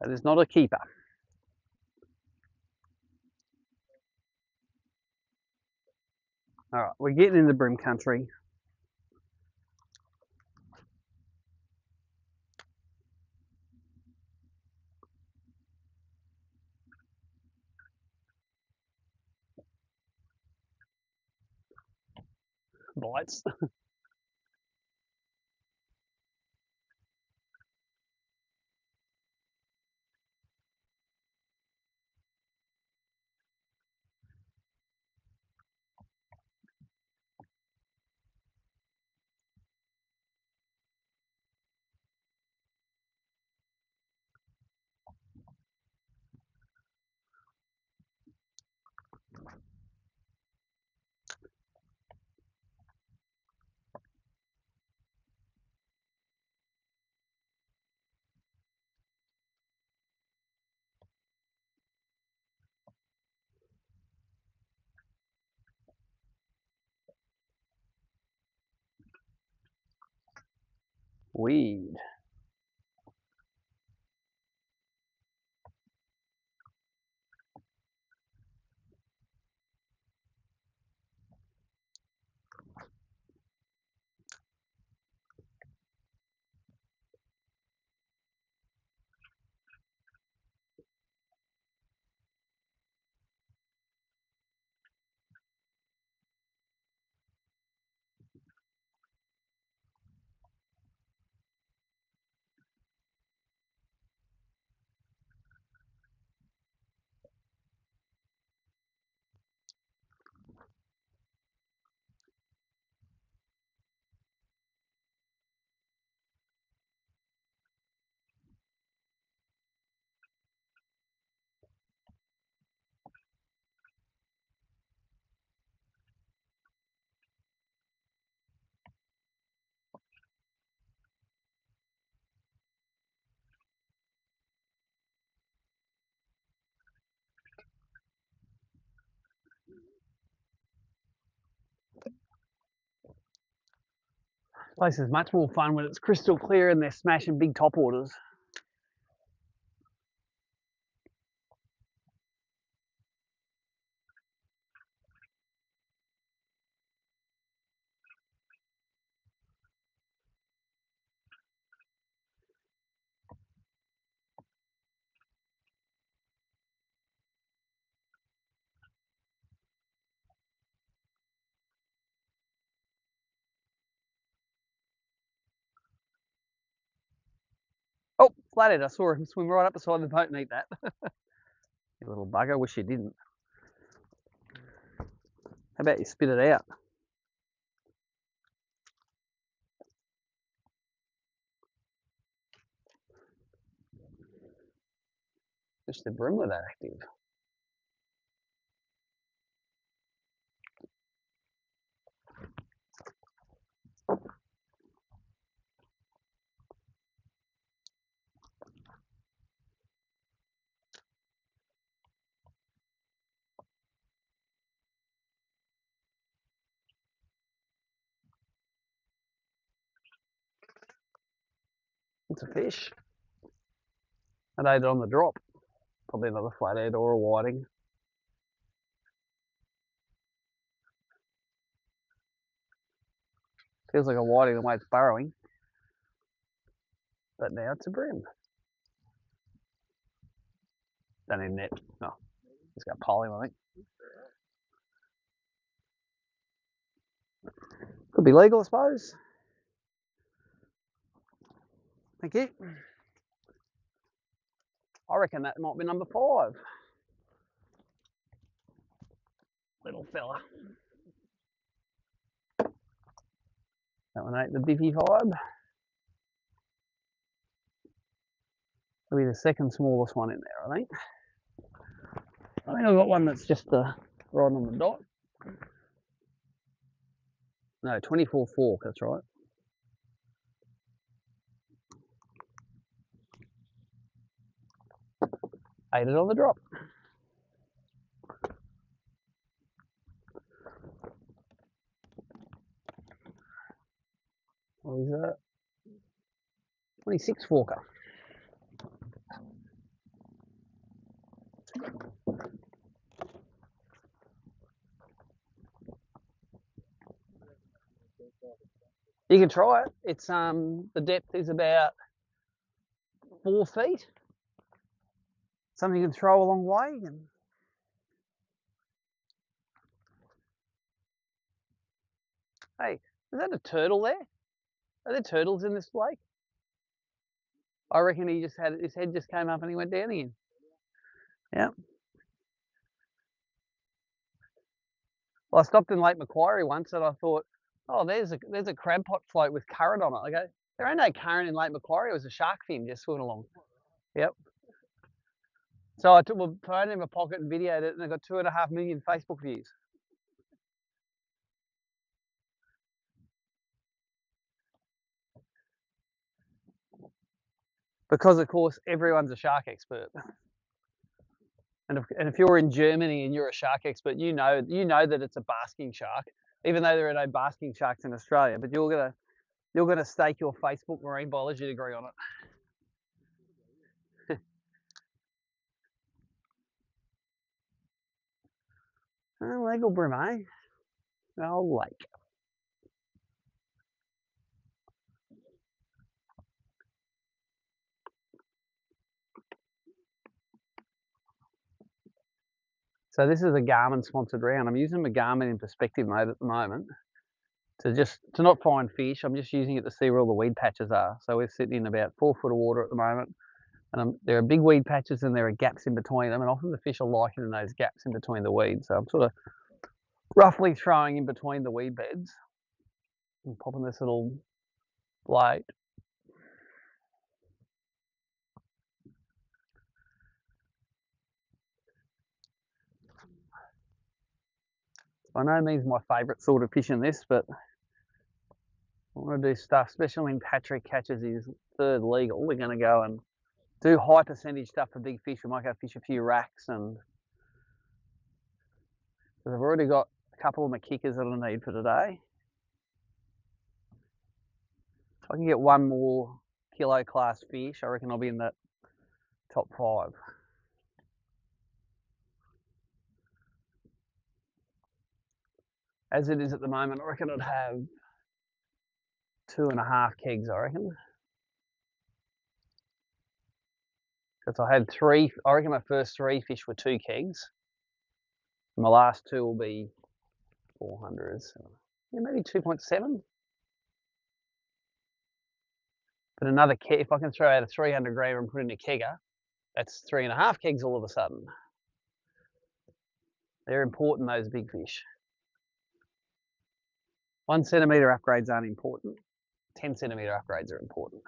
That is not a keeper. All right, we're getting into bream country. Bites. Weed. This place is much more fun when it's crystal clear and they're smashing big top waters. Oh, flathead, I saw him swim right up beside the boat and eat that. You little bugger, wish you didn't. How about you spit it out? Wish the bream were that active. It's a fish. I ate it on the drop. Probably another flathead or a whiting. Feels like a whiting the way it's burrowing. But now it's a bream. Don't need net. No, it's got poly, I think. Could be legal, I suppose. Thank you. I reckon that might be number 5. Little fella. That one ain't the biffy vibe. It'll be the second smallest one in there, I think. I think I've got one that's just right on the dot. No, 24 fork, that's right. Ate it on the drop. What is that? 26 forker. You can try it. It's the depth is about 4 feet. Something you can throw a long way. And hey, is that a turtle there? Are there turtles in this lake? I reckon he just had his head just came up and he went down again. Yeah. Well, I stopped in Lake Macquarie once and I thought, oh, there's a crab pot float with current on it. I go, there ain't no current in Lake Macquarie. It was a shark fin just swimming along. Yep. So I took my phone in my pocket and videoed it, and I got 2.5 million Facebook views. Because of course everyone's a shark expert. And if you're in Germany and you're a shark expert, you know that it's a basking shark, even though there are no basking sharks in Australia. But you're gonna stake your Facebook marine biology degree on it. Legal bream, eh? Oh, lake. So this is a Garmin sponsored round. I'm using my Garmin in perspective mode at the moment to not find fish. I'm just using it to see where all the weed patches are. So we're sitting in about 4 foot of water at the moment. And there are big weed patches and there are gaps in between them, and often the fish are liking in those gaps in between the weeds. So I'm sort of roughly throwing in between the weed beds and popping this little blade. By no means my favourite sort of fish in this, but I want to do stuff, especially when Patrick catches his 3rd legal. We're going to go and do high percentage stuff for big fish. We might go fish a few racks, and because I've already got a couple of my kickers that I need for today. If I can get one more kilo class fish, I reckon I'll be in that top 5. As it is at the moment, I reckon I'd have 2.5 kegs, I reckon. Because I had 3, I reckon my first 3 fish were 2 kegs. My last 2 will be 400s. Yeah, maybe 2.7. But another keg, if I can throw out a 300 gram and put in a kegger, that's 3.5 kegs all of a sudden. They're important, those big fish. 1 centimetre upgrades aren't important. 10 centimetre upgrades are important.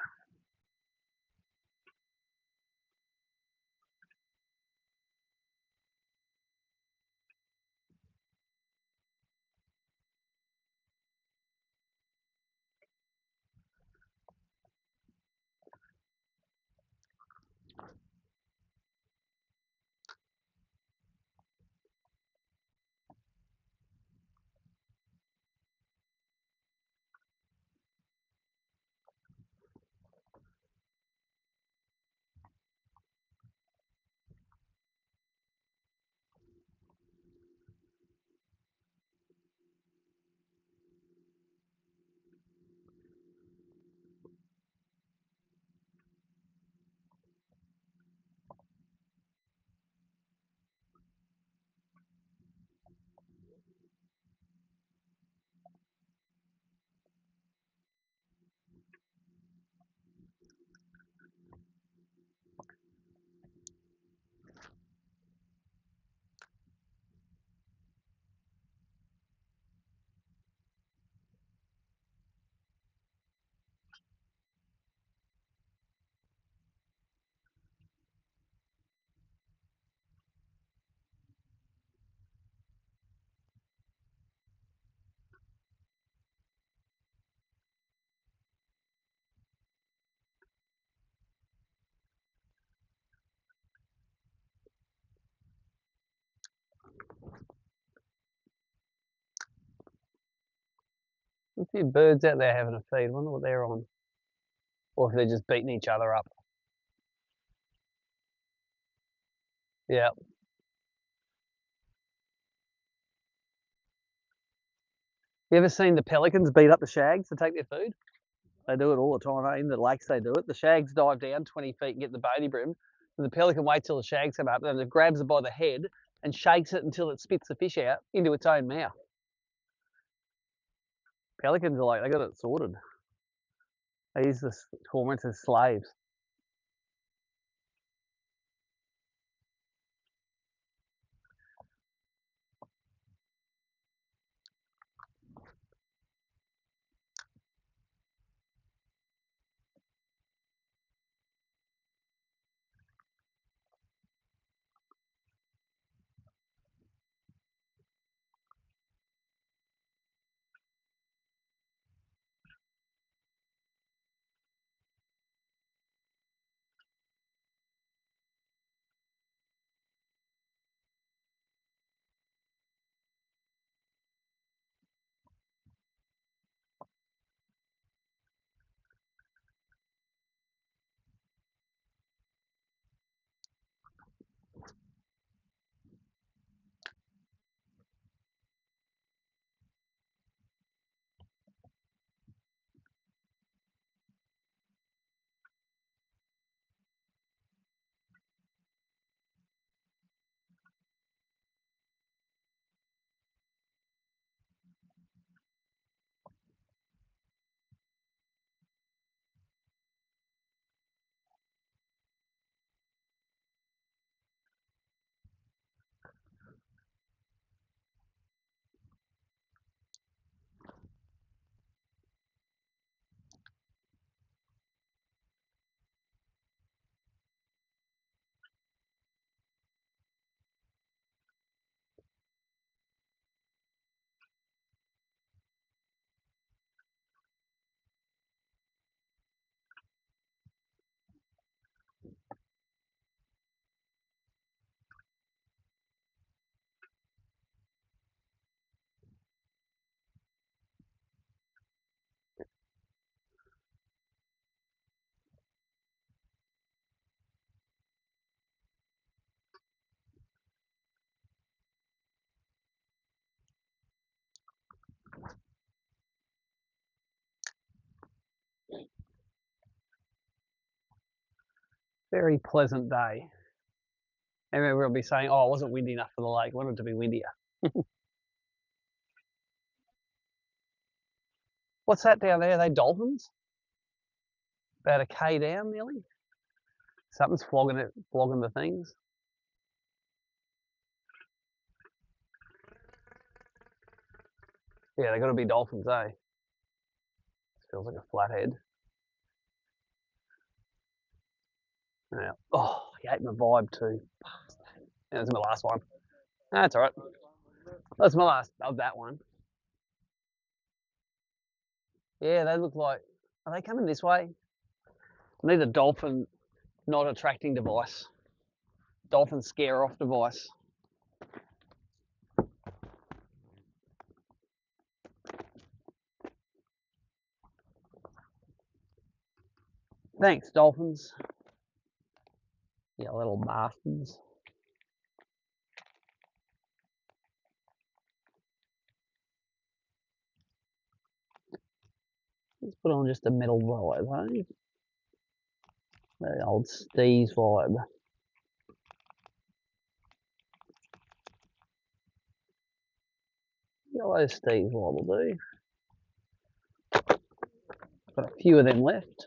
A few birds out there having a feed. I wonder what they're on. Or if they're just beating each other up. Yeah. You ever seen the pelicans beat up the shags to take their food? They do it all the time, eh? In the lakes they do it. The shags dive down 20 feet and get the bony bream. And the pelican waits till the shags come up and then it grabs it by the head and shakes it until it spits the fish out into its own mouth. Pelicans are like, they got it sorted. They use the cormorants as slaves. Very pleasant day. And everyone will be saying, oh, it wasn't windy enough for the lake. I wanted it to be windier. What's that down there? Are they dolphins? About a K down nearly? Something's flogging the things. Yeah, they got to be dolphins, eh? Feels like a flathead. Yeah. Oh, he ate my vibe too. Yeah, that's my last one. That's all right. That's my last of that one. Yeah, they look like. Are they coming this way? I need a dolphin not attracting device. Dolphin scare off device. Thanks, dolphins. Yeah, little bastards. Let's put on just a metal vibe, eh? The old Steve's vibe. Yellow Steve's vibe will do. Got a few of them left.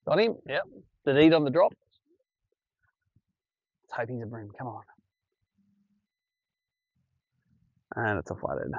Got him? Yep. Did he eat on the drop? Let's hope he's a bream. Come on. And it's a flathead.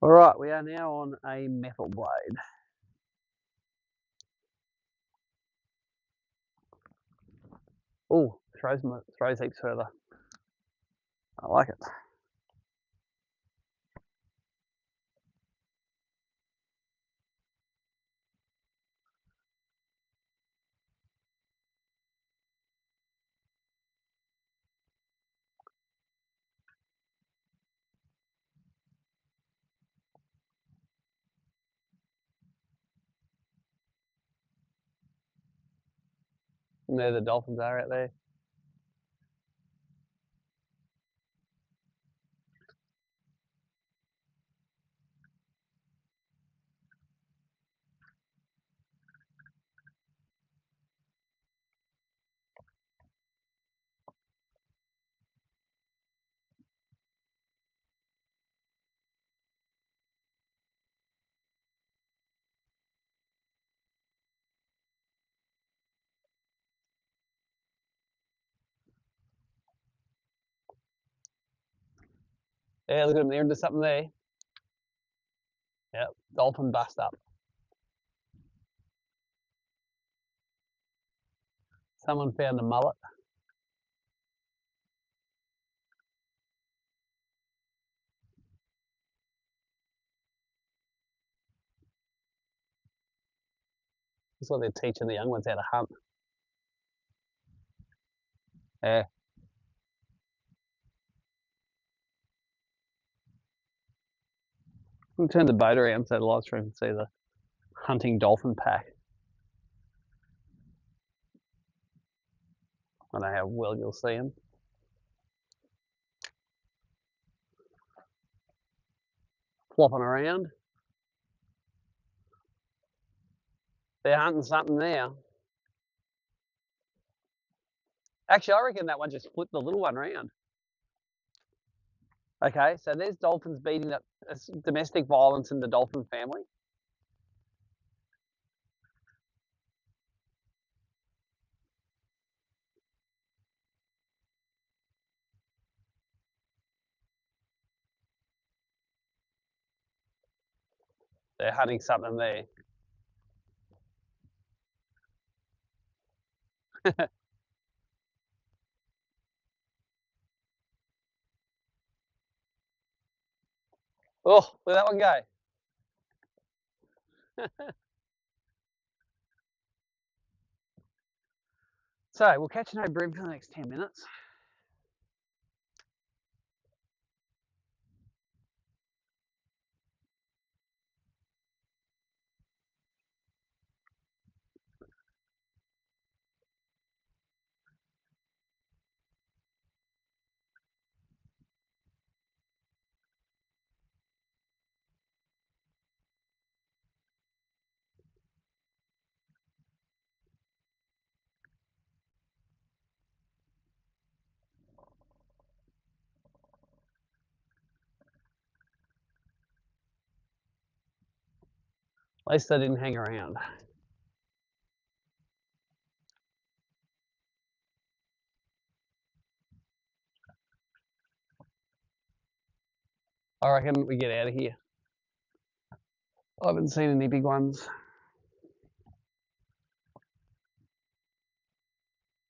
All right, we are now on a metal blade. Oh, throws heaps further. I like it. And there the dolphins are out there. Yeah, look at them, they're into something there. Yep, dolphin bust up. Someone found a mullet. That's what they're teaching the young ones how to hunt. Yeah. I'll turn the boat around so the live stream can see the hunting dolphin pack. I don't know how well you'll see them. Flopping around. They're hunting something now. Actually, I reckon that one just flipped the little one around. Okay, so there's dolphins beating up domestic violence in the dolphin family. They're hunting something there. Oh, where'd that one go? So we'll catch no bream for the next 10 minutes. At least they didn't hang around. I reckon we get out of here. I haven't seen any big ones.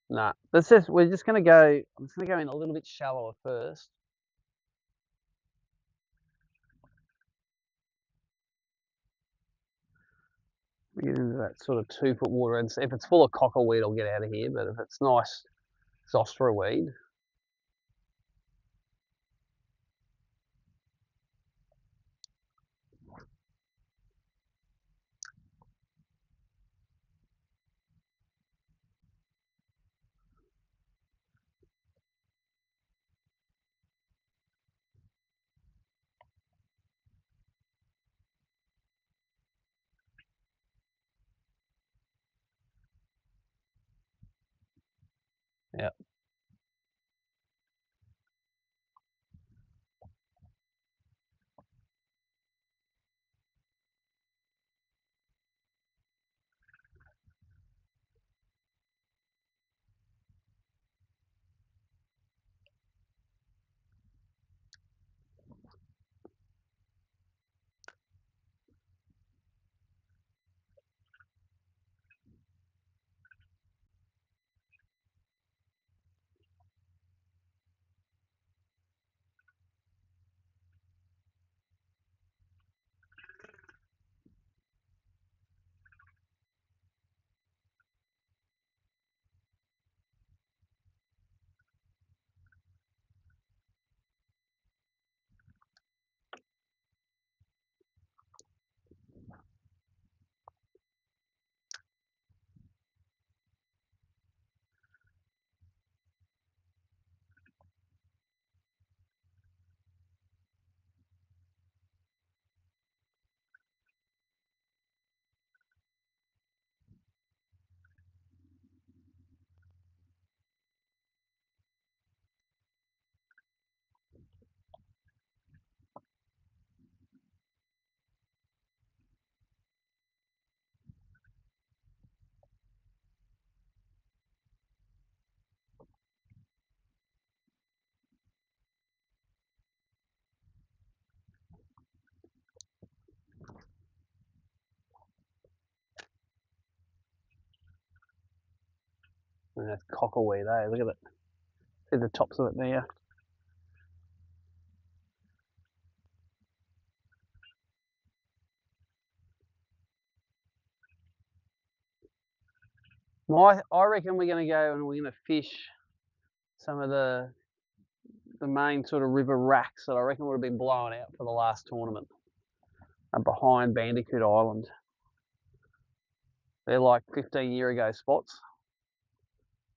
Nah, we're just gonna go, I'm just gonna go in a little bit shallower first. We get into that sort of 2-foot water, and if it's full of cockerweed, I'll get out of here, but if it's nice zostera weed, yeah. And that's cockleweed, eh? Look at it. See the tops of it there. I reckon we're going to go and we're going to fish some of the main sort of river racks that I reckon would have been blown out for the last tournament. Are behind Bandicoot Island. They're like 15-year ago spots.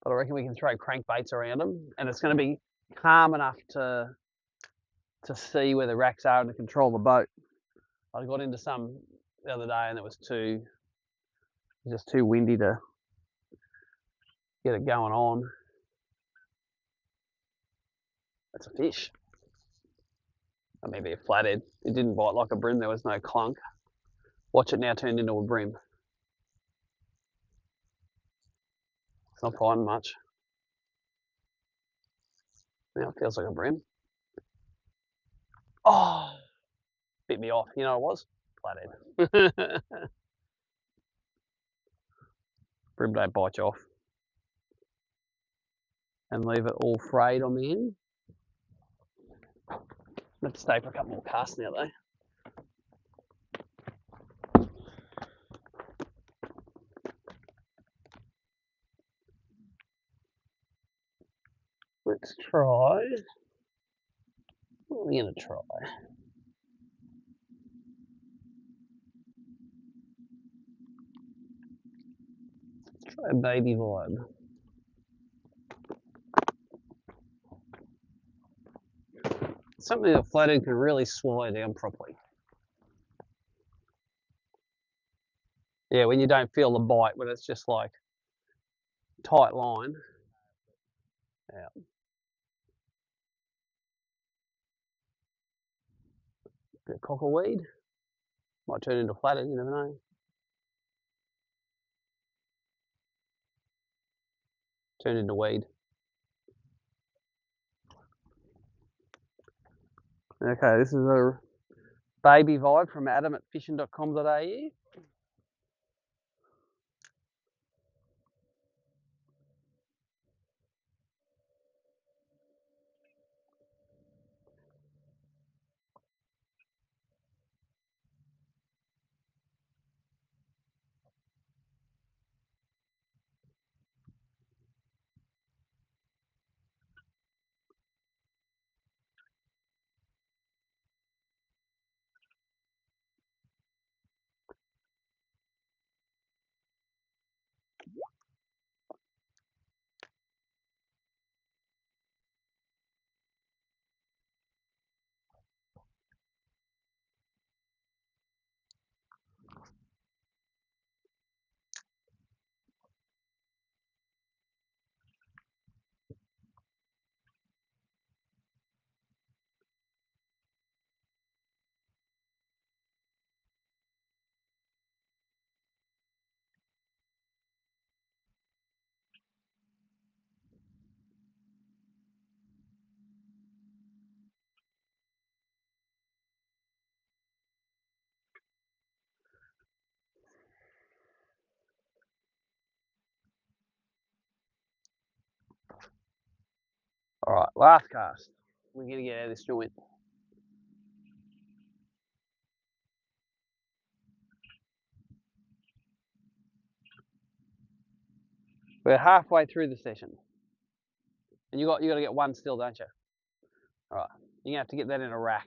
But I reckon we can throw crankbaits around them, and it's going to be calm enough to see where the racks are and to control the boat. I got into some the other day and it was just too windy to get it going on. That's a fish. Or maybe a flathead. It didn't bite like a bream, there was no clunk. Watch it now turned into a bream. It's not biting much. Now it feels like a bream. Oh, bit me off. You know what it was? Flathead. Bream don't bite you off. And leave it all frayed on the end. I have to stay for a couple more casts now though. Let's try. What are we going to try? Let's try a baby vibe. Something that flathead can really swallow down properly. Yeah, when you don't feel the bite, when it's just like tight line. Yeah. Bit of cockleweed. Might turn into flathead, you never know. Turn into weed. Okay, this is a baby vibe from Adam at fishing.com.au. All right, last cast. We're going to get out of this joint. We're halfway through the session. And you got to get one still, don't you? All right, you're going to have to get that in a rack.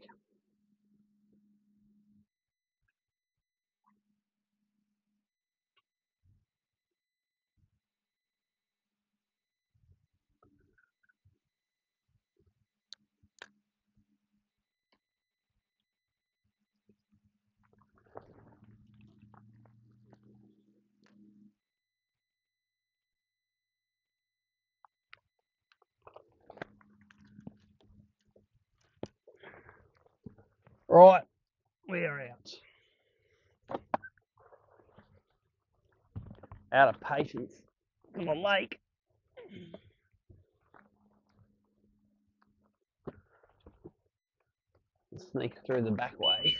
Right, we are out. Out of patience. Come on, lake. Sneak through the back way.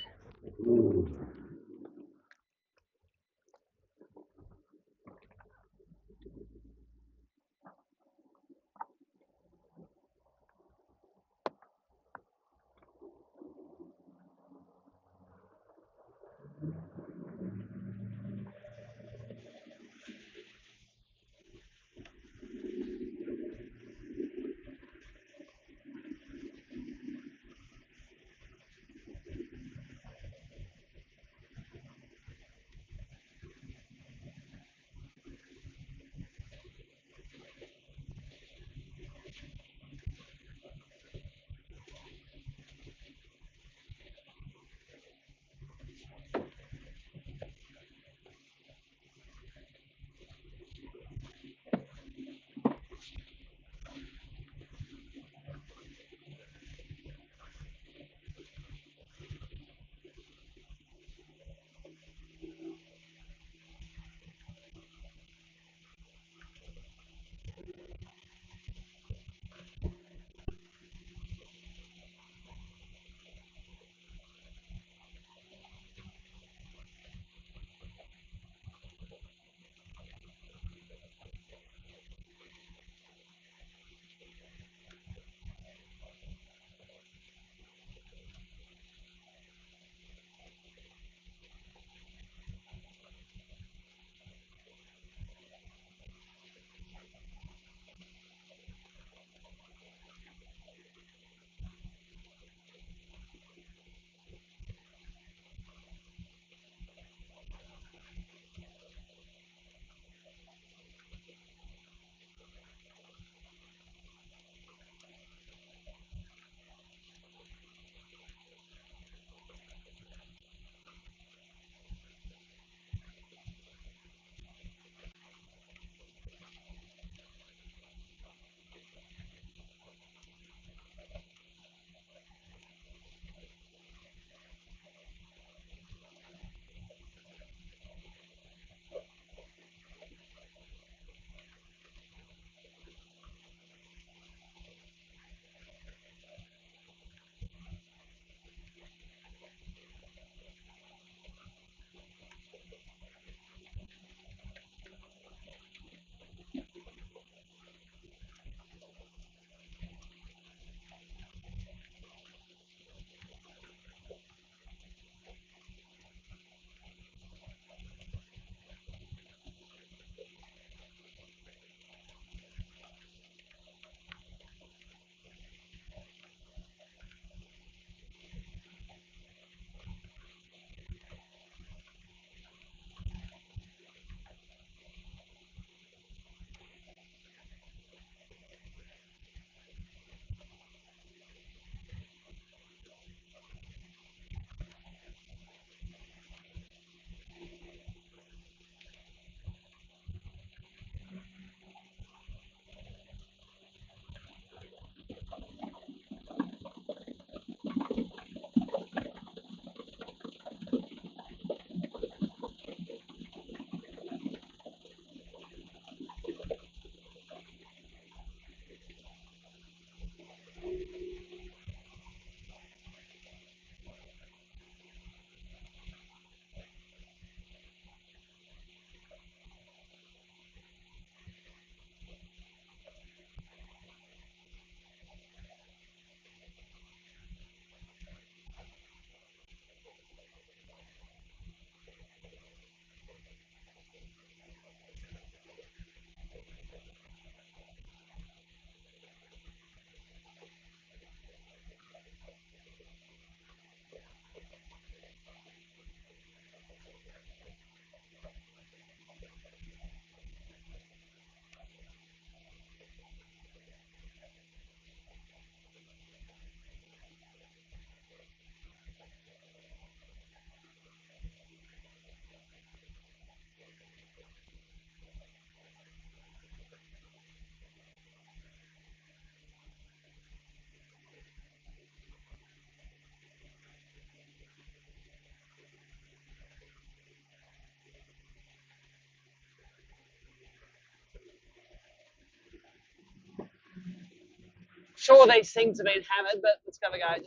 Sure, these things have been hammered, but let's have a go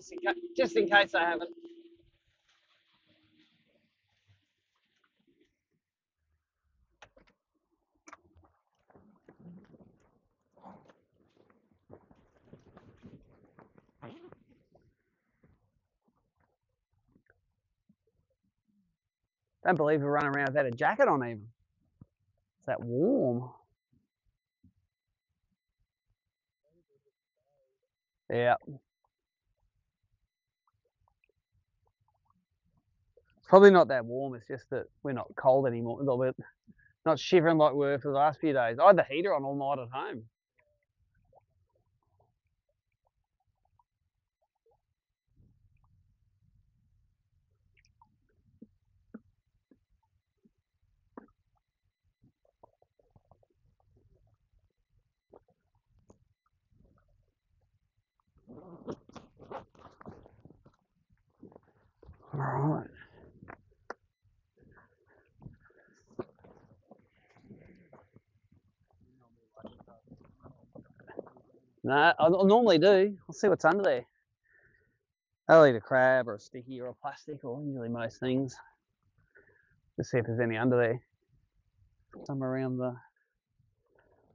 just in case they haven't. Don't believe we're running around without a jacket on even. It's that warm. Yeah. It's probably not that warm, it's just that we're not cold anymore. We're not shivering like we were for the last few days. I had the heater on all night at home. All right. No, I normally do. I'll see what's under there. I'll eat a crab or a sticky or a plastic or usually most things. Just see if there's any under there. Some around the...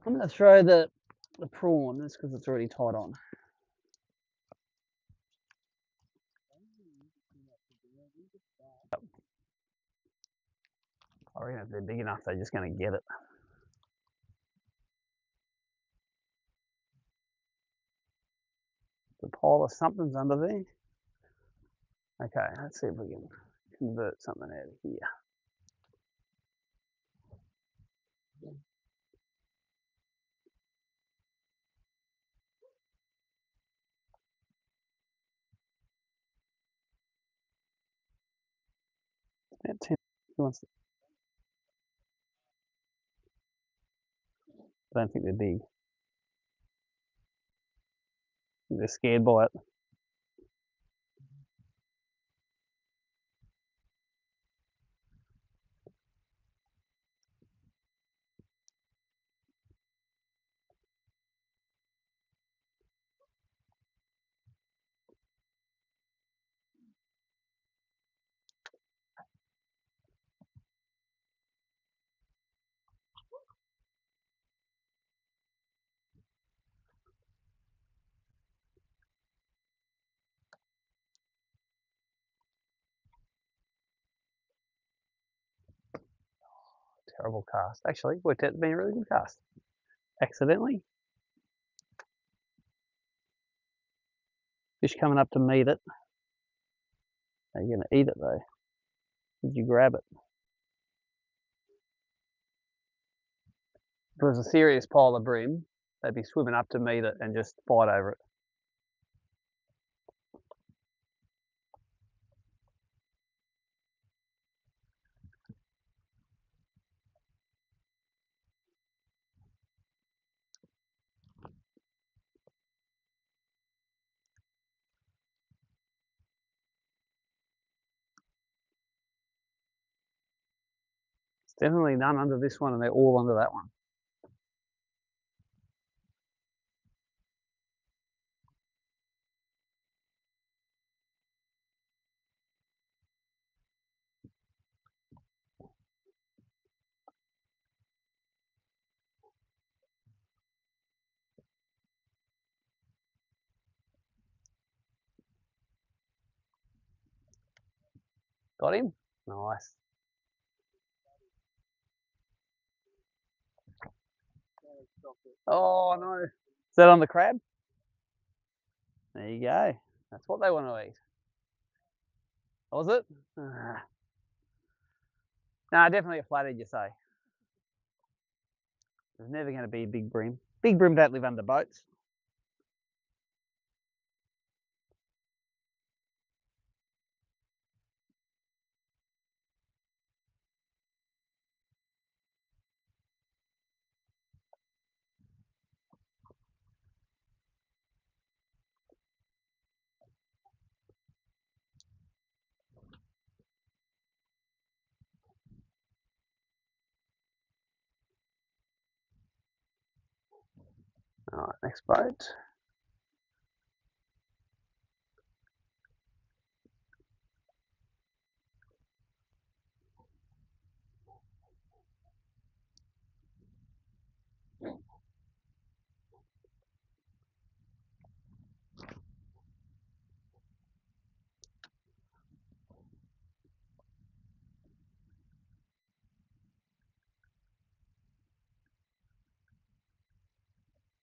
I'm going to throw the prawn, just because it's already tied on. I reckon if they're big enough, they're just going to get it. The pile of something's under there. Okay, let's see if we can convert something out of here. About 10. Who wants to... I don't think they're big. I think they're scared by it. Terrible cast. Actually, worked out to be a really good cast. Accidentally. Fish coming up to meet it. Are you going to eat it though? Did you grab it? If it was a serious pile of bream, they'd be swimming up to meet it and just fight over it. There's definitely none under this one, and they're all under that one. Got him? Nice. Oh no. Is that on the crab? There you go. That's what they want to eat. Was it? Nah, definitely a flathead, you say. There's never going to be a big bream. Big bream don't live under boats. All right, next boat.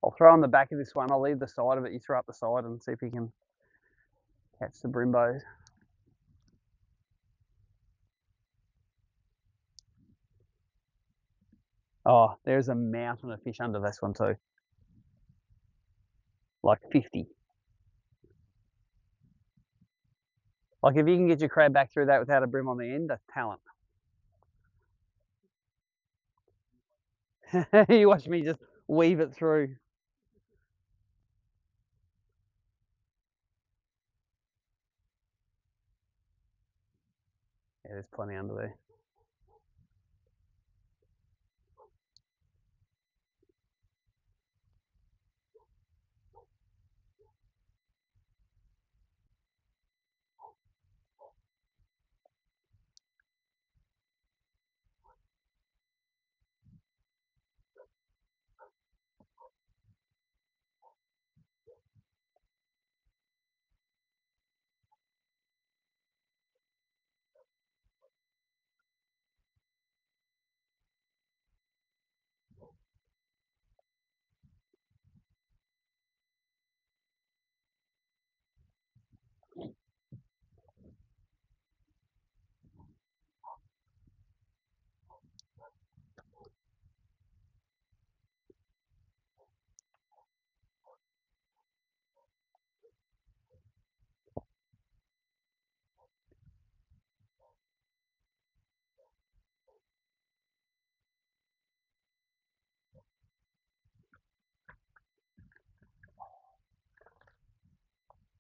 I'll throw on the back of this one. I'll leave the side of it. You throw up the side and see if you can catch the brimbos. Oh, there's a mountain of fish under this one too. Like 50. Like if you can get your crab back through that without a brim on the end, that's talent. You watch me just weave it through. Yeah, there's plenty under there.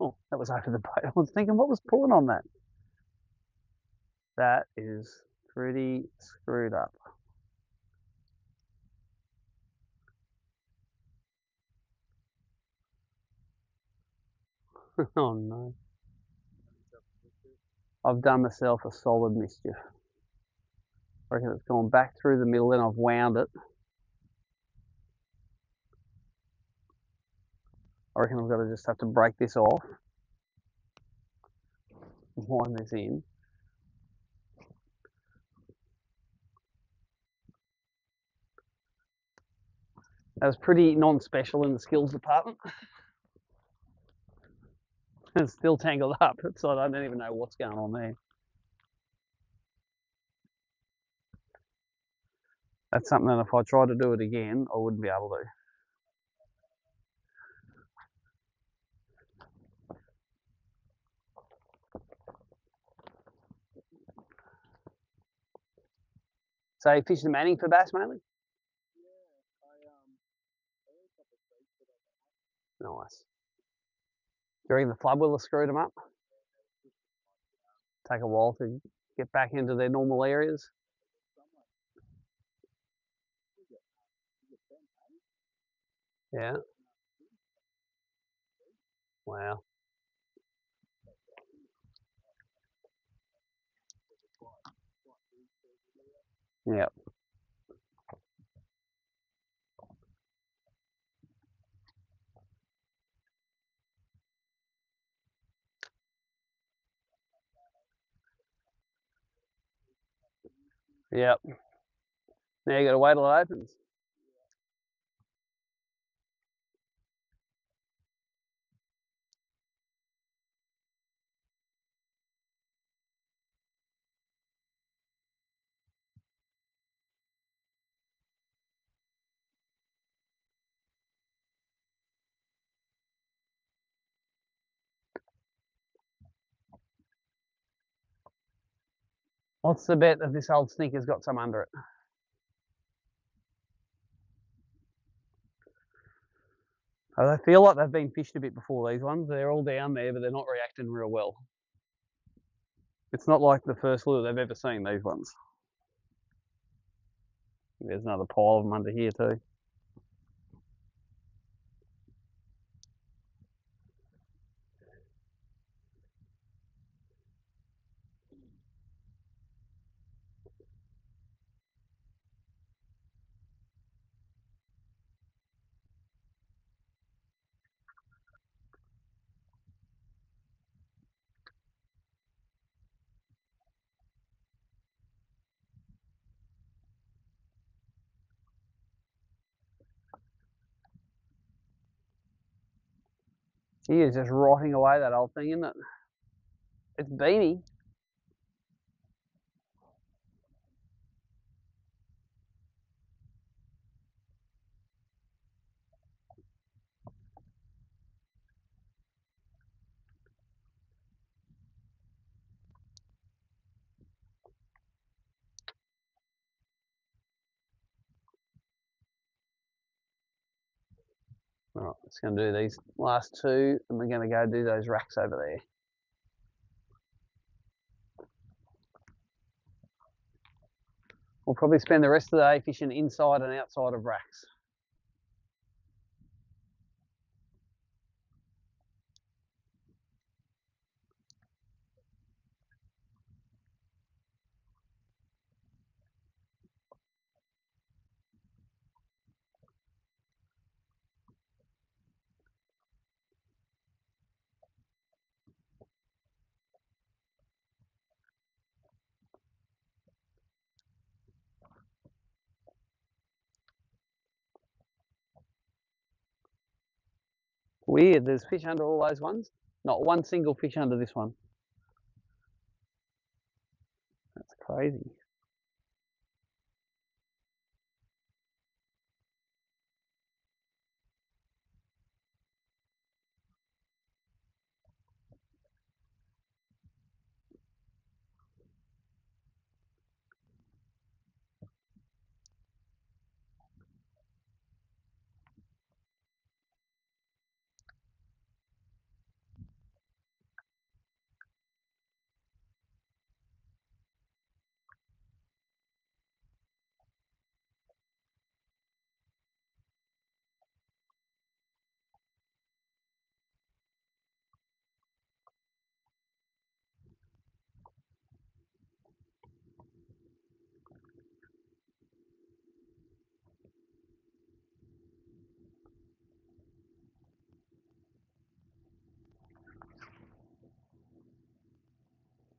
Oh, that was over the boat. I was thinking, what was pulling on that? That is pretty screwed up. Oh no. I've done myself a solid mischief. I reckon it's gone back through the middle and I've wound it. I reckon I've got to just have to break this off. Wind this in. That was pretty non-special in the skills department. It's still tangled up, so I don't even know what's going on there. That's something that if I tried to do it again, I wouldn't be able to. So you fish the Manning for bass mainly? Nice. Do you reckon the flood will have screwed them up? Take a while to get back into their normal areas? Yeah. Wow. Yep. Yep. Now you got to wait till it opens. What's the bet that this old sneaker's got some under it? I feel like they've been fished a bit before, these ones. They're all down there, but they're not reacting real well. It's not like the first lure they've ever seen, these ones. There's another pile of them under here too. He is just rotting away, that old thing, isn't it? It's beamy. All right, it's going to do these last two, and we're going to go do those racks over there. We'll probably spend the rest of the day fishing inside and outside of racks. Weird, there's fish under all those ones. Not one single fish under this one. That's crazy.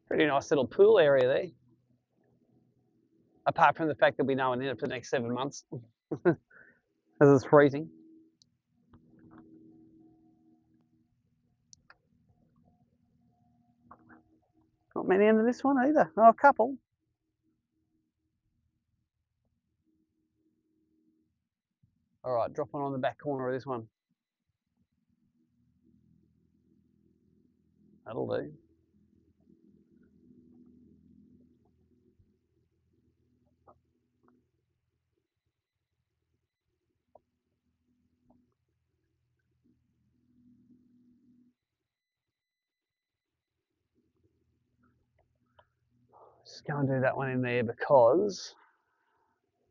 Pretty nice little pool area there. Apart from the fact that we know we're in it for the next 7 months. Because it's freezing. Not many under this one either. Oh, a couple. All right, drop one on the back corner of this one. That'll do. Just go and do that one in there because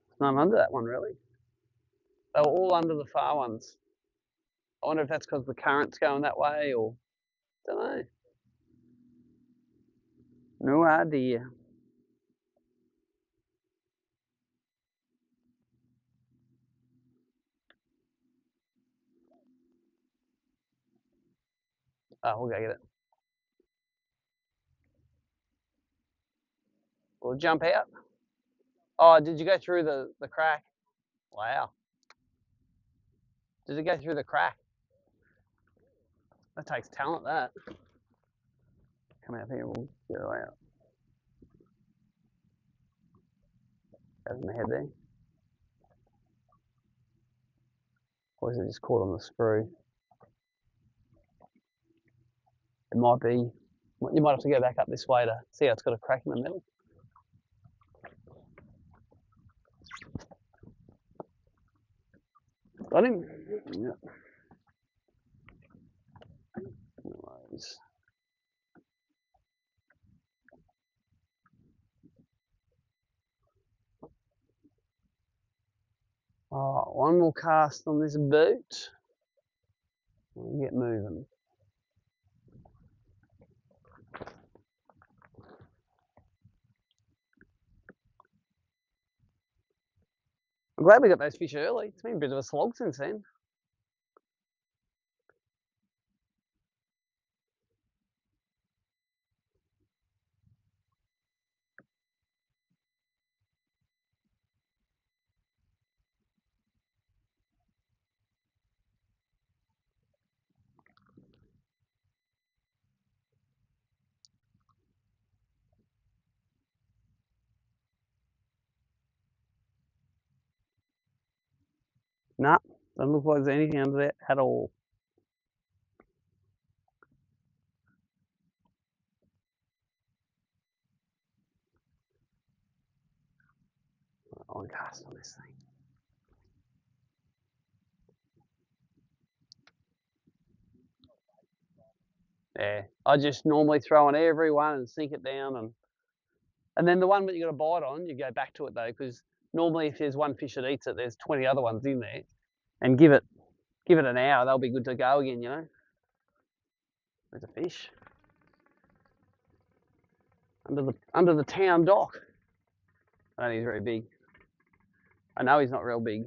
there's none under that one really. They were all under the far ones. I wonder if that's because the current's going that way or don't know. No idea. Oh, we'll go get it. We'll jump out. Oh, did you go through the crack? Wow. Did it go through the crack? That takes talent, that. Come out here, we'll get it out. Goes in the head there. Or is it just caught on the screw? It might be. You might have to go back up this way to see how it's got a crack in the middle. Got him? Yeah. Anyways. Oh, one more cast on this boot. We'll get moving. I'm glad we got those fish early. It's been a bit of a slog since then. Nah, doesn't look like there's anything under there at all. I'll cast on this thing. Yeah, I just normally throw on every one and sink it down, and then the one that you got a bite on, you go back to it though, because normally if there's one fish that eats it, there's 20 other ones in there, and give it an hour, they'll be good to go again. You know, there's a fish under the town dock. I don't think he's very big. I know he's not real big.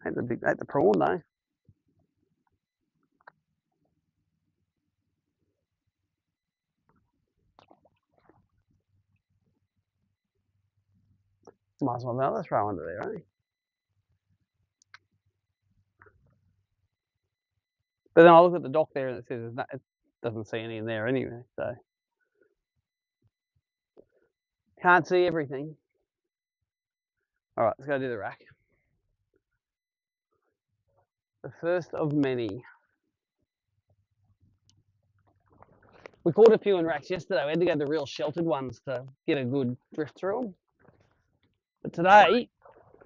Ain't the prawn though. Might as well have another throw under there, eh? But then I look at the dock there and it says it doesn't see any in there anyway, so can't see everything. All right, let's go do the rack. The first of many. We caught a few in racks yesterday. We had to go to the real sheltered ones to get a good drift through them. But today,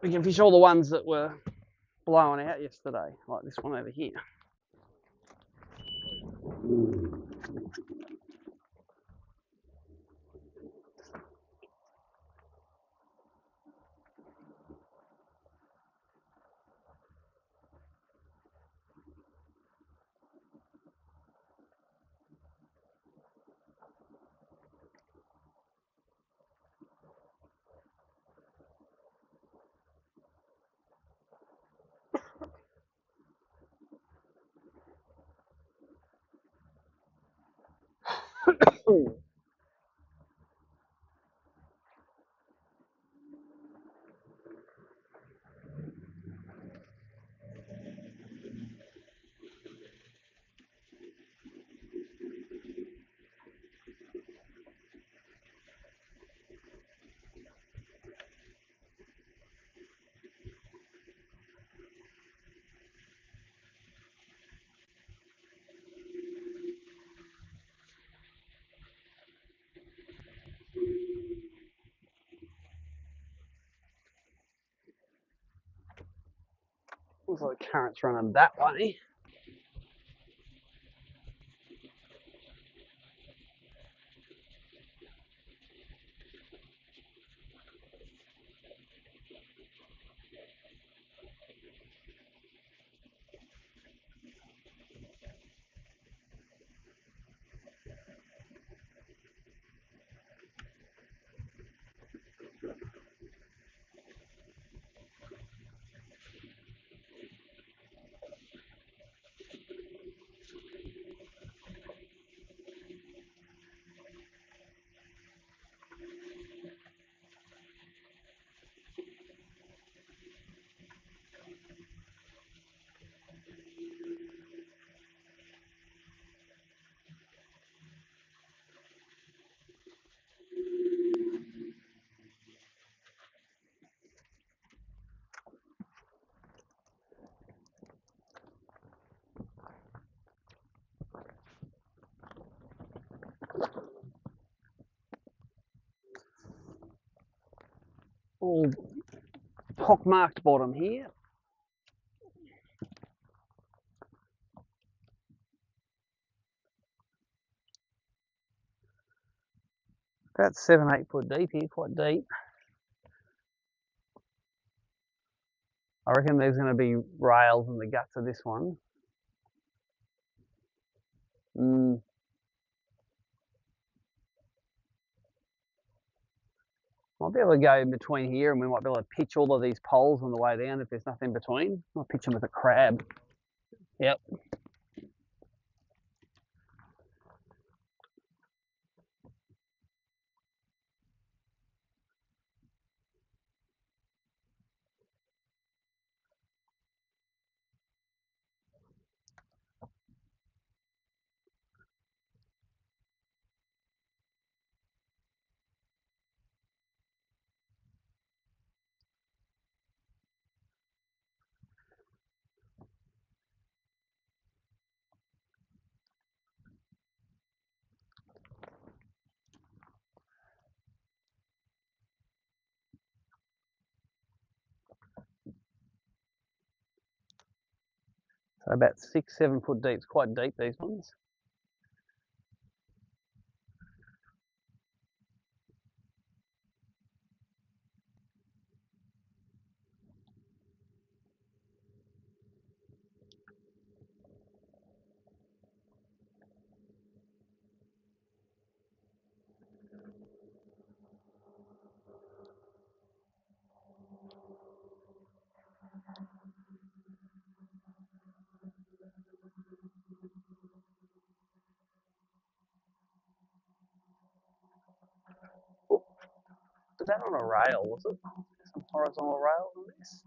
we can fish all the ones that were blowing out yesterday, like this one over here. Looks like the current's running that way. All pockmarked bottom here. About 7-8 foot deep here, quite deep. I reckon there's going to be rails in the guts of this one. Might be able to go in between here, and we might be able to pitch all of these poles on the way down if there's nothing between. I'll pitch them with a crab. Yep. So about 6, 7 foot deep. It's quite deep, these ones. Was that on a rail, was it? Some horizontal rail on this?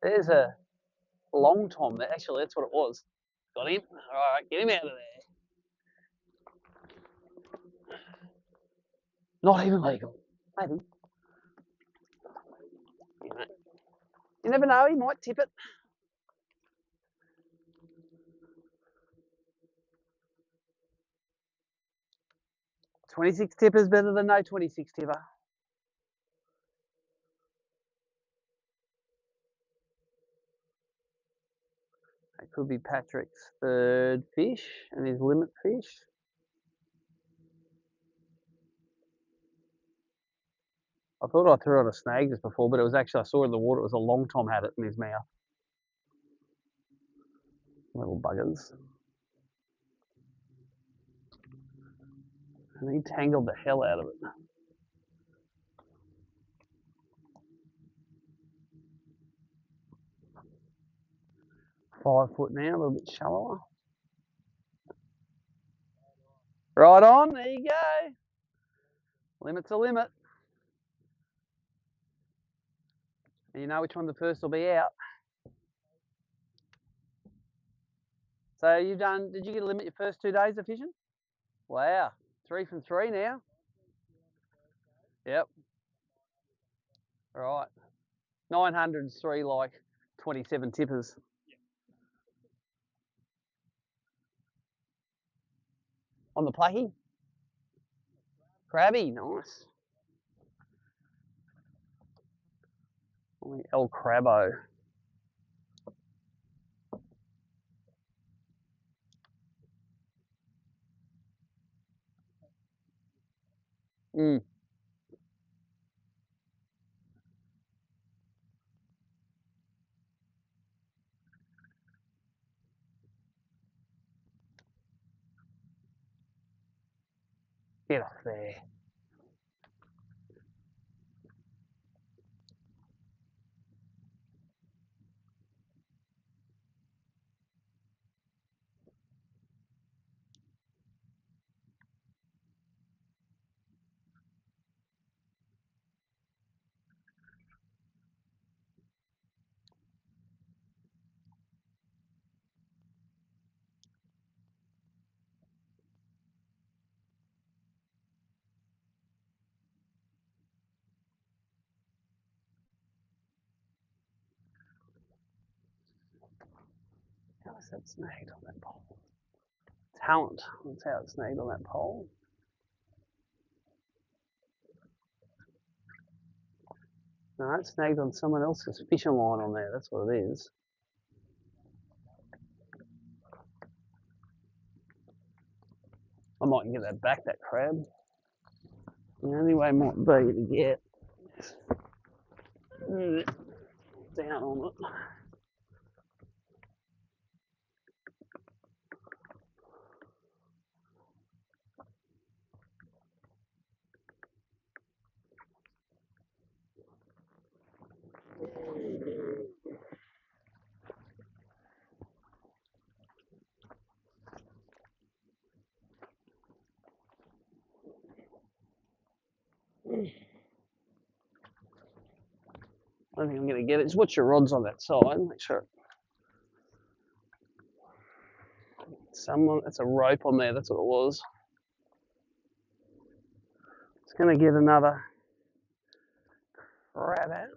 There's a long tom. Actually, that's what it was. Got him. All right, get him out of there. Not even legal. Maybe. You never know, he might tip it. 26 tippers better than no 26 tipper. It could be Patrick's third fish and his limit fish. I thought I threw on a snag just before, but it was actually, I saw in the water, it was a long tom had it in his mouth. Little buggers. And he tangled the hell out of it. Five foot now, a little bit shallower. Right on, there you go. Limit's a limit. And you know which one the first will be out. So you've done, did you get a limit your first 2 days of fishing? Wow, 3 from 3 now. Yep. Right. 900's 3 like 27 tippers. On the plucky? Crabby, nice. On the El Crabbo. Mm. Get off there. How is that snagged on that pole? Talent. That's how it's snagged on that pole. No, it's snagged on someone else's fishing line on there. That's what it is. I might get that back, that crab. The only way might be to get down on it. I don't think I'm going to get it. Just watch your rods on that side. Make sure. Someone, that's a rope on there. That's what it was. It's going to get another crab out.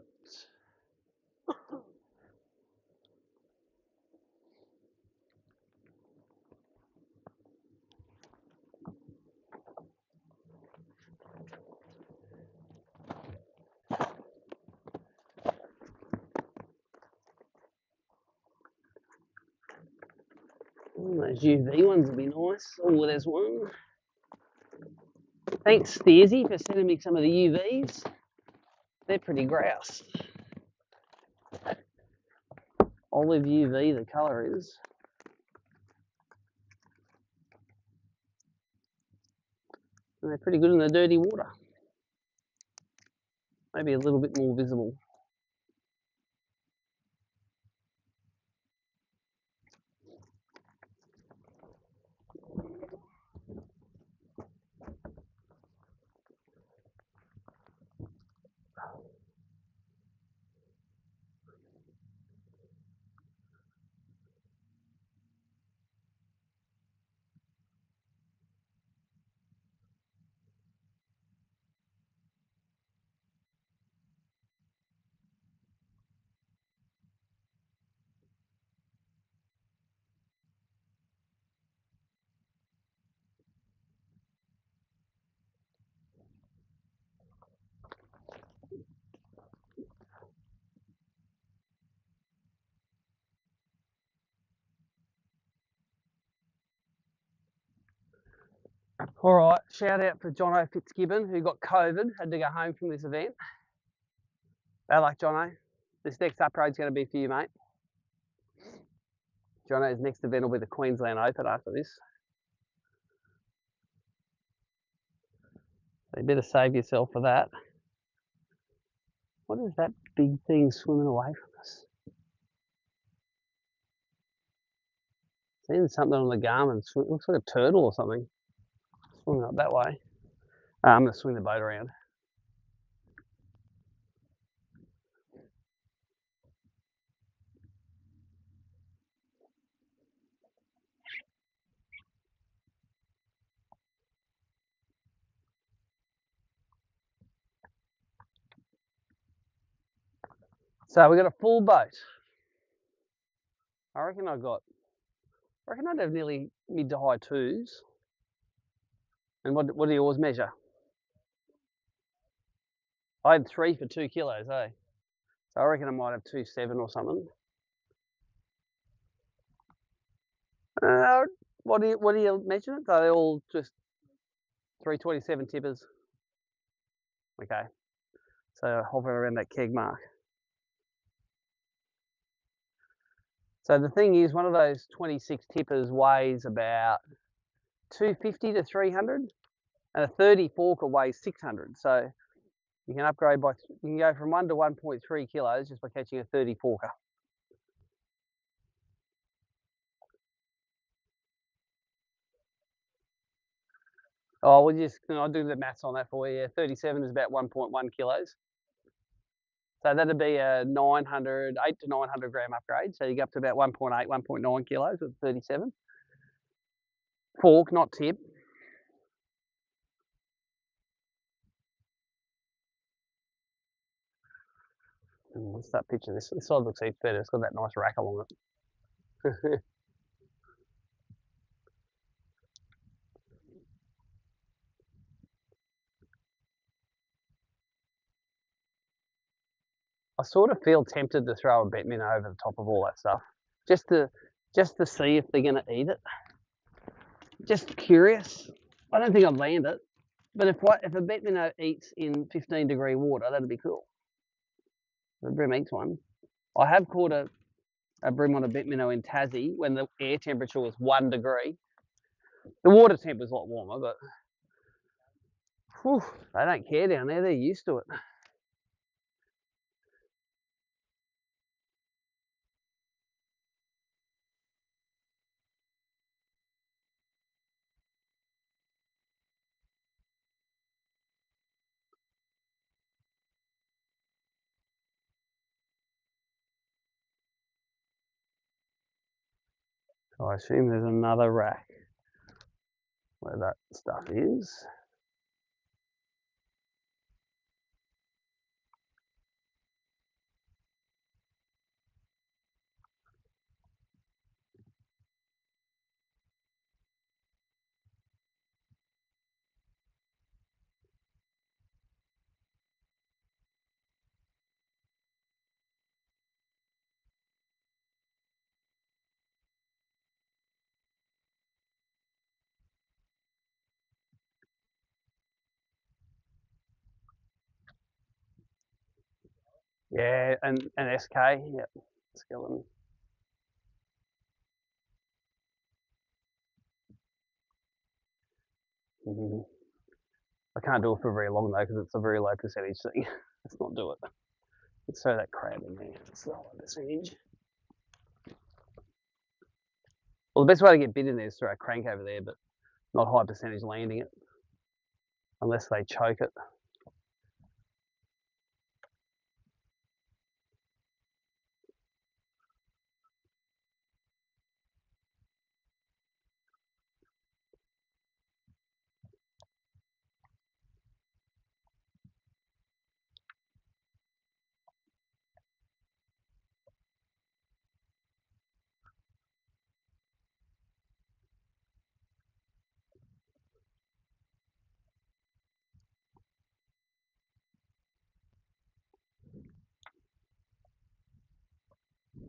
Those UV ones would be nice. Oh, there's one. Thanks, Steersy, for sending me some of the UVs. They're pretty grouse. Olive UV, the colour is. And they're pretty good in the dirty water. Maybe a little bit more visible. All right, shout out for Jono Fitzgibbon, who got COVID, had to go home from this event. Bad luck, Jono. This next upgrade's going to be for you, mate. Jono's next event will be the Queensland Open after this. So you better save yourself for that. What is that big thing swimming away from us? Seeing something on the Garmin. It looks like a turtle or something. Swimming up that way. I'm going to swing the boat around. So we got a full boat. I reckon I'd have nearly mid to high twos. And what do yours measure? I had 3 for 2 kilos, eh? So I reckon I might have 2.7 or something. What do you measure it? Are they all just 327 tippers? Okay. So hovering around that keg mark. So the thing is, one of those 26 tippers weighs about 250 to 300, and a 30 forker weighs 600. So you can upgrade you can go from 1 to 1.3 kilos just by catching a 30 forker. Oh, I'll do the maths on that for you. Yeah, 37 is about 1.1 kilos. So that'd be a 8 to 900 gram upgrade. So you go up to about 1.8, 1.9 kilos with 37. Fork, not tip. Let's start pitching this. This side looks even better. It's got that nice rack along it. I sort of feel tempted to throw a bet minnow over the top of all that stuff, just to see if they're going to eat it. Just curious. I don't think I'd land it, but if a bet minnow eats in 15-degree water, that'd be cool. The bream eats one. I have caught a bream on a bet minnow in Tassie when the air temperature was 1 degree. The water temp was a lot warmer, but whew, they don't care down there. They're used to it. So I assume there's another rack where that stuff is. Yeah, and SK, yeah, skeleton. Mm-hmm. I can't do it for very long though because it's a very low percentage thing. Let's not do it. Let's throw that crab in there. It's not a percentage. Well, the best way to get bit in there is throw a crank over there, but not high percentage landing it unless they choke it.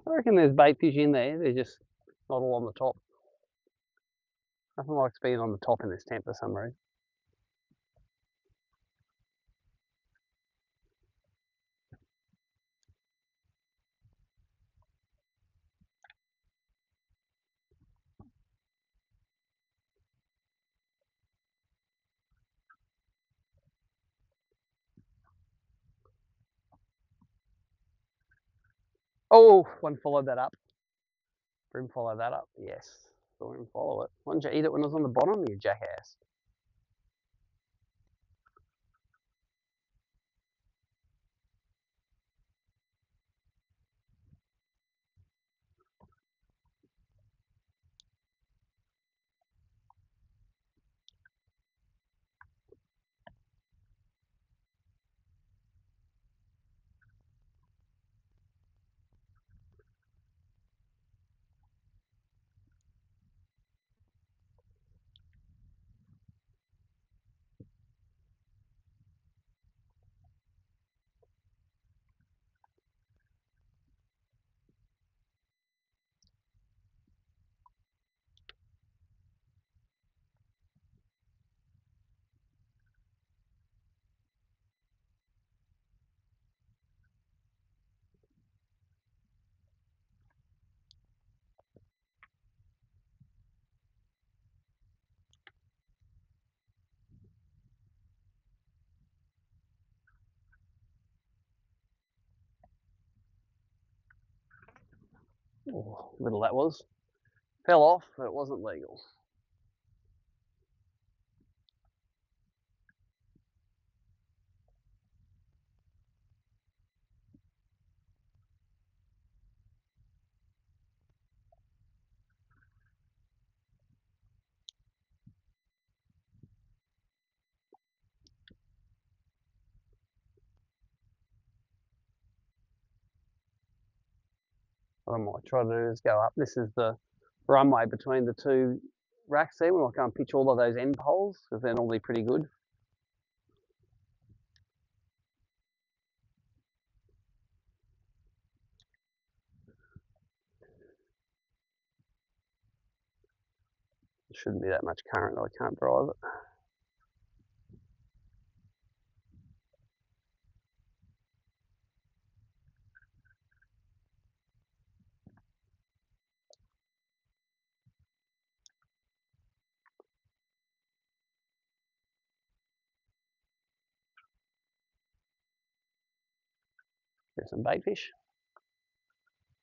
I reckon there's bait fish in there. They're just not all on the top. Nothing likes being on the top in this tent for some reason. Oh, one followed that up. Brim followed that up. Yes, saw him follow it. Why didn't you eat it when it was on the bottom, you jackass? Oh, little that was. Fell off, but it wasn't legal. What I might try to do is go up. This is the runway between the two racks there. We might go and pitch all of those end poles because they're normally pretty good. There shouldn't be that much current, I can't drive it. There's some bait fish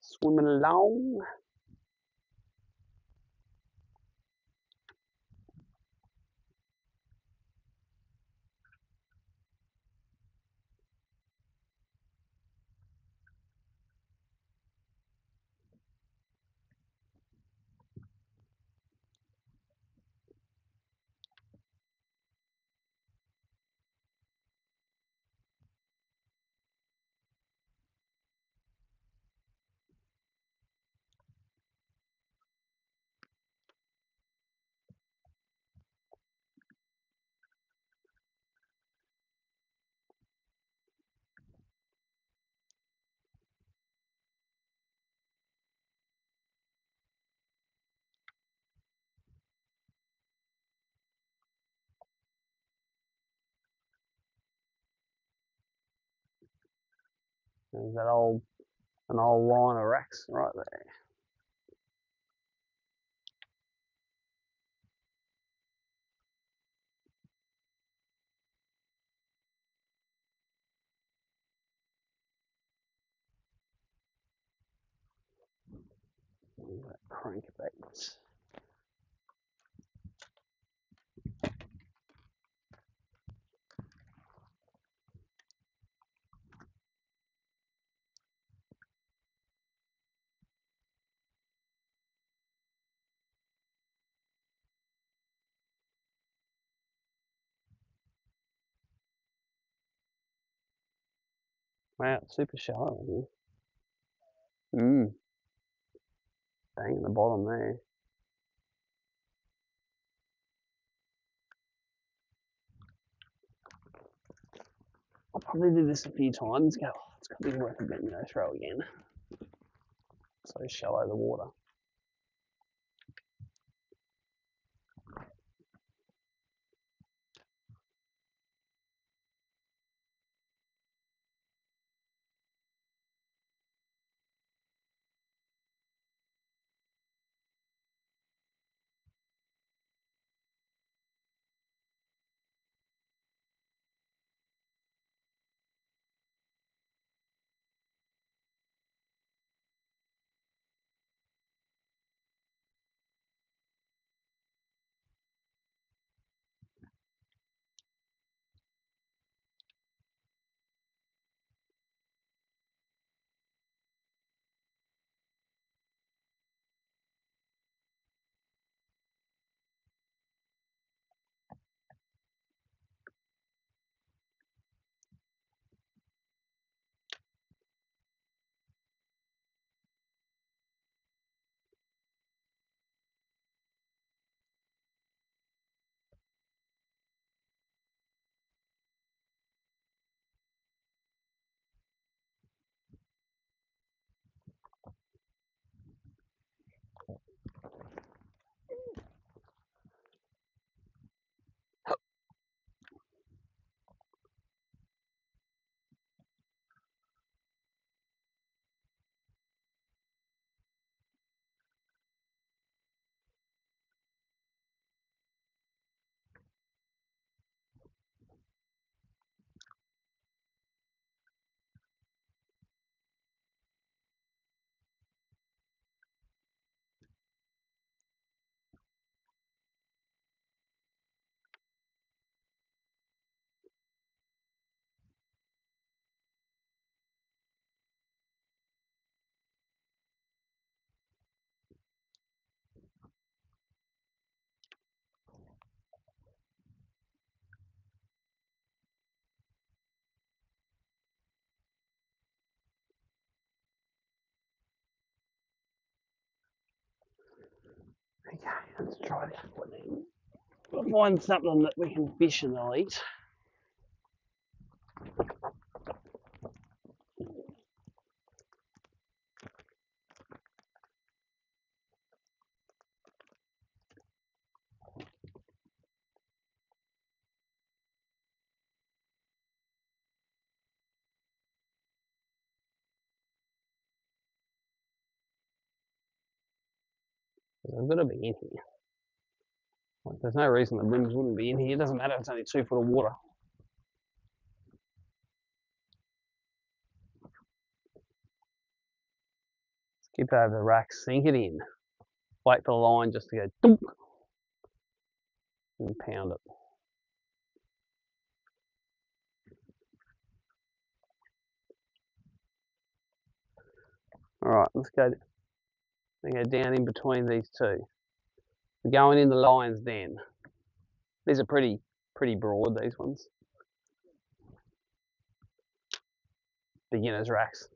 swimming along. There's an old line of racks right there. Crankbaits. Wow, it's super shallow here. Bang in the bottom there. I'll probably do this a few times. Go, oh, it's got to be worth a bit, throw again. So shallow the water. Okay, let's try this one then. We'll find something that we can fish and they'll eat. They've got to be in here. Like, there's no reason the brims wouldn't be in here. It doesn't matter if it's only 2 foot of water. Skip over the rack, sink it in. Wait for the line just to go dunk and pound it. All right, let's go down in between these two. We're going in the lion's den. These are pretty broad, these ones. Beginner's racks.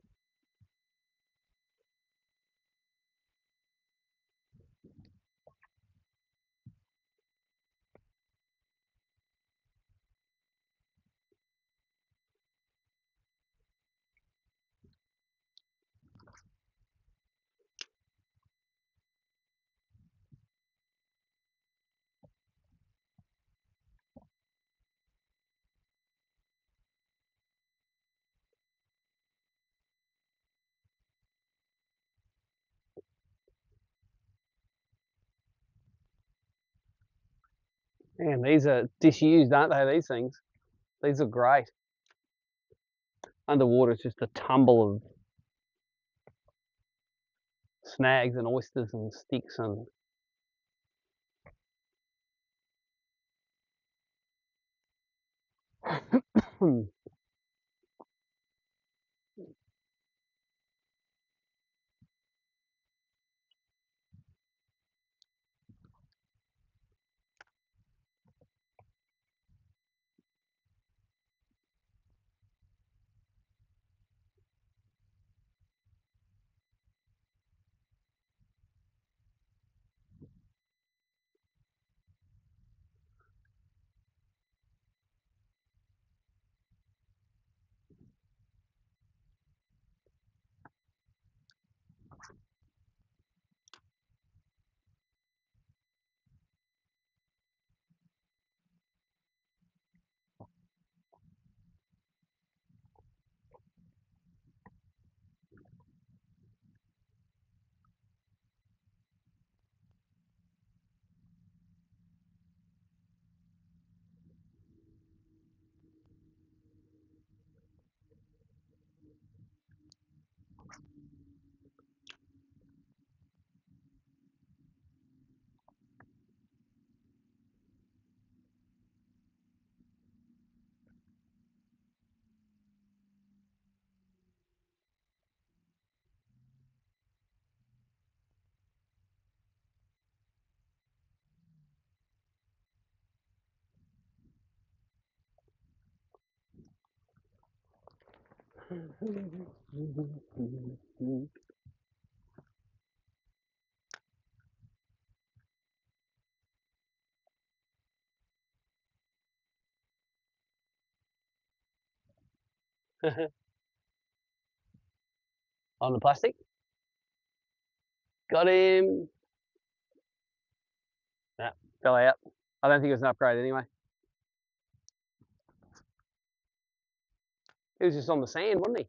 Man, these are disused, aren't they, these things? These are great. Underwater, it's just a tumble of snags and oysters and sticks and on the plastic. Got him. Nah, fell out. I don't think it was an upgrade anyway. He was just on the sand, wasn't he?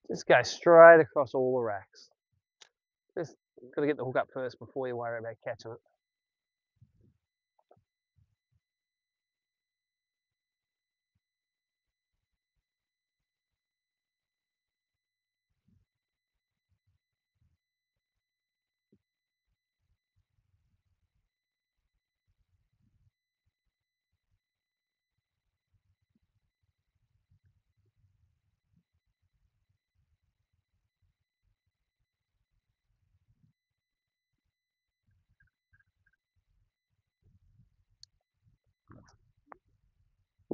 Just go straight across all the racks. Just got to get the hook up first before you worry about catching it.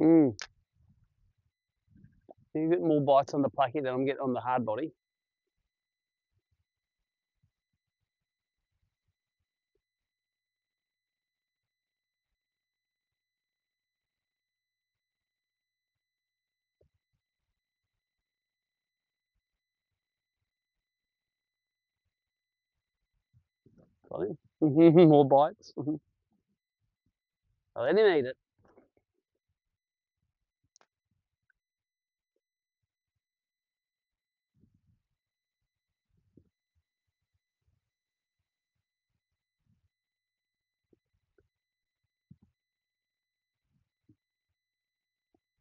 Mm. You get more bites on the placket than I'm getting on the hard body. Got him. More bites. I let him eat it.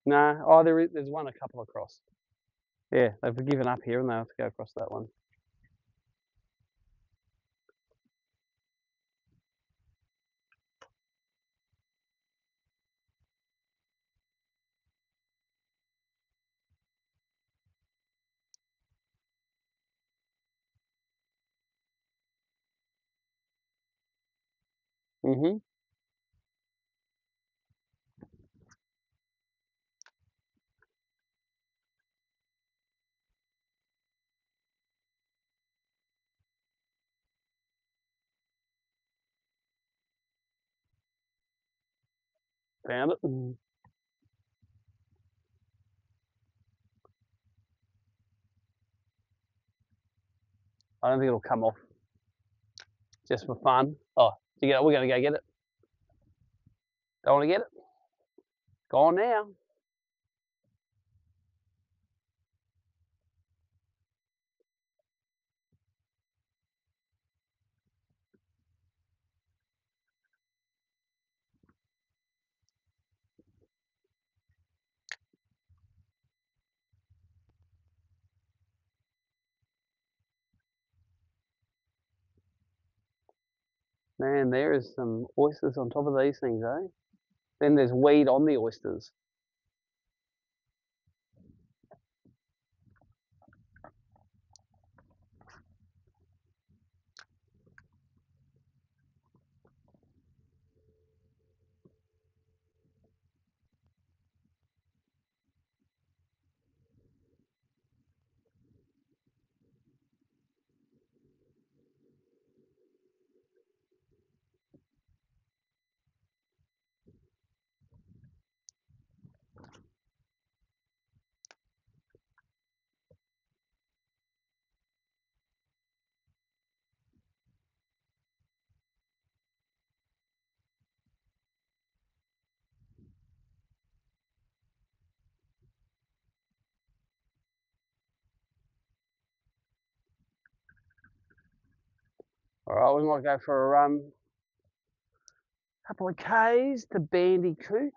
No, oh, there's one a couple across. Yeah, they've given up here and they have to go across that one. Mm-hmm. Found it. I don't think it'll come off. Just for fun. Oh, we're going to go get it. Don't want to get it? Go on now. Man, there is some oysters on top of these things, eh? Then there's weed on the oysters. All right, we might go for a run. Couple of Ks to Bandicoot.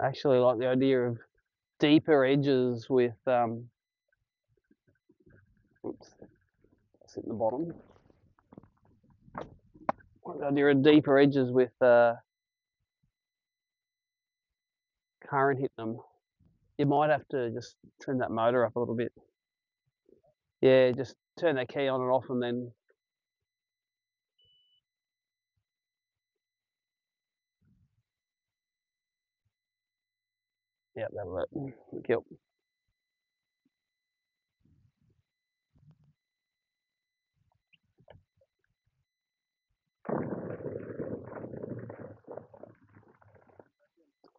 I actually like the idea of deeper edges with oops, that's in the bottom. Like the idea of deeper edges with current hitting them. You might have to just trim that motor up a little bit. Yeah, just turn that key on and off and then yeah, that'll work. Yep.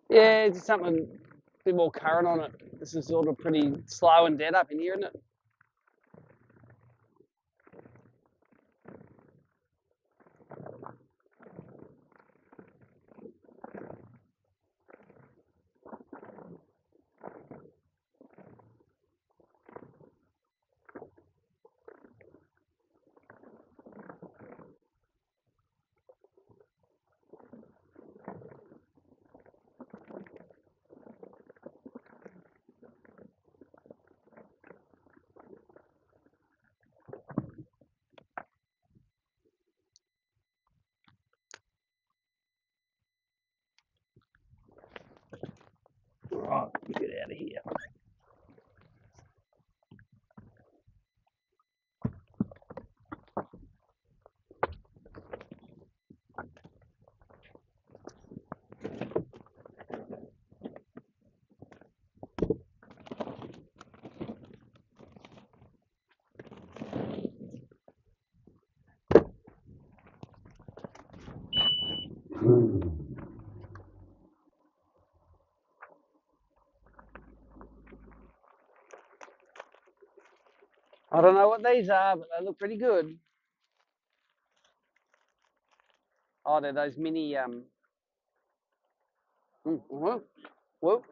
Yeah, just something a bit more current on it. This is sort of pretty slow and dead up in here, isn't it? Right, get out of here. I don't know what these are, but they look pretty good. Oh, they're those mini whoop, whoop.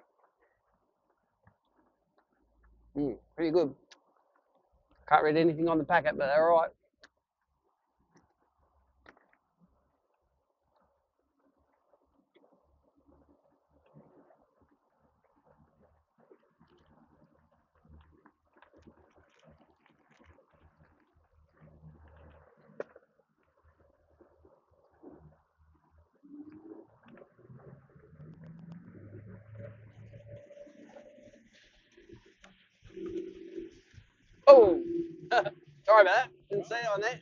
Pretty good. Can't read anything on the packet, but they're all right. sorry about that. Didn't see it on there.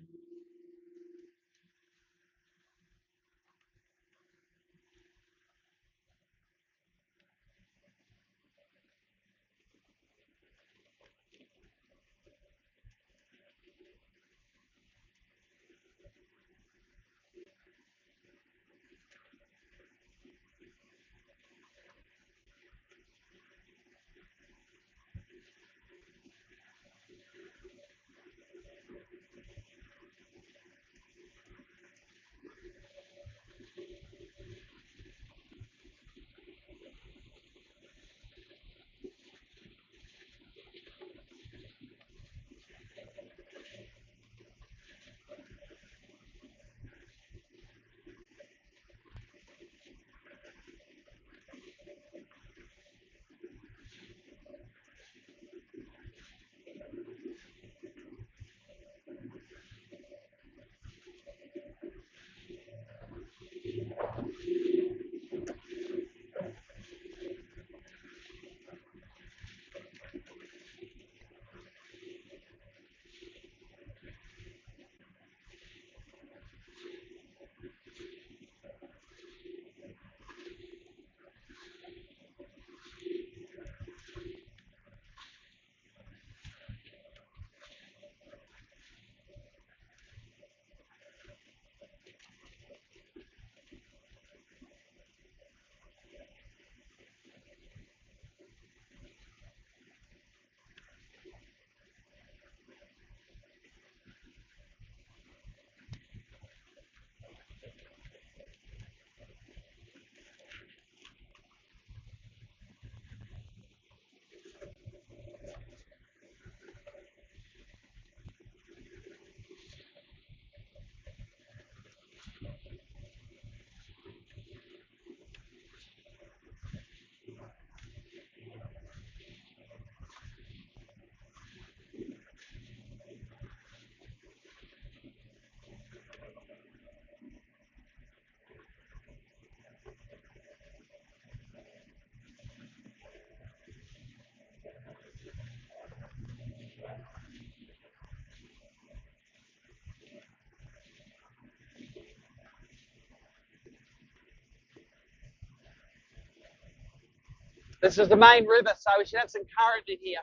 This is the main river, so we should have some current in here.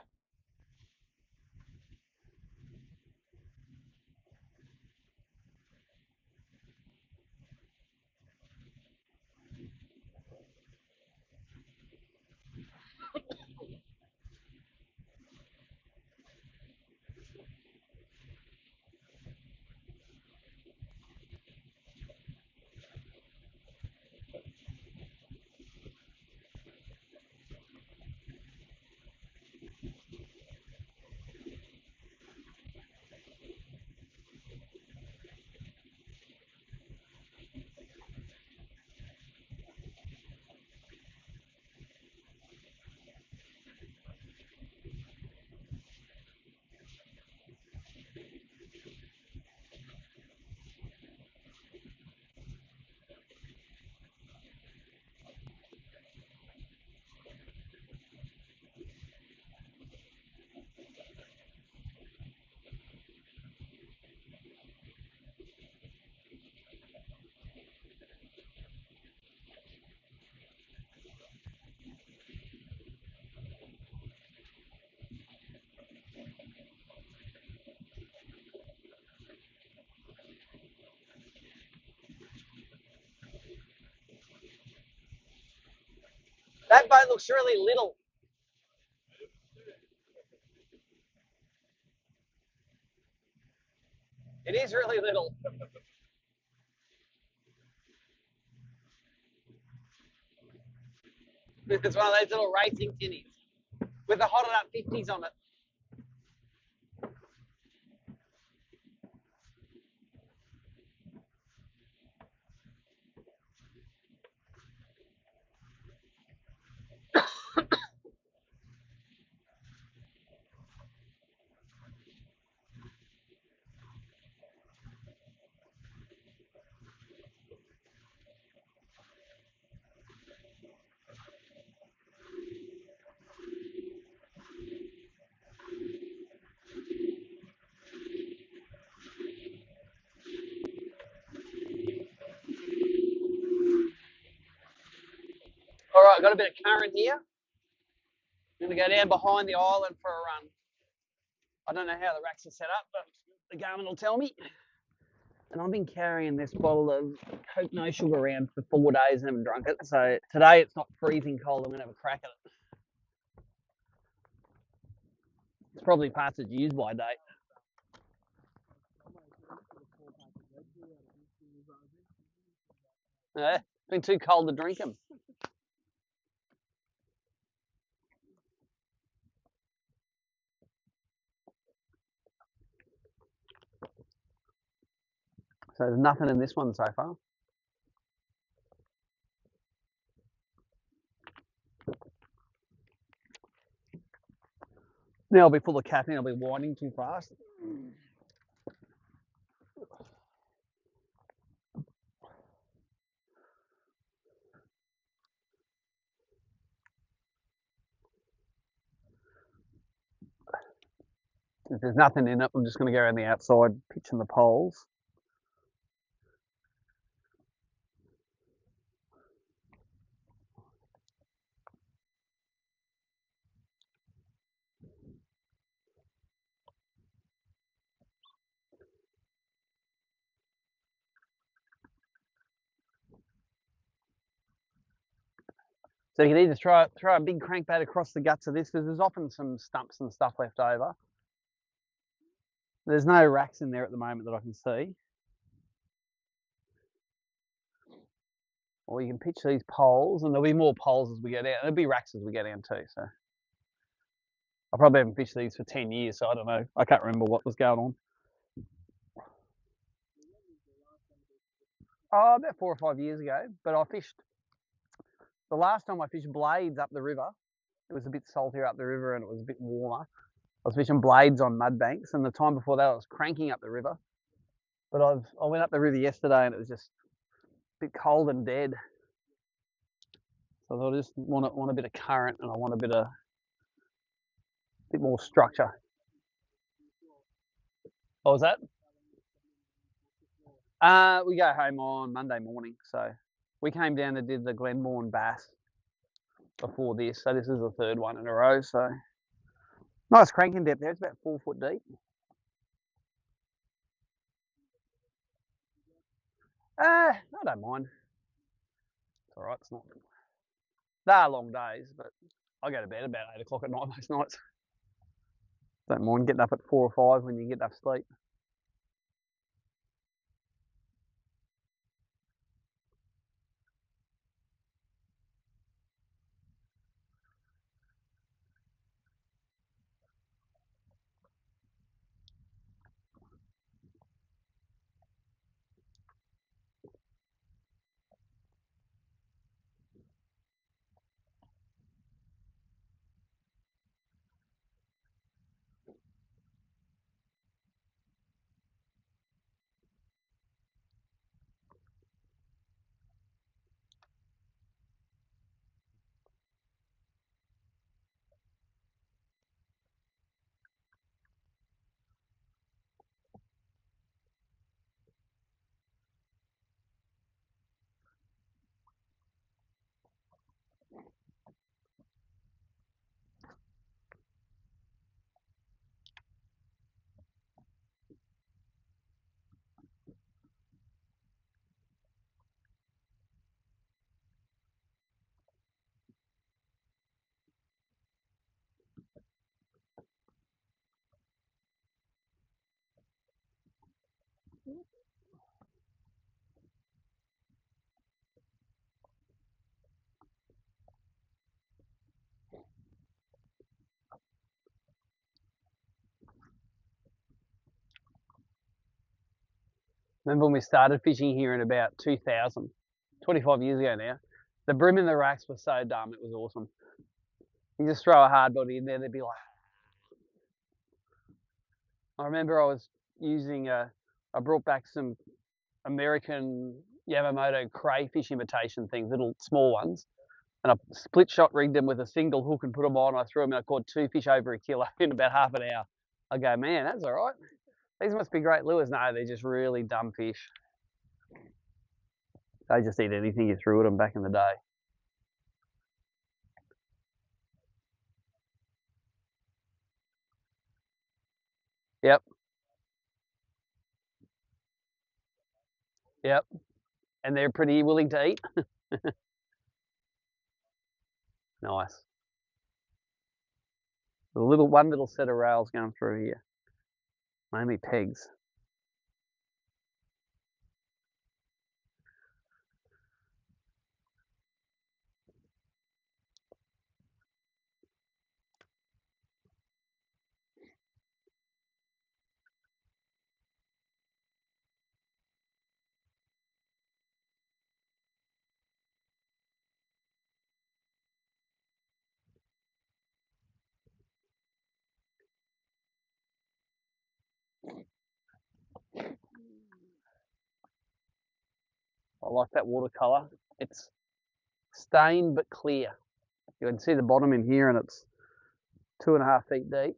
That boat looks really little. It is really little. It's one of those little racing tinnies with the hotted up 50s on it. got a bit of current here. I'm going to go down behind the island for a run. I don't know how the racks are set up, but the Garmin will tell me. And I've been carrying this bottle of Coke no sugar around for 4 days and haven't drunk it. So today it's not freezing cold. I'm going to have a crack at it. It's probably past its use by date. It's been too cold to drink them. So there's nothing in this one so far. Now I'll be full of caffeine. I'll be winding too fast. If there's nothing in it, I'm just going to go around the outside, pitching the poles. So you can either throw a big crankbait across the guts of this, because there's often some stumps and stuff left over. There's no racks in there at the moment that I can see. Or you can pitch these poles, and there'll be more poles as we go down. There'll be racks as we go down too. So I probably haven't fished these for 10 years, so I don't know. I can't remember what was going on. Oh, about 4 or 5 years ago. But I fished, the last time I fished blades up the river, it was a bit saltier up the river and it was a bit warmer. I was fishing blades on mud banks, and the time before that I was cranking up the river. But I went up the river yesterday and it was just a bit cold and dead. So I thought I just want a bit of current, and I want a bit more structure. What was that? We go home on Monday morning, so we came down and did the Glenmorn bass before this, so this is the third one in a row. So nice cranking depth there. It's about 4 foot deep. I don't mind. It's all right. It's not. They are long days, but I go to bed about 8 o'clock at night most nights. Don't mind getting up at 4 or 5 when you get enough sleep. Remember when we started fishing here in about 2000, 25 years ago now? The bream in the racks was so dumb, it was awesome. You just throw a hard body in there, they'd be like. I remember I was using I brought back some American Yamamoto crayfish imitation things, little small ones, and I split shot rigged them with a single hook and put them on. I threw them and I caught 2 fish over a kilo in about half an hour. I go, man, that's all right. These must be great lures. No, they're just really dumb fish. They just eat anything you threw at them back in the day. Yep. Yep. And they're pretty willing to eat. Nice. One little set of rails going through here. Mainly pegs. I like that watercolour. It's stained but clear. You can see the bottom in here and it's 2.5 feet deep.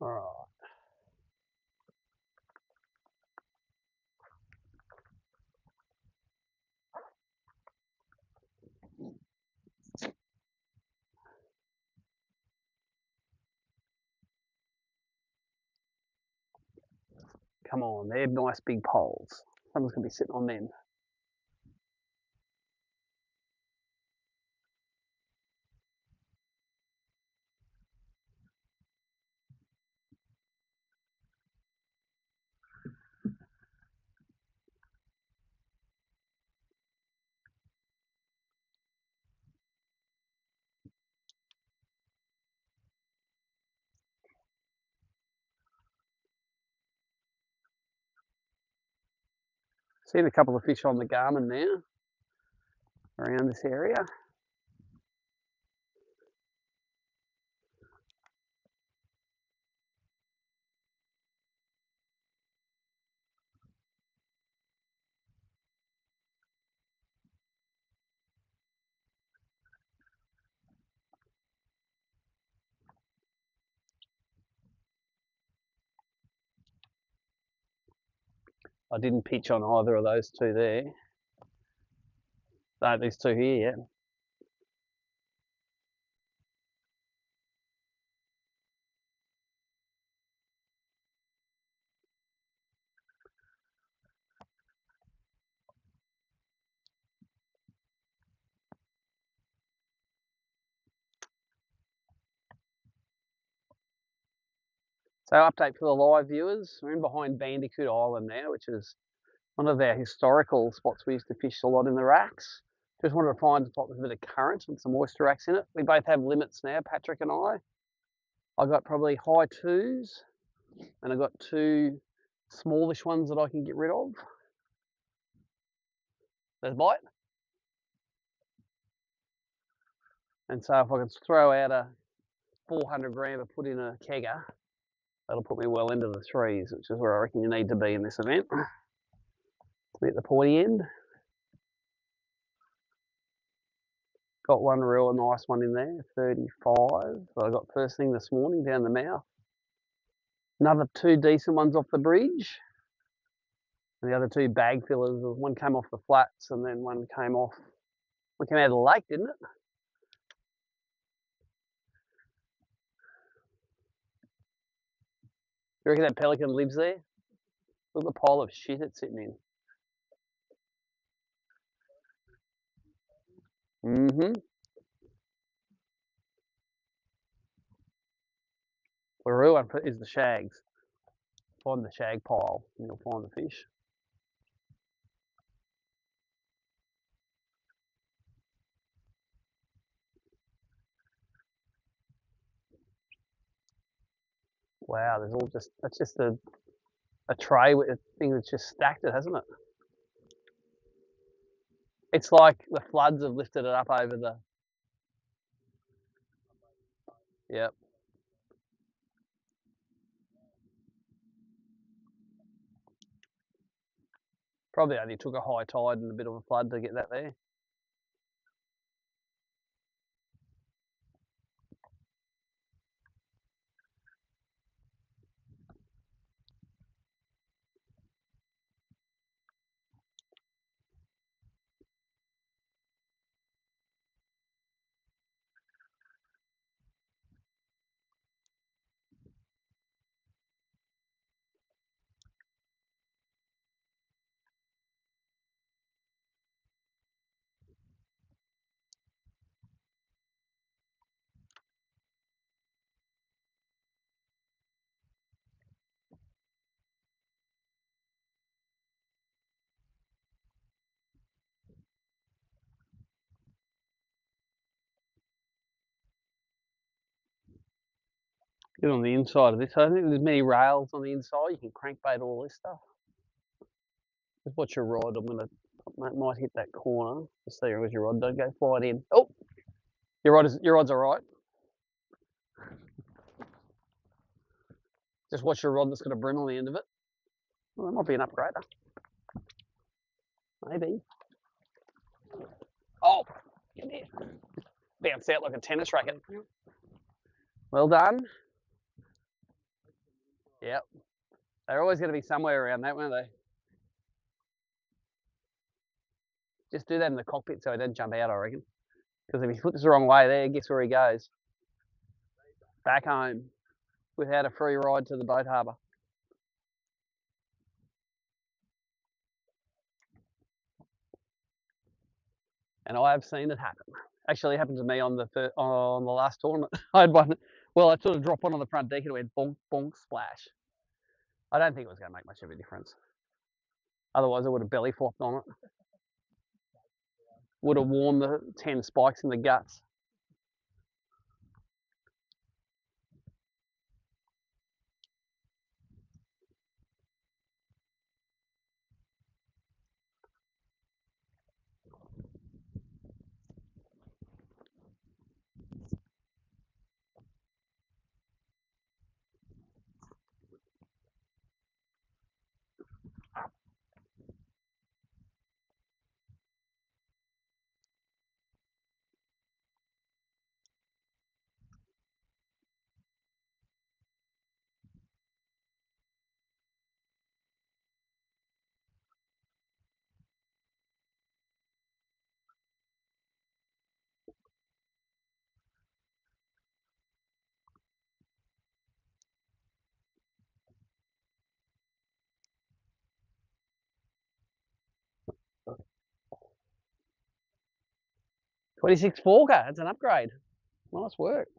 All right. Come on, they're nice big poles. Someone's going to be sitting on them. Seen a couple of fish on the Garmin now around this area. I didn't pitch on either of those two there. No, these two here, yeah. So update for the live viewers. We're in behind Bandicoot Island now, which is one of our historical spots we used to fish a lot in the racks. Just wanted to find a spot with a bit of current and some oyster racks in it. We both have limits now, Patrick and I. I got probably high twos, and I got two smallish ones that I can get rid of. There's bite. And so if I can throw out a 400 gram and put in a kegger, that'll put me well into the threes, which is where I reckon you need to be in this event. To be at the pointy end. Got one real nice one in there, 35. So I got first thing this morning down the mouth. Another two decent ones off the bridge. And the other two bag fillers, one came off the flats and then one came out of the lake, didn't it? You reckon that pelican lives there? Look at the pile of shit it's sitting in. The real one is the shags. Find the shag pile and you'll find the fish. Wow, that's just a tray with a thing that's just stacked it, hasn't it? It's like the floods have lifted it up over the. Yep. Probably only took a high tide and a bit of a flood to get that there. Get on the inside of this. I think there's many rails on the inside. You can crankbait all this stuff. Just watch your rod. Might hit that corner. Just see where's your rod. Don't go flying in. Oh, your rod's all right. Just watch your rod that's got a brim on the end of it. Well, that might be an upgrader. Maybe. Oh, come here. Bounce out like a tennis racket. Well done. Yep. They're always going to be somewhere around that, weren't they? Just do that in the cockpit so he doesn't jump out, I reckon. Because if he puts the wrong way there, guess where he goes? Back home without a free ride to the boat harbour. And I have seen it happen. Actually, it happened to me on the last tournament. I had one. Well, I sort of dropped one on the front deck and it went bonk, bonk, splash. I don't think it was going to make much of a difference. Otherwise, I would have belly flopped on it. Would have worn the 10 spikes in the guts. .26 Forker, it's an upgrade. Nice work.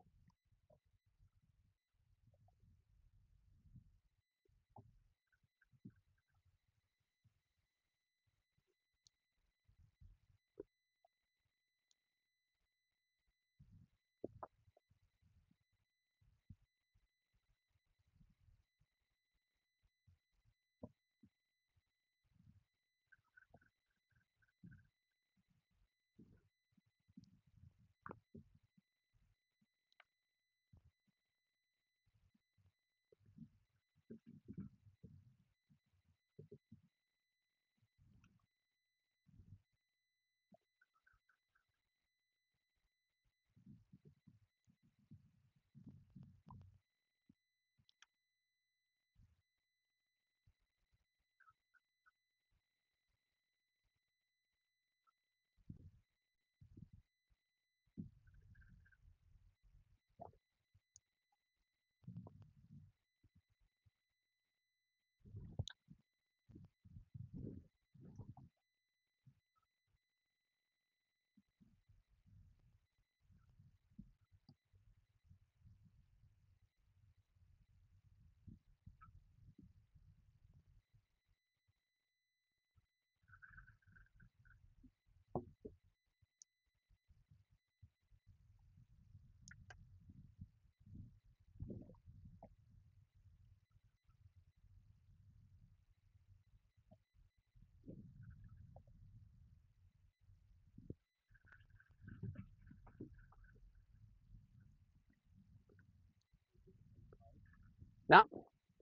No, I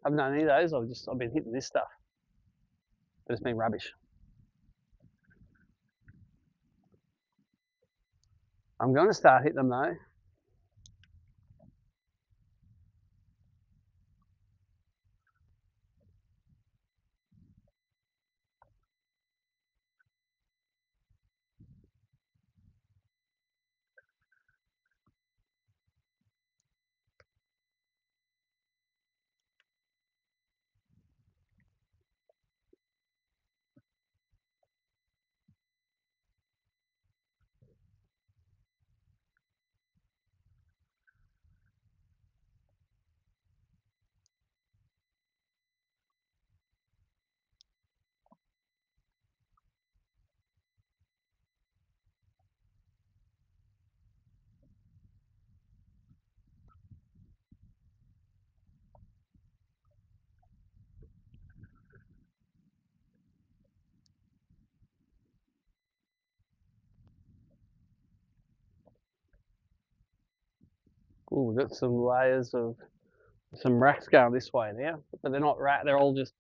haven't done any of those. I've been hitting this stuff, but it's been rubbish. I'm going to start hitting them though. Ooh, we've got some layers of some racks going this way now, but they're not they're all just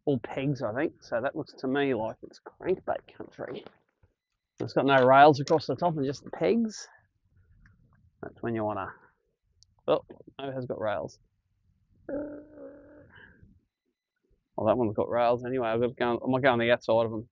all pegs, I think. So that looks to me like it's crankbait country. It's got no rails across the top and just the pegs. That's when you want to. Oh, no, it has got rails. Well, that one's got rails anyway. I've got to go. I might go on the outside of them.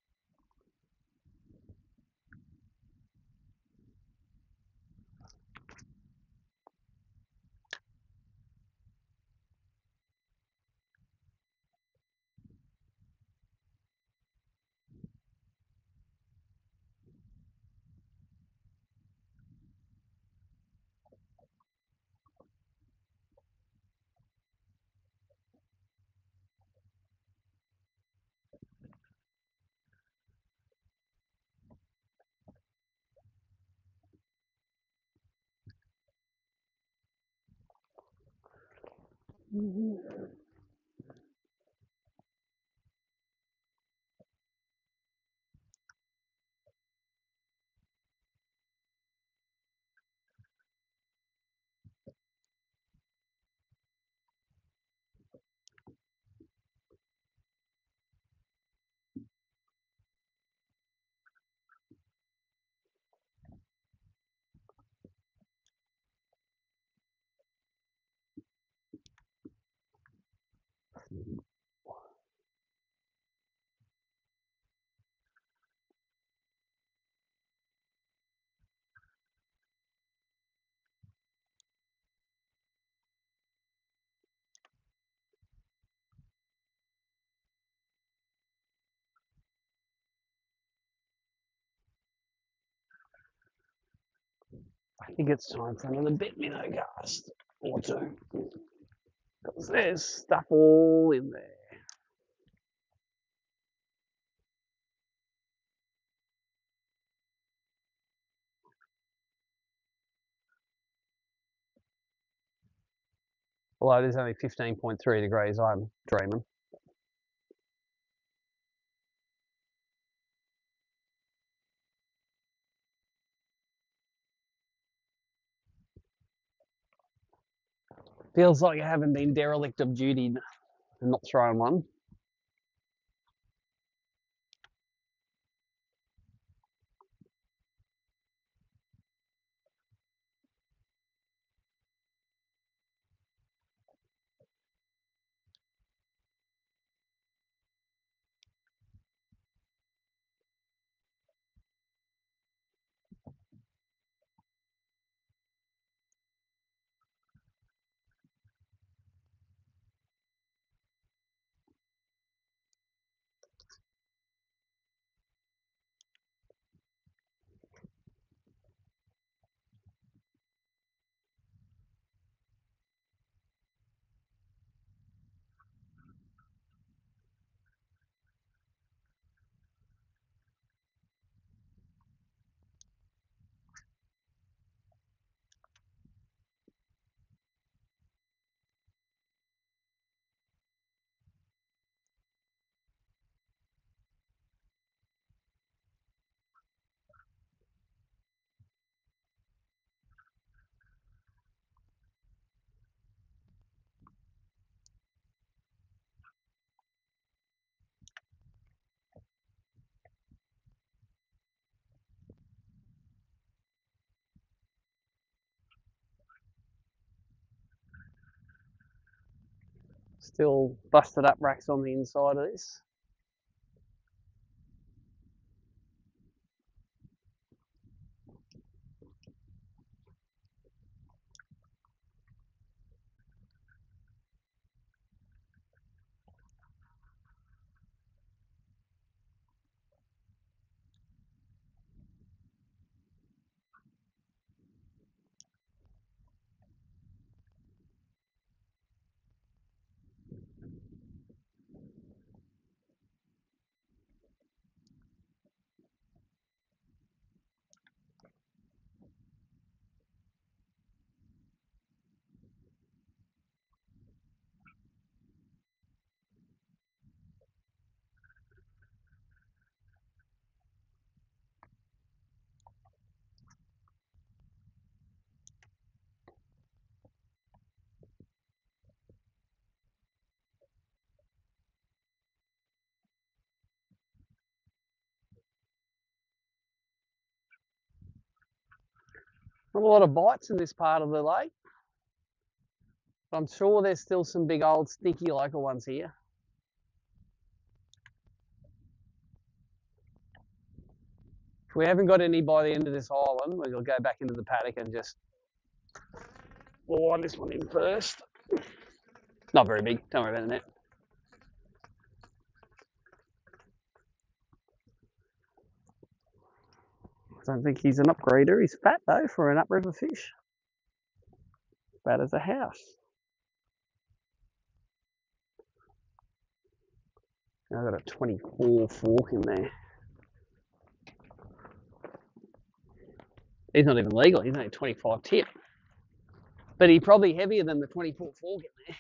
I think it's time for another bit minnow cast or two. Because there's stuff all in there. Although it is only 15.3 degrees, I'm dreaming. Feels like you haven't been derelict of duty and not thrown one. Still busted up racks on the inside of this. Not a lot of bites in this part of the lake. But I'm sure there's still some big old stinky local ones here. If we haven't got any by the end of this island, we'll go back into the paddock and just line this one in first. Not very big, don't worry about the net. I don't think he's an upgrader. He's fat though for an upriver fish. Fat as a house. I've got a 24 fork in there. He's not even legal, he's only 25 tip. But he's probably heavier than the 24 fork in there.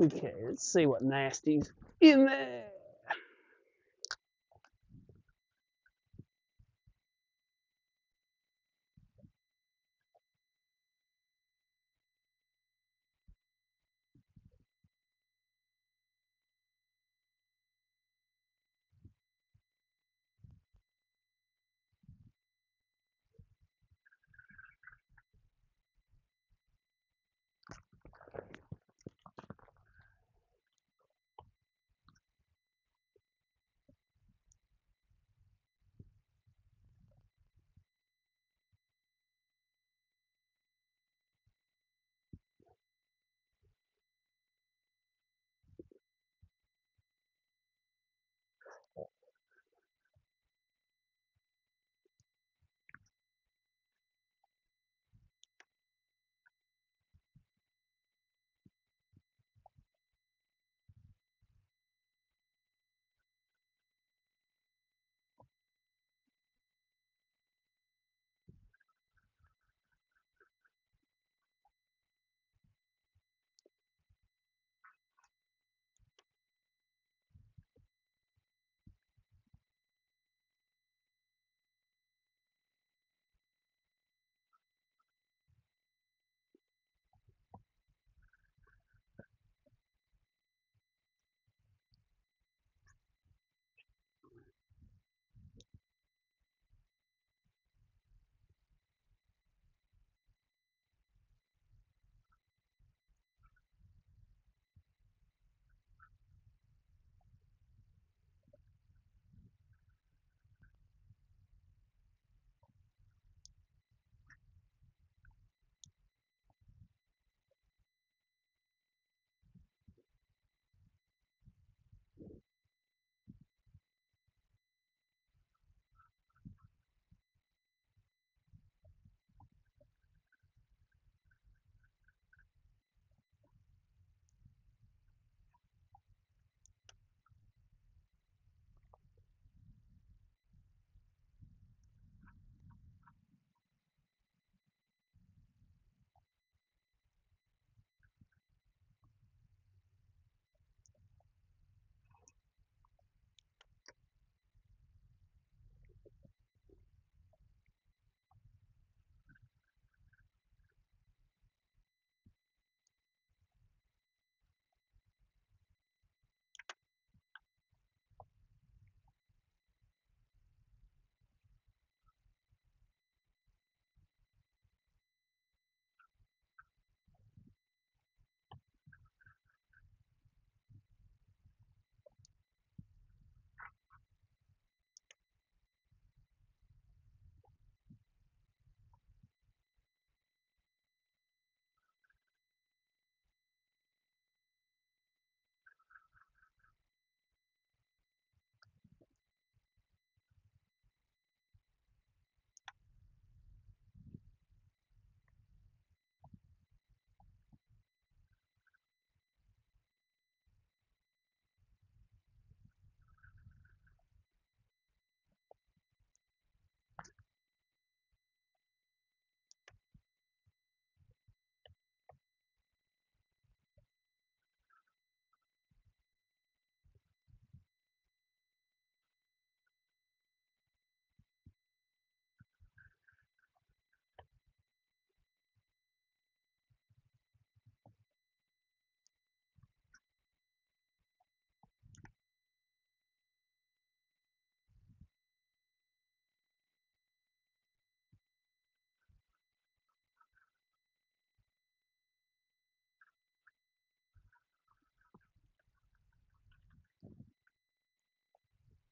Okay, let's see what nasty's in there.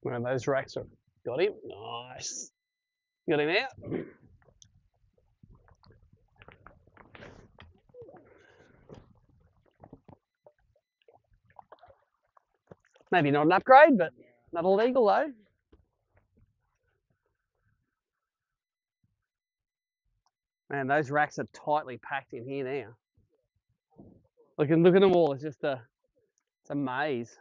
One of those racks are got him. Nice. Got him out. Maybe not an upgrade, but not illegal though. Man, those racks are tightly packed in here now. Look at them all. It's just it's a maze.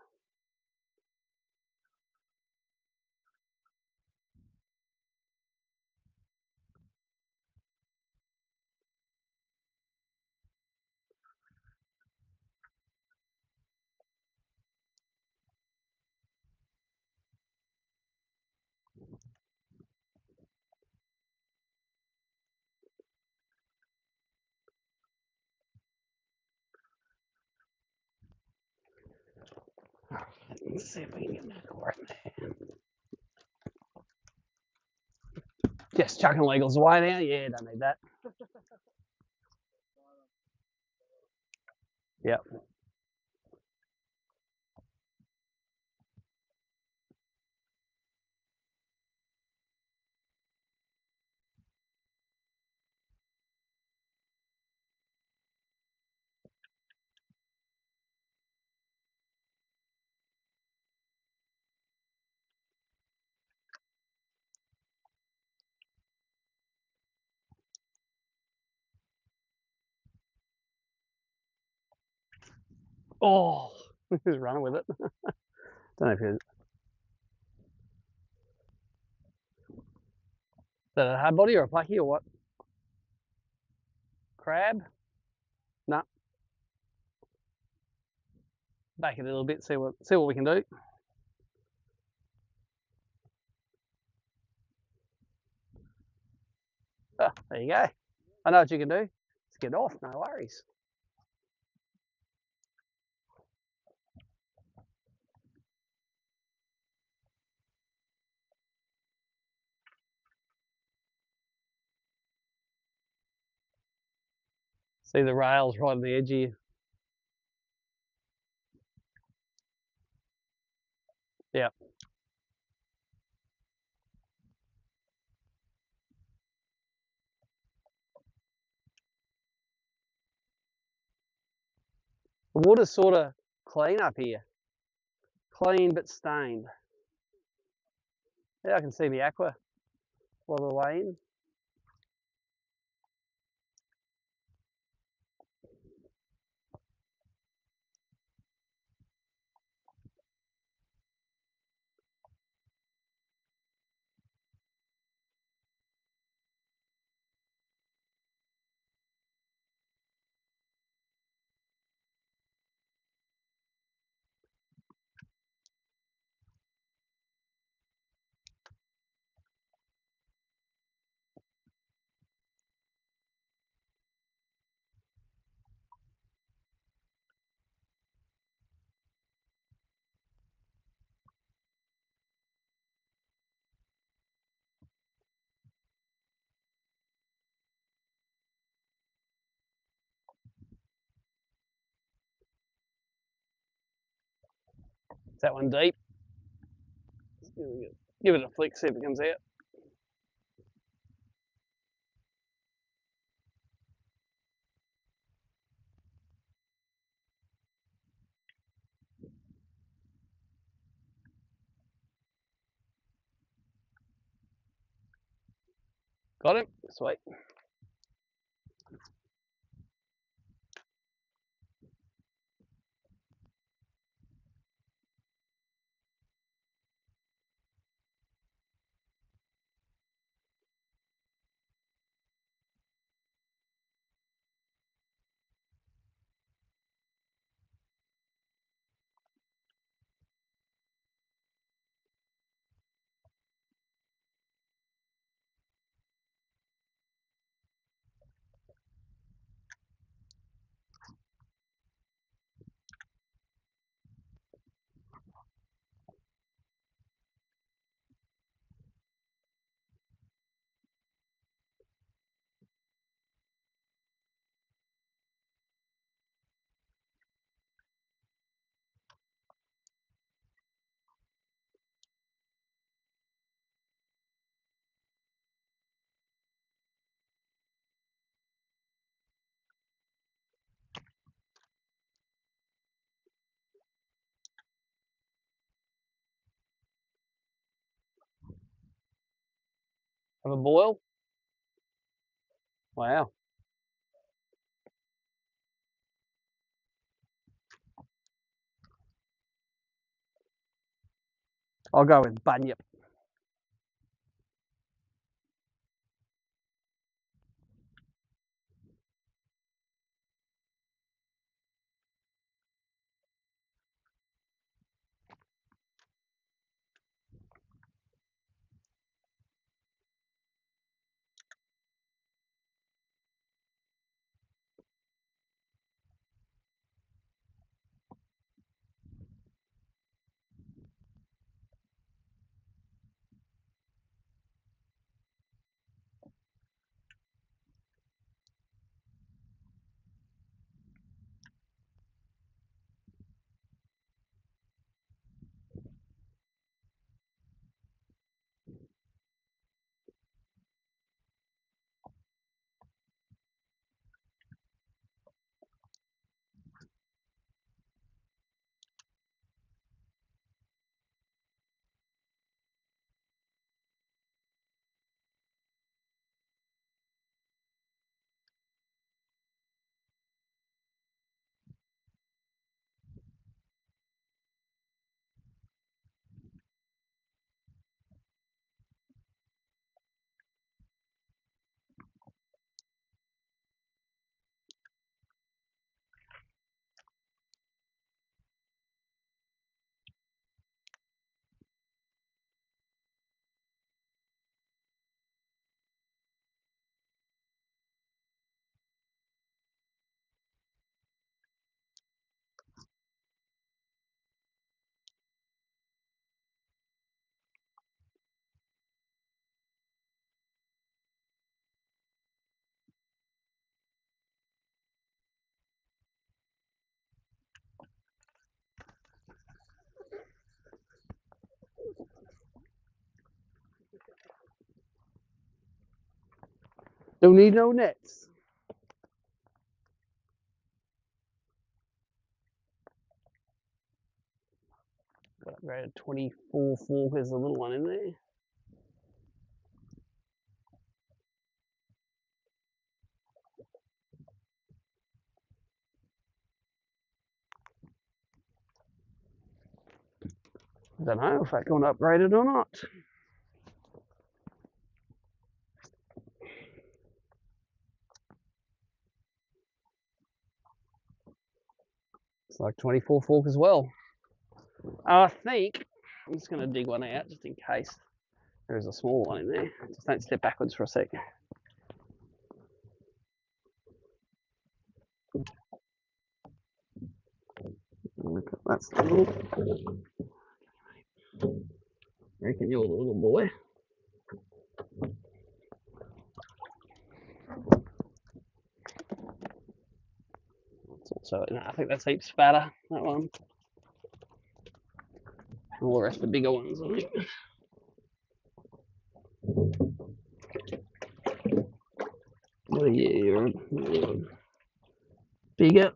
Let's see if we can get that core in there. Just chucking legals away now. Yeah, don't need that. Yep. Oh, he's running with it. Don't know if it's that a hard body or a plucky or what? Crab? No. Back it a little bit, see what we can do. Oh, there you go. I know what you can do. Just get off, no worries. See the rails right on the edge here. Yep. The water's sort of clean up here. Clean but stained. Yeah, I can see the aqua all the way in. Is that one deep? Give it a flick, see if it comes out. Got him? Sweet. Have a boil? Wow. I'll go with bunyip. Don't need no nets. Got upgraded 24 fork. There's a little one in there. I don't know if that got upgraded or not. It's like 24 fork as well. I think I'm just going to dig one out just in case there is a small one in there. Just don't step backwards for a sec. Look at that little. I reckon you're the little boy. It's also, no, I think that's heaps fatter, that one. All the rest are bigger ones, I think. Oh yeah, you're bigger.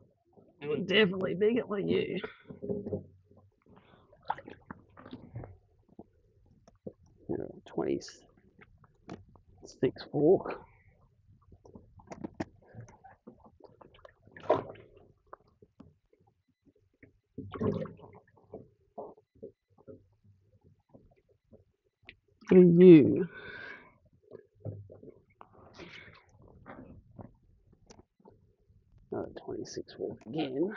You're definitely bigger than you. You're 26 fork. What are you? Oh, 26 fork again.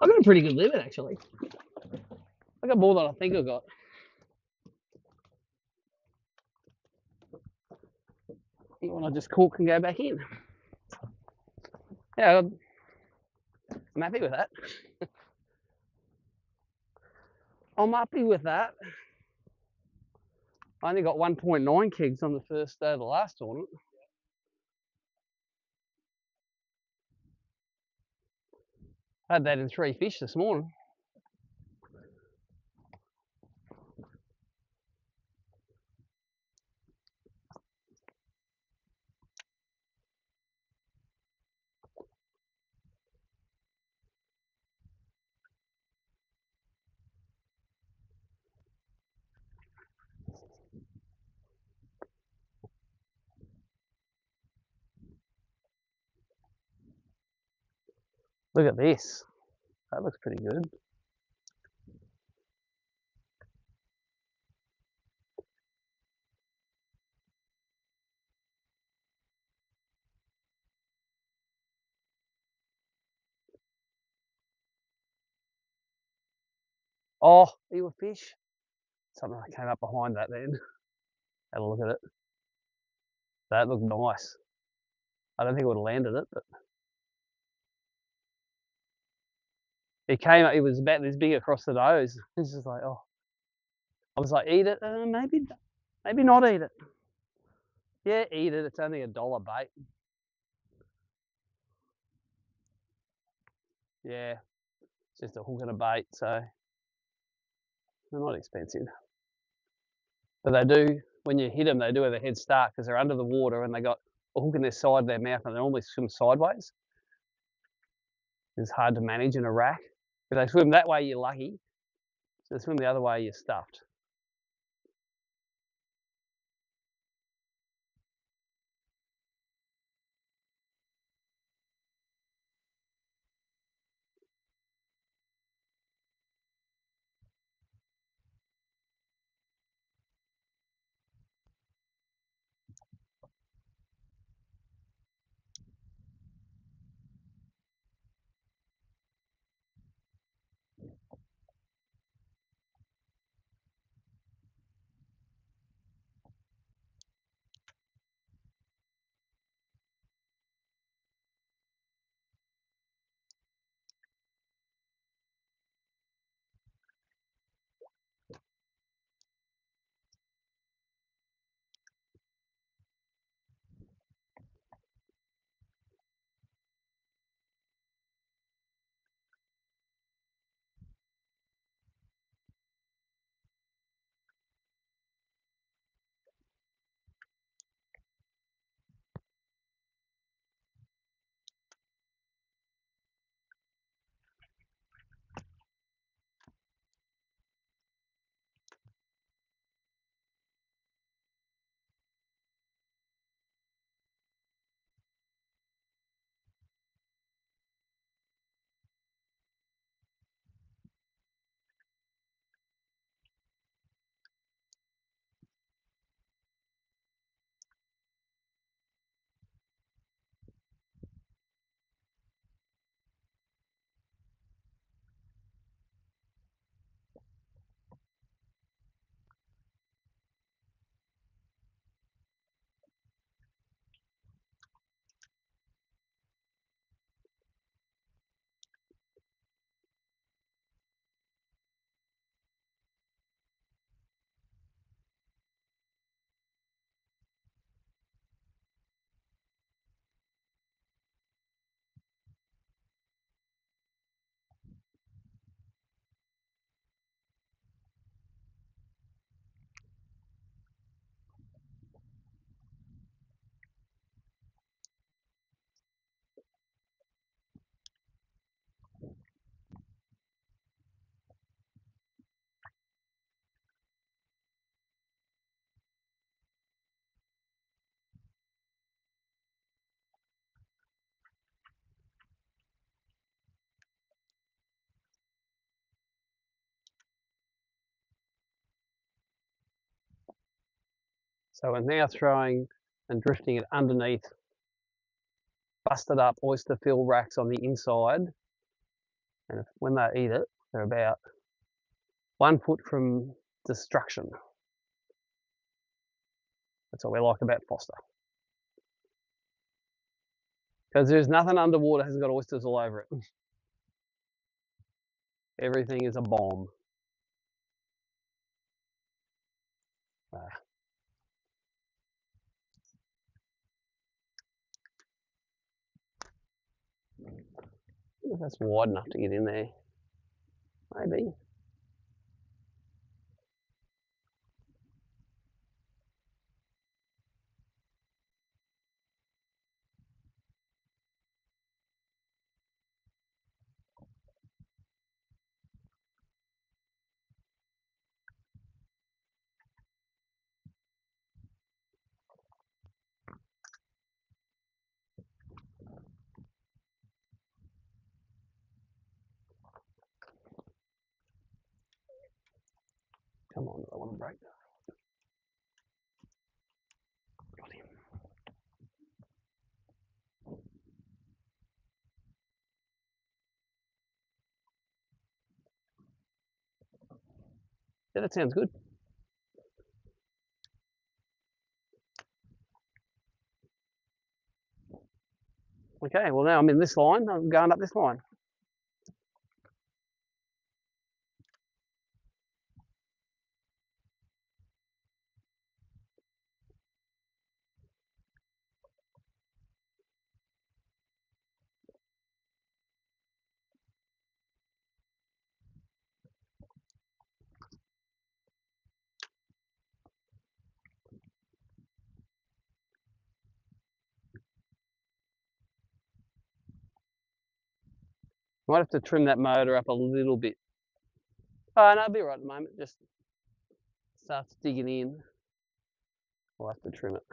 I got a pretty good limit actually. I got more than I think I got. You want to just cork and go back in? Yeah, I'm happy with that. I'm happy with that. I only got 1.9 kegs on the first day of the last tournament. I had that in 3 fish this morning. Look at this. That looks pretty good. Oh, are you a fish? Something that came up behind that then. Have a look at it. That looked nice. I don't think it would have landed it, but it came up, it was about this big across the nose. It's just like, oh. I was like, eat it? Maybe not eat it. Yeah, eat it. It's only $1 bait. Yeah, it's just a hook and a bait, so they're not expensive. But they do, when you hit them, they do have a head start because they're under the water and they got a hook in their side of their mouth and they normally swim sideways. It's hard to manage in a rack. If they swim that way, you're lucky. If they swim the other way, you're stuffed. So we're now throwing and drifting it underneath busted up oyster fill racks on the inside. And when they eat it, they're about 1 foot from destruction. That's what we like about Forster. Because there's nothing underwater hasn't got oysters all over it. Everything is a bomb. If that's wide enough to get in there, maybe. Come on, I want to break. Got him. Yeah, that sounds good. Okay, well now I'm in this line. I'm going up this line. Might have to trim that motor up a little bit. Oh, no, I'll be right at the moment. Just starts digging in. I'll have to trim it.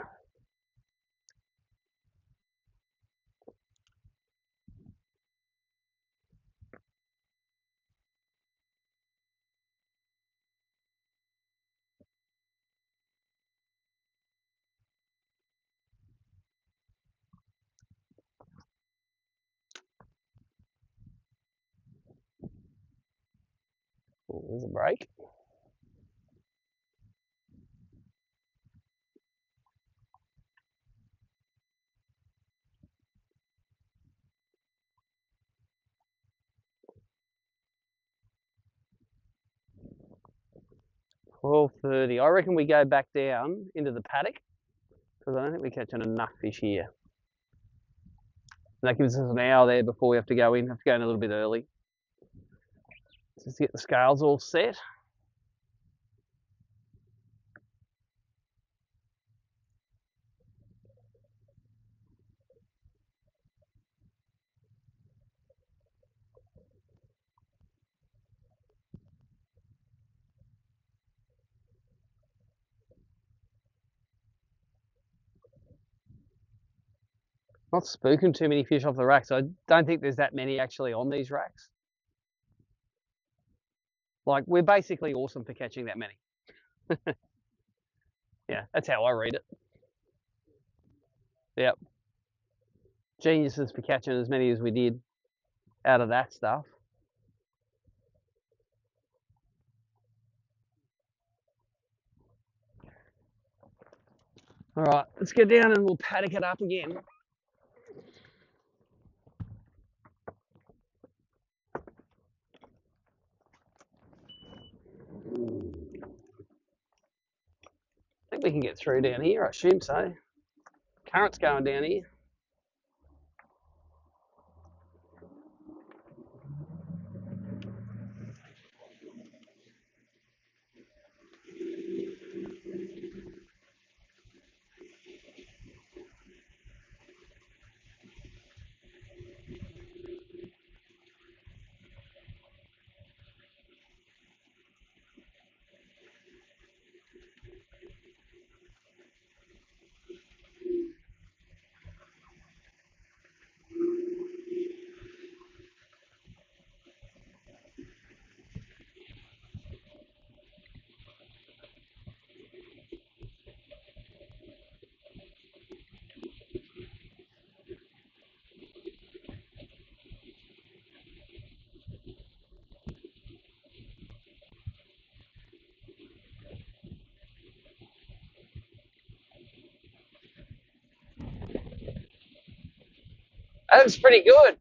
Oh, there's a break. $12.30. I reckon we go back down into the paddock because I don't think we're catching enough fish here. And that gives us an hour there before we have to go in. Have to go in a little bit early. Just to get the scales all set. Not spooking too many fish off the racks. I don't think there's that many actually on these racks. Like, we're basically awesome for catching that many. Yeah, that's how I read it. Yep. Geniuses for catching as many as we did out of that stuff. All right, let's get down and we'll paddock it up again. I think we can get through down here, I assume so. Current's going down here. That's pretty good.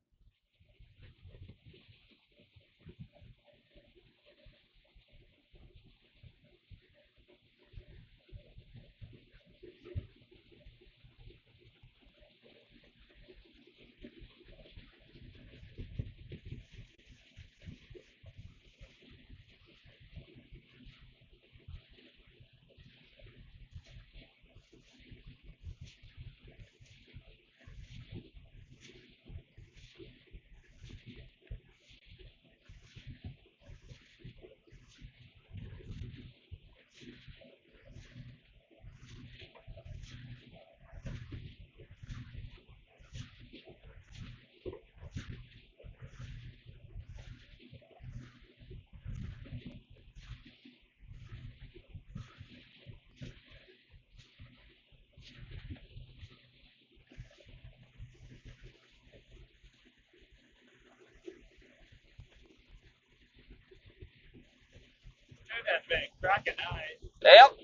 That's been cracking night. Yep.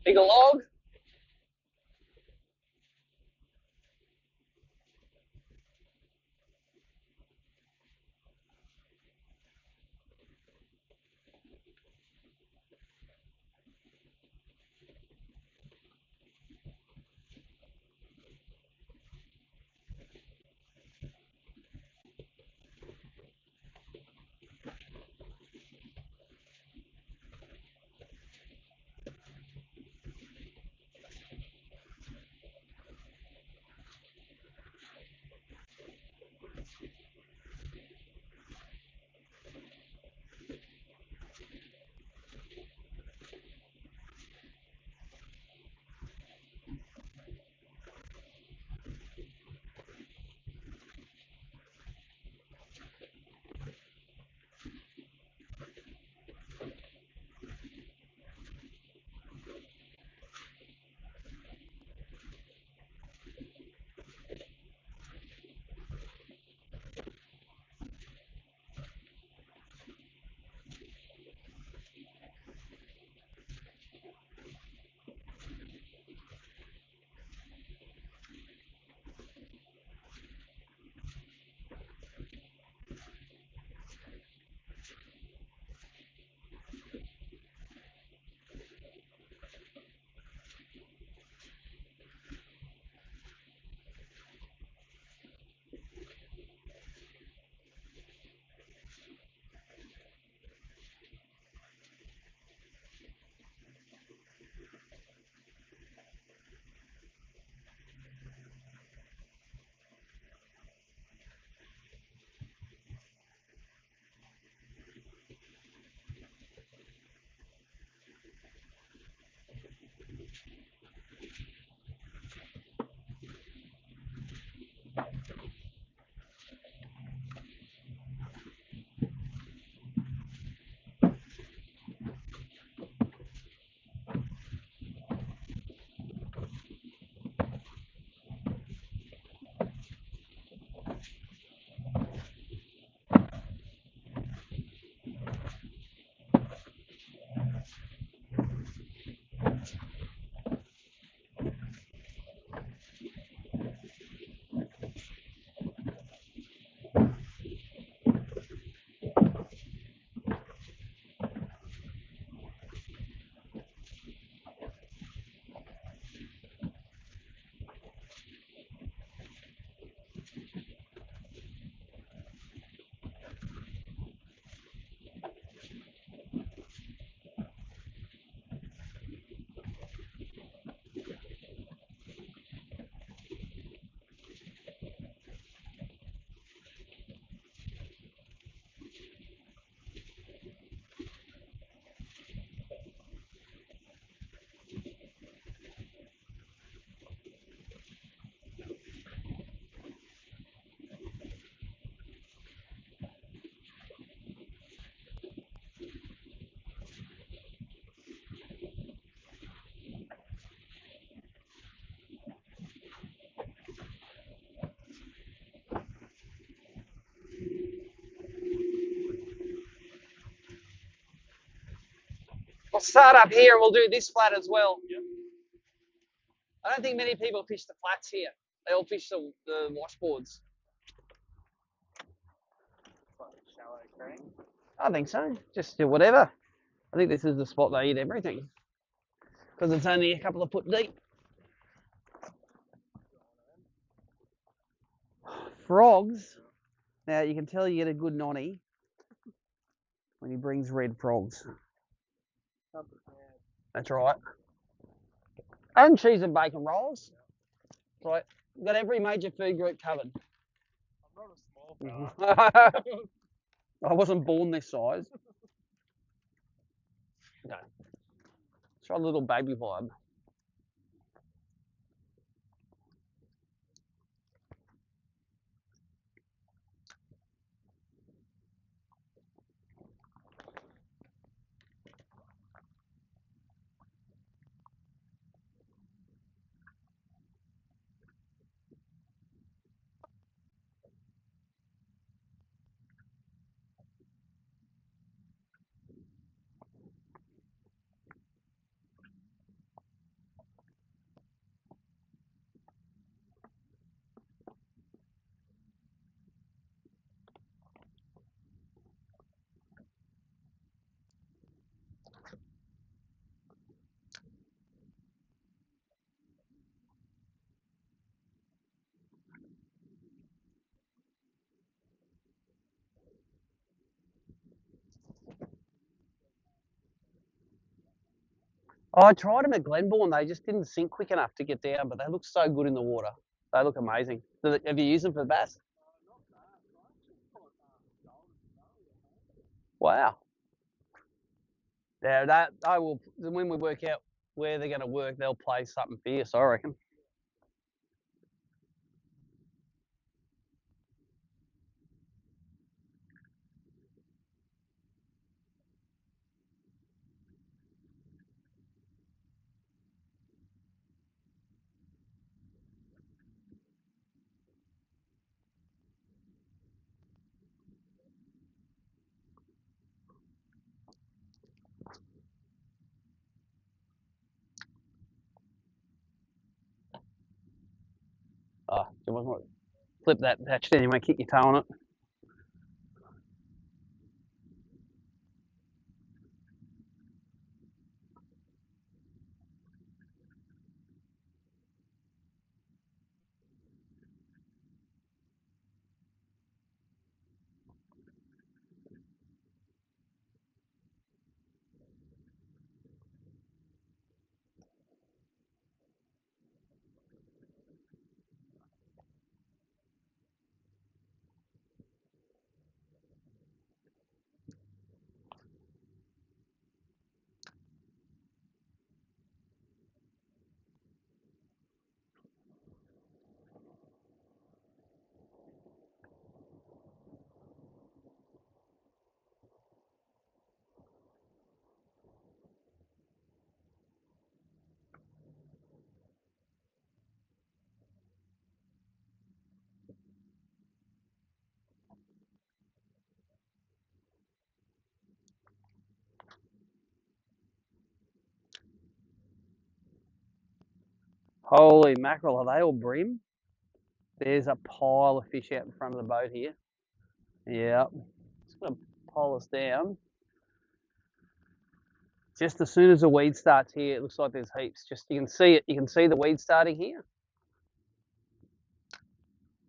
Bigger log. I'll start up here and we'll do this flat as well. Yep. I don't think many people fish the flats here. They all fish the washboards. Like shallow creek. I think so. Just do whatever. I think this is the spot they eat everything. Because it's only a couple of foot deep. Frogs. Now you can tell you get a good nonny when he brings red frogs. That's right. And cheese and bacon rolls. Right. We've got every major food group covered. I'm not a small fella. I wasn't born this size. No. Try a little baby vibe. Oh, I tried them at Glenbourne. They just didn't sink quick enough to get down, but they look so good in the water. They look amazing. Have you used them for bass? Wow. Yeah, that I will. When we work out where they're going to work, they'll play something fierce, I reckon. Oh, you want to flip that patch then you might kick your toe on it. Holy mackerel, are they all bream? There's a pile of fish out in front of the boat here. Yeah. It's going to pull us down. Just as soon as the weed starts here, it looks like there's heaps. Just you can see it. You can see the weed starting here.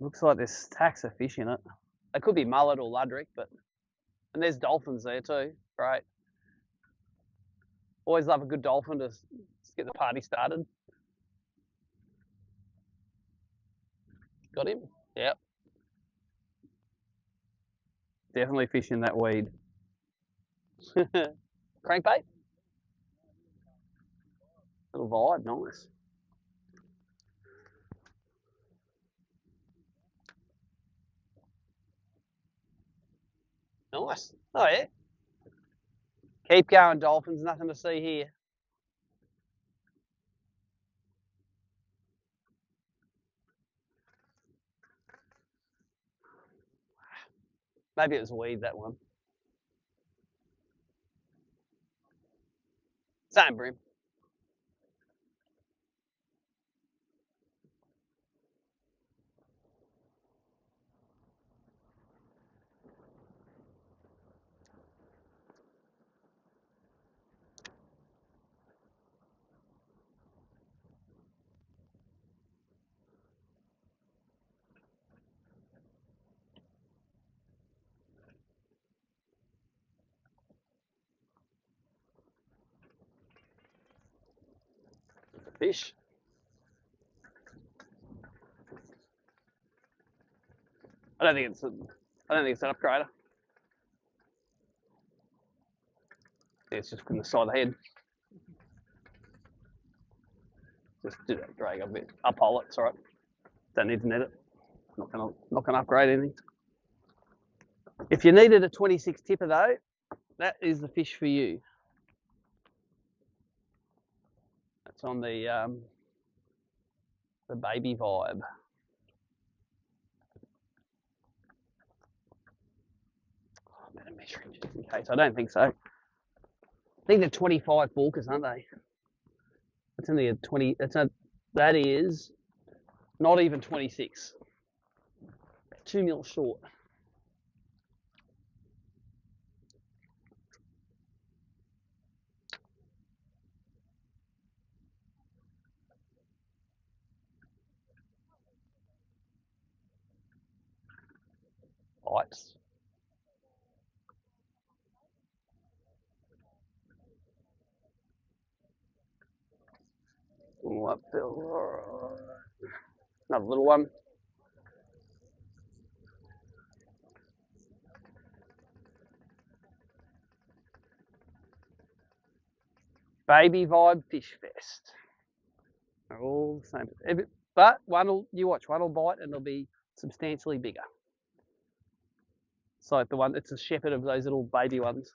Looks like there's stacks of fish in it. They could be mullet or luderick, and there's dolphins there too. Great. Always love a good dolphin to get the party started. Got him? Yep. Definitely fishing that weed. Crankbait? Little vibe, nice. Nice. Oh yeah. Keep going, dolphins. Nothing to see here. Maybe it was weed, that one. Same bream. Fish. I don't think it's an upgrader. It's just from the side of the head. Just do that drag a bit. Uphold it, it's alright. Don't need to net it. Not gonna upgrade anything. If you needed a 26 tipper though, that is the fish for you. That's on the baby vibe. I'm better measuring just in case. I don't think so. I think they're 25 Forkers, aren't they? It's only a 20. That is not even 26. 2 mil short. Bites. Another little one. Baby Vibe Fish Fest. They're all the same. But you watch, one will bite and it'll be substantially bigger. So it's a shepherd of those little baby ones.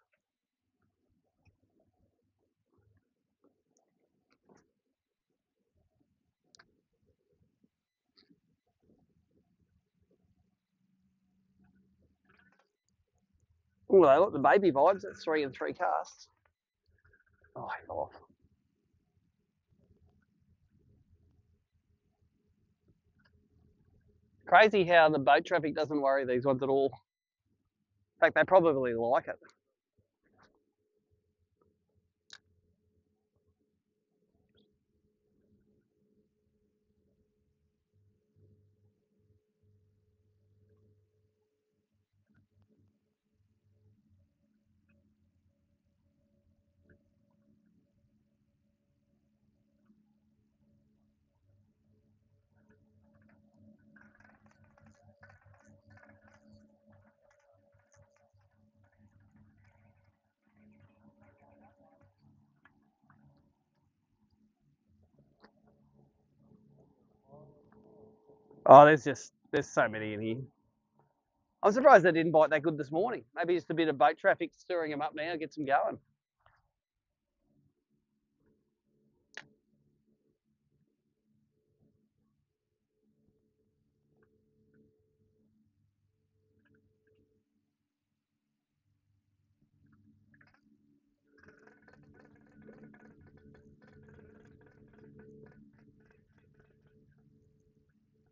Oh, look, the baby vibes, that's 3 and 3 casts. Oh, I fell off. Crazy how the boat traffic doesn't worry these ones at all. In fact, they probably like it. Oh, there's so many in here. I'm surprised they didn't bite that good this morning. Maybe just a bit of boat traffic stirring them up now, gets them going.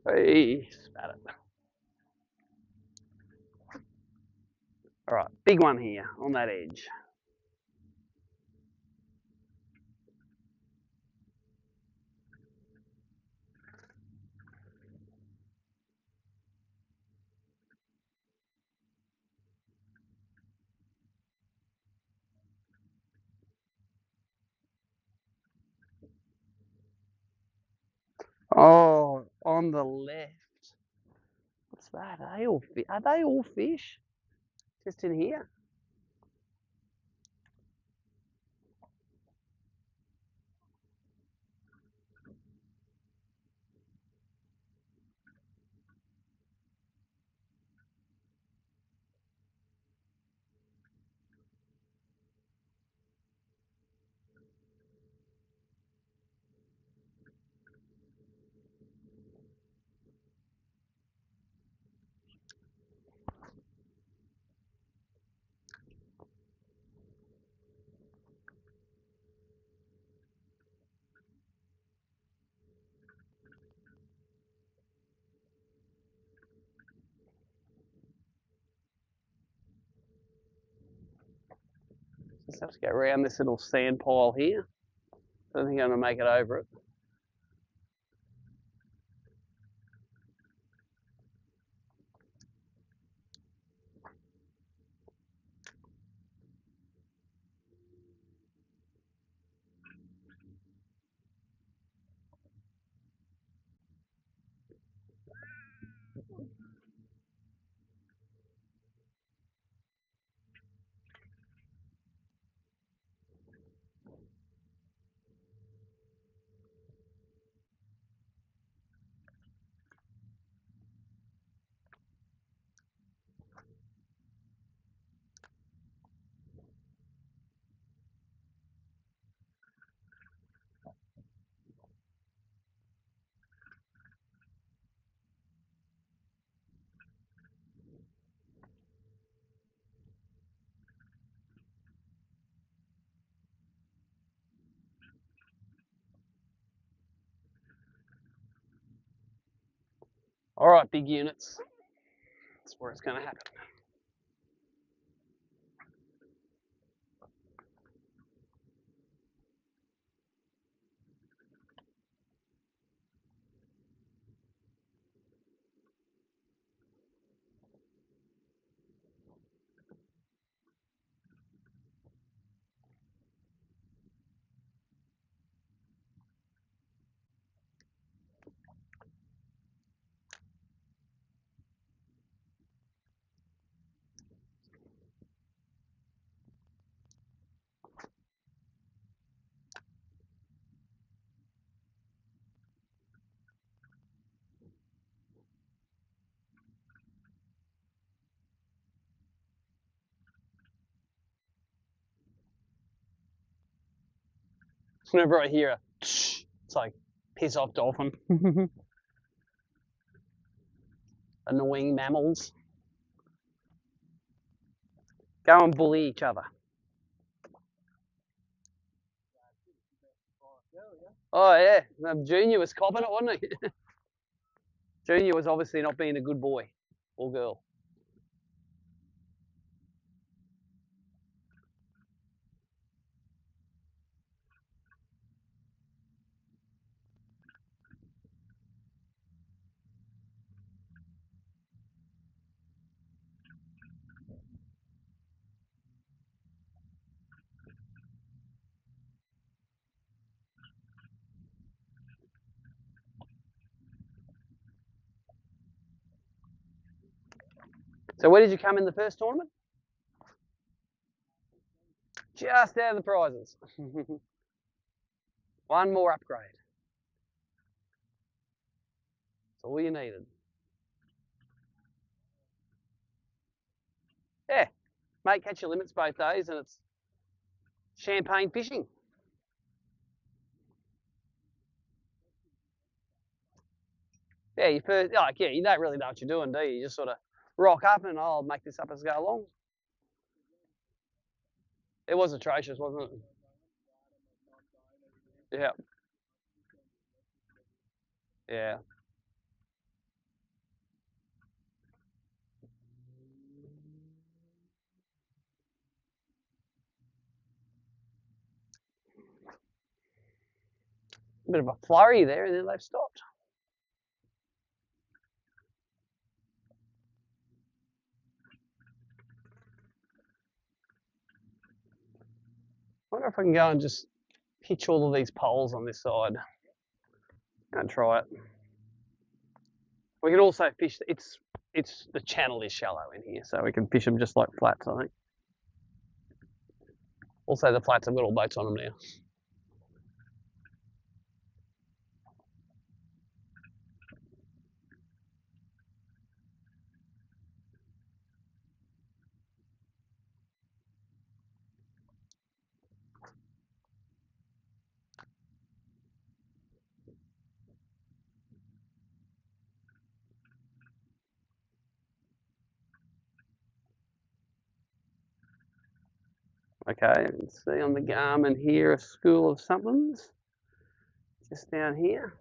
Hey, spat it. All right, big one here on that edge. Oh, on the left. What's that? Are they all fish? Just in here? Just have to go around this little sand pile here. I don't think I'm going to make it over it. All right, big units. That's where it's going to happen. Whenever I hear a tsh, it's like, piss off, dolphin. Annoying mammals. Go and bully each other. Oh, yeah. Junior was copping it, wasn't he? Junior was obviously not being a good boy or girl. So where did you come in the first tournament? Just out of the prizes. One more upgrade. That's all you needed. Yeah, mate, catch your limits both days, and it's champagne fishing. Yeah, you first, like, yeah, you don't really know what you're doing, do you? You just sort of rock up and I'll make this up as I go along. It was atrocious, wasn't it? Yeah. Yeah. A bit of a flurry there, and then they've stopped. I wonder if I can go and just pitch all of these poles on this side. And try it. We can also fish. It's the channel is shallow in here, so we can fish them just like flats, I think. Also, the flats have got all boats on them now. Okay, you can see on the Garmin here a school of somethings just down here.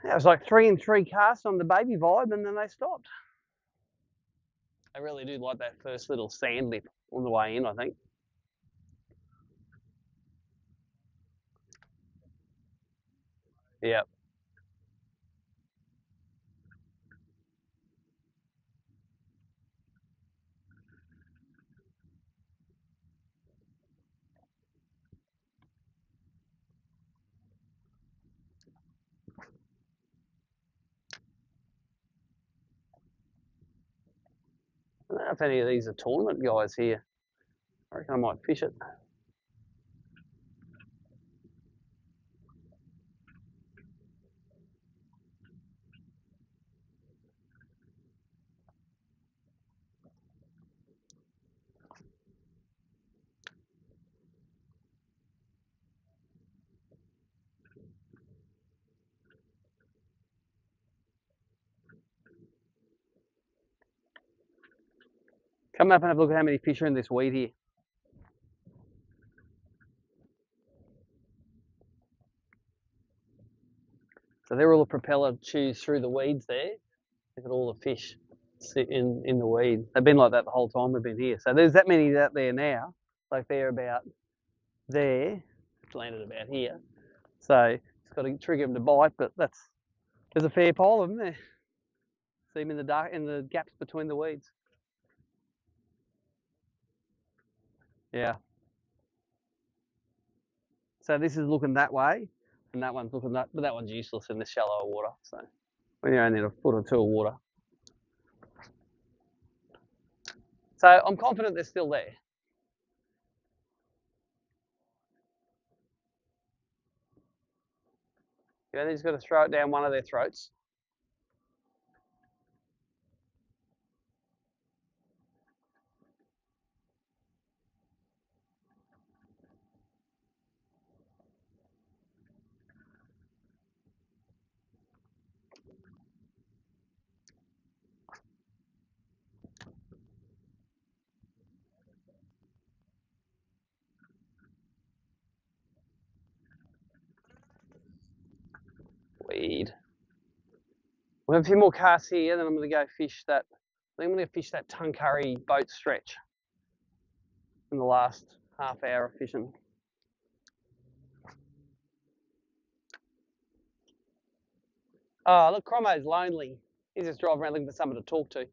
It was like 3 and 3 casts on the baby vibe, and then they stopped. They really do like that first little sand lip on the way in, I think. Yeah. I don't know if any of these are tournament guys here. I reckon I might fish it. Come up and have a look at how many fish are in this weed here. So they're all the propeller tubes through the weeds there. Look at all the fish sit in the weed. They've been like that the whole time we've been here. So there's that many out there now. Like they're about there. It's landed about here. So it's got to trigger them to bite, but there's a fair pile of them there. See them in the gaps between the weeds. Yeah. So this is looking that way, and that one's looking that, but that one's useless in this shallower water. So we only need a foot or two of water. So I'm confident they're still there. You only just got to throw it down one of their throats. Weed. We have a few more casts here, then I'm going to go fish that. I think I'm going to fish that Tuncurry boat stretch in the last half hour of fishing. Oh, look, Cromo's lonely. He's just driving around looking for someone to talk to.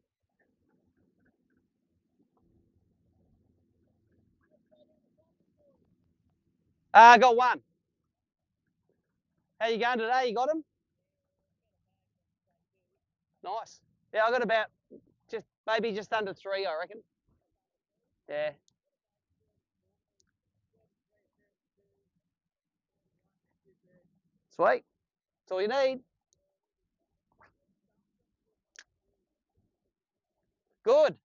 I got one. How you going today? You got him? Nice. Yeah, I got about maybe just under 3, I reckon. Yeah. Sweet. That's all you need. Good.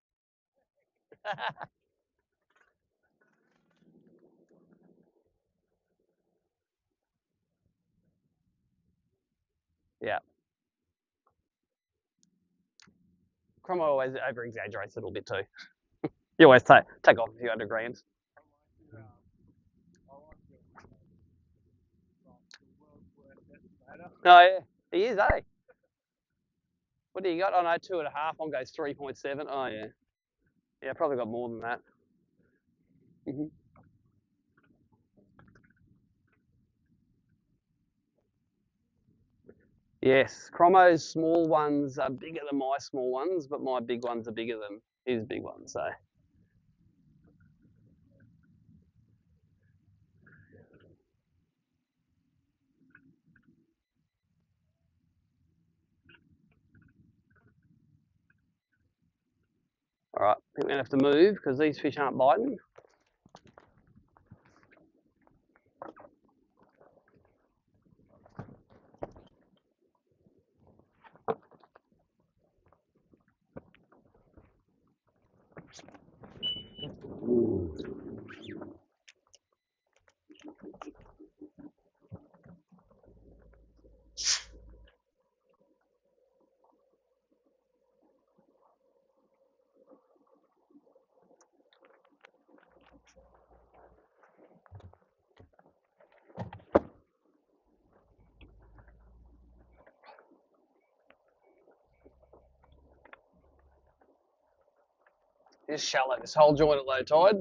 Yeah. Cromo always over exaggerates a little bit too. You always take off a few under grams. No, yeah, he is, eh? What do you got? Oh no, 2.5. One goes 3.7. Oh yeah. Yeah, probably got more than that. Yes, Cromo's small ones are bigger than my small ones, but my big ones are bigger than his big ones. So. All right, I think we're going to have to move because these fish aren't biting. Just shallow this whole joint at low tide.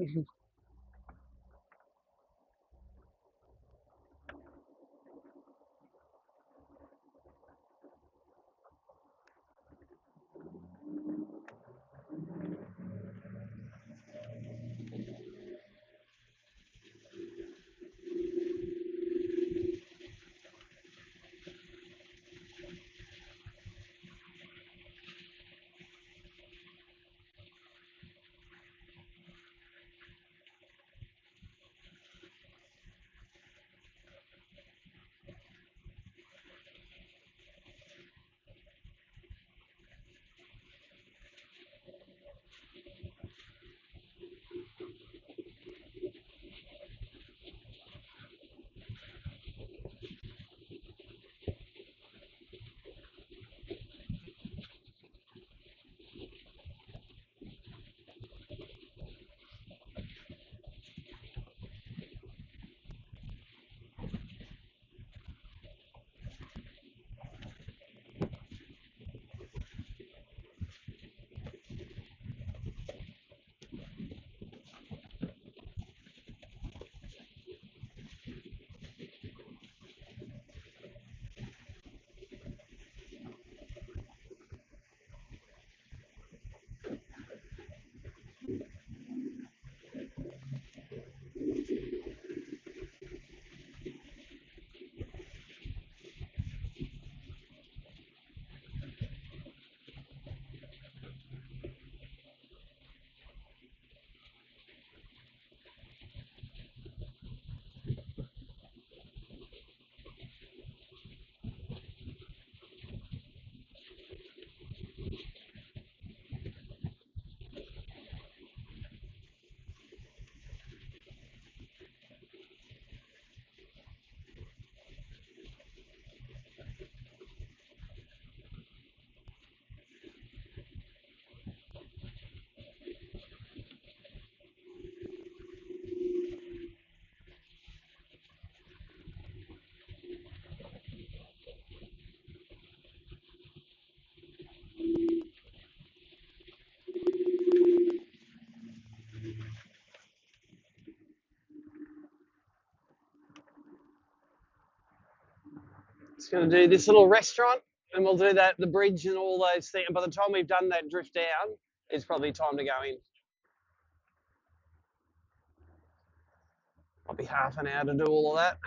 Just going to do this little restaurant, and we'll do that, the bridge and all those things. And by the time we've done that drift down, it's probably time to go in. Might be half an hour to do all of that.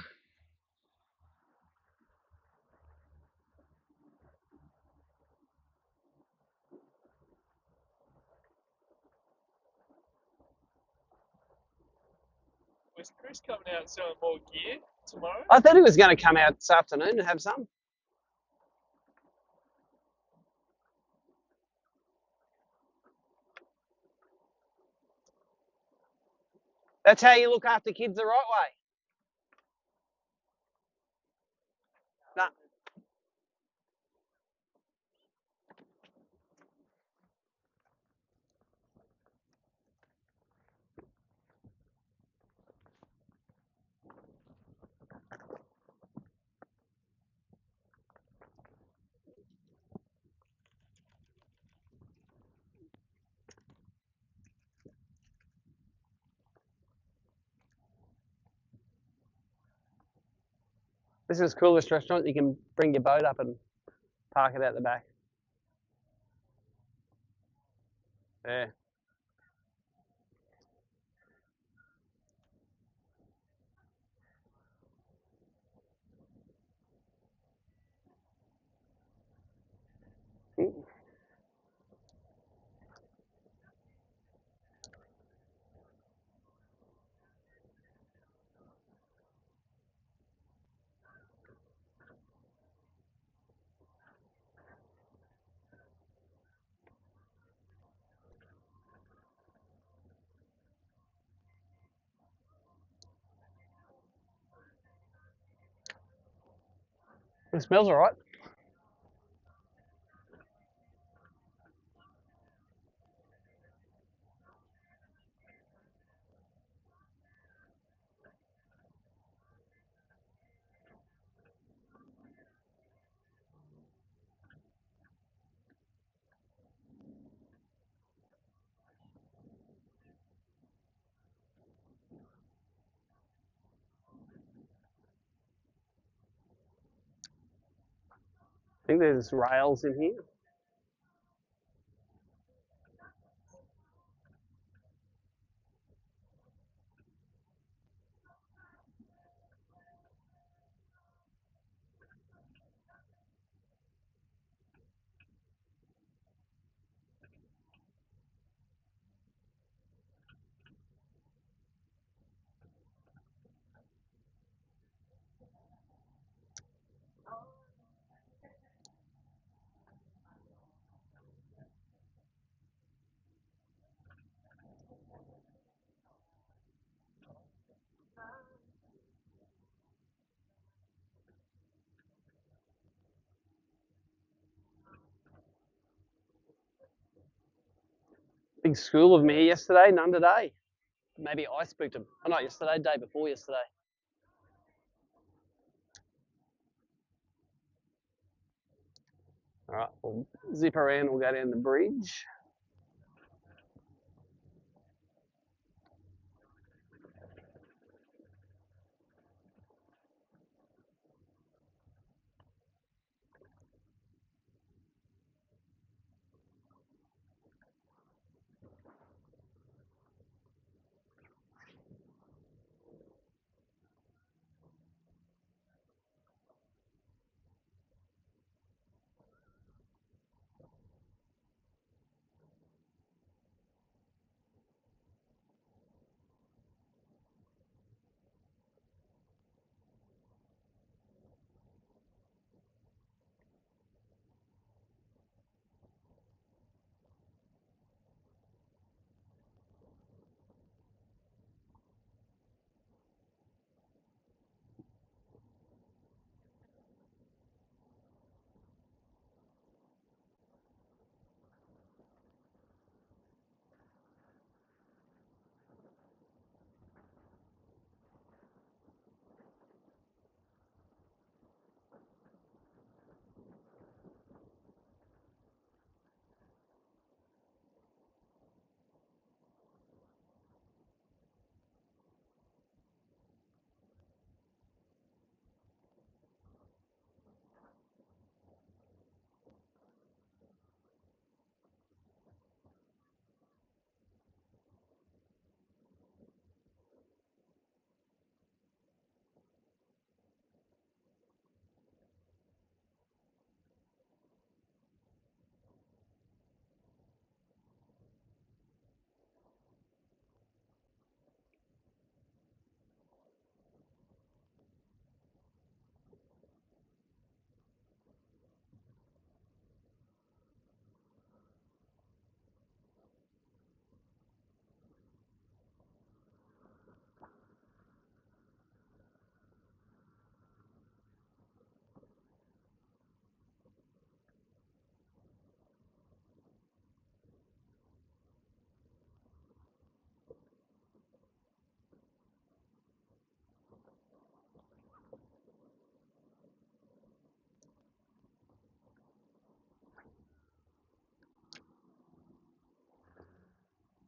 Was Chris coming out selling more gear tomorrow? I thought he was going to come out this afternoon and have some. That's how you look after kids the right way. Nah. This is the coolest restaurant. You can bring your boat up and park it out the back. Yeah. It smells all right. I think there's rails in here. Big school of me yesterday, none today. Maybe I spooked them. Oh, not yesterday, day before yesterday. All right, we'll zip around, we'll go down the bridge.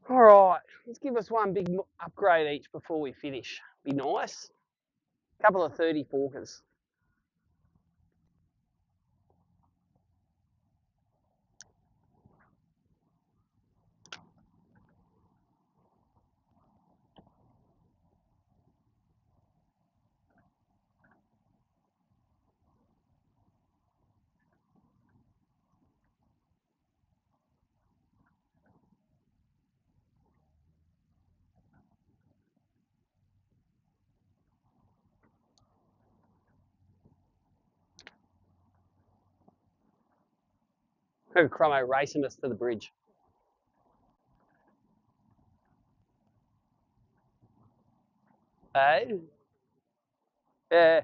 All right, let's give us one big upgrade each before we finish. Be nice. A couple of 30 forkers. Look at Chromo racing us to the bridge. Hey? Yeah.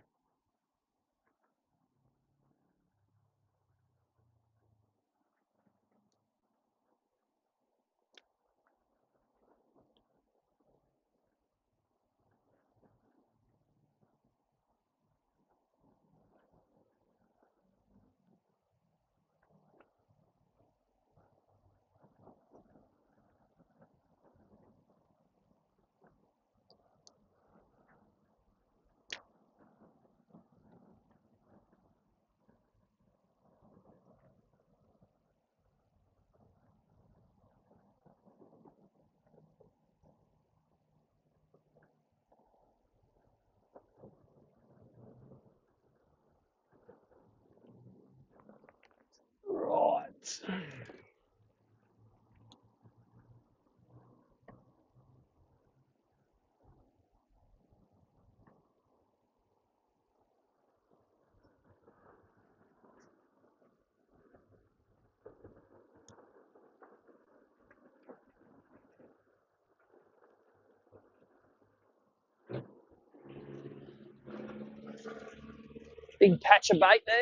Big patch of bait there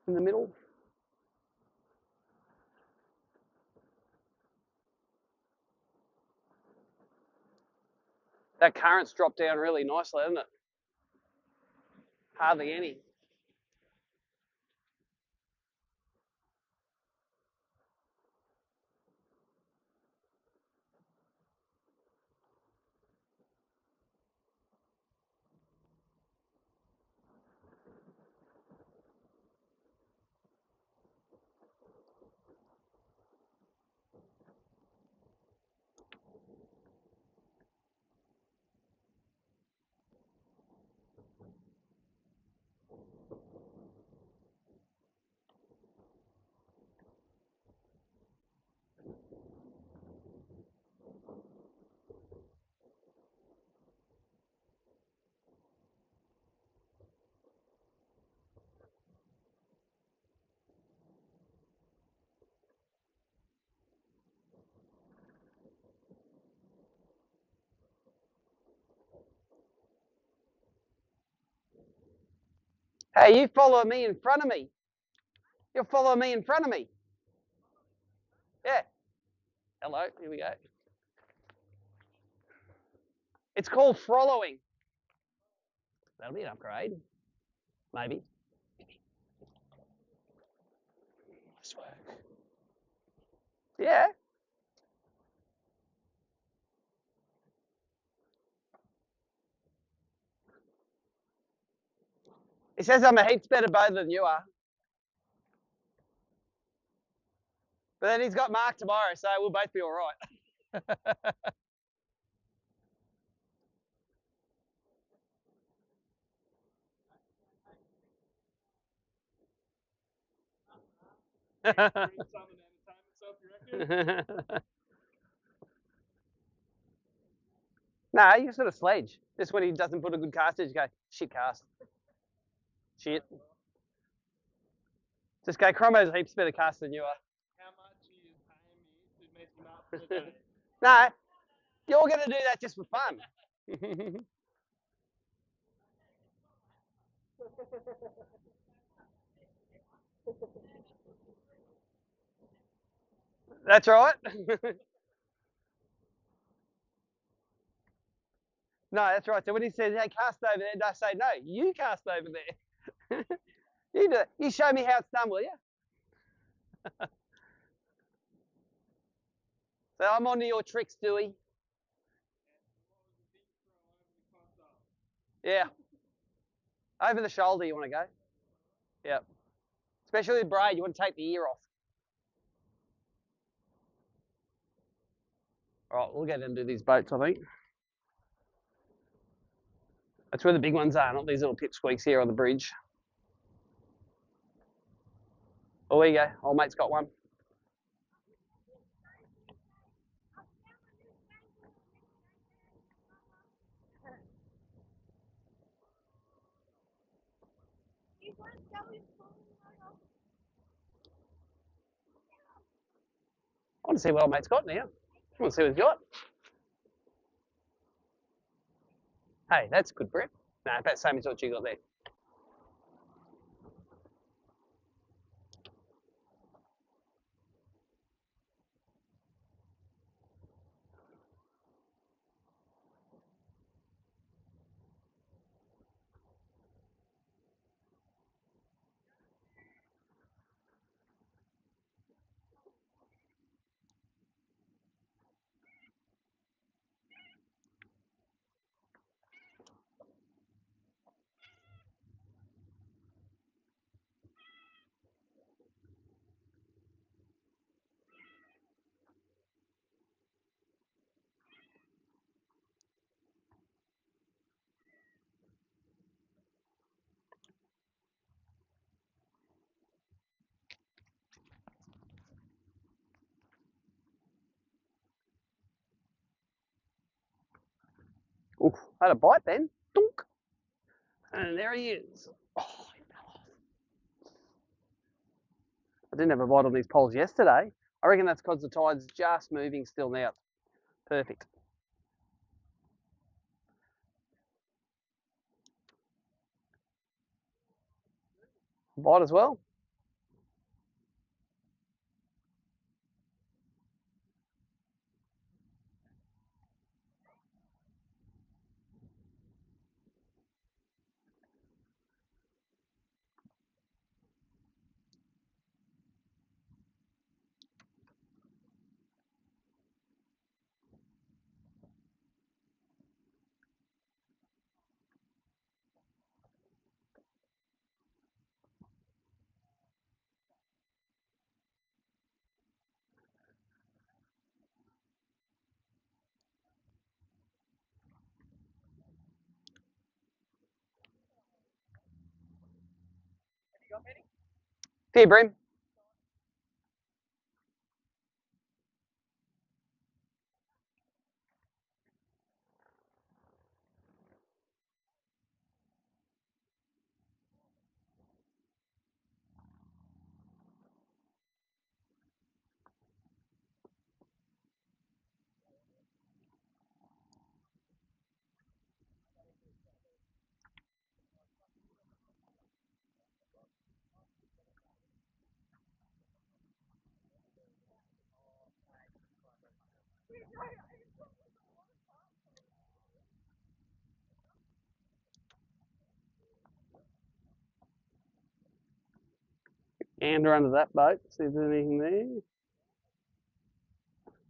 in the middle. That current's dropped down really nicely, hasn't it? Hardly any. Hey, you follow me in front of me. You'll follow me in front of me. Yeah. Hello, here we go. It's called following. That'll be an upgrade. Maybe. Nice work. Yeah. He says I'm a heaps better boater than you are. But then he's got Mark tomorrow, so we'll both be all right. No, you sort of sledge. Just when he doesn't put a good cast in, you go, shit cast. Shit. Just go, Cromo's heaps better cast than you are. How much are you paying me to make him up for the day? No, you're going to do that just for fun. That's right. No, that's right. So when he says, hey, cast over there, I say, no, you cast over there. You do it. You show me how it's done, will you? So I'm on to your tricks, Dewey. Yeah. Over the shoulder, you want to go? Yep. Especially with braid, you want to take the ear off. All right, we'll go down and do these boats, I think. That's where the big ones are, not these little pipsqueaks here on the bridge. Oh, there you go. Old mate's got one. I want to see what old mate's got now. I want to see what he's got. Hey, that's a good grip. No, about the same as what you got there. Oof, had a bite then. Dunk. And there he is. Oh, he fell off. I didn't have a bite on these poles yesterday. I reckon that's because the tide's just moving still now. Perfect. Bite as well. Here, Bream. Gander under that boat. See if there's anything there.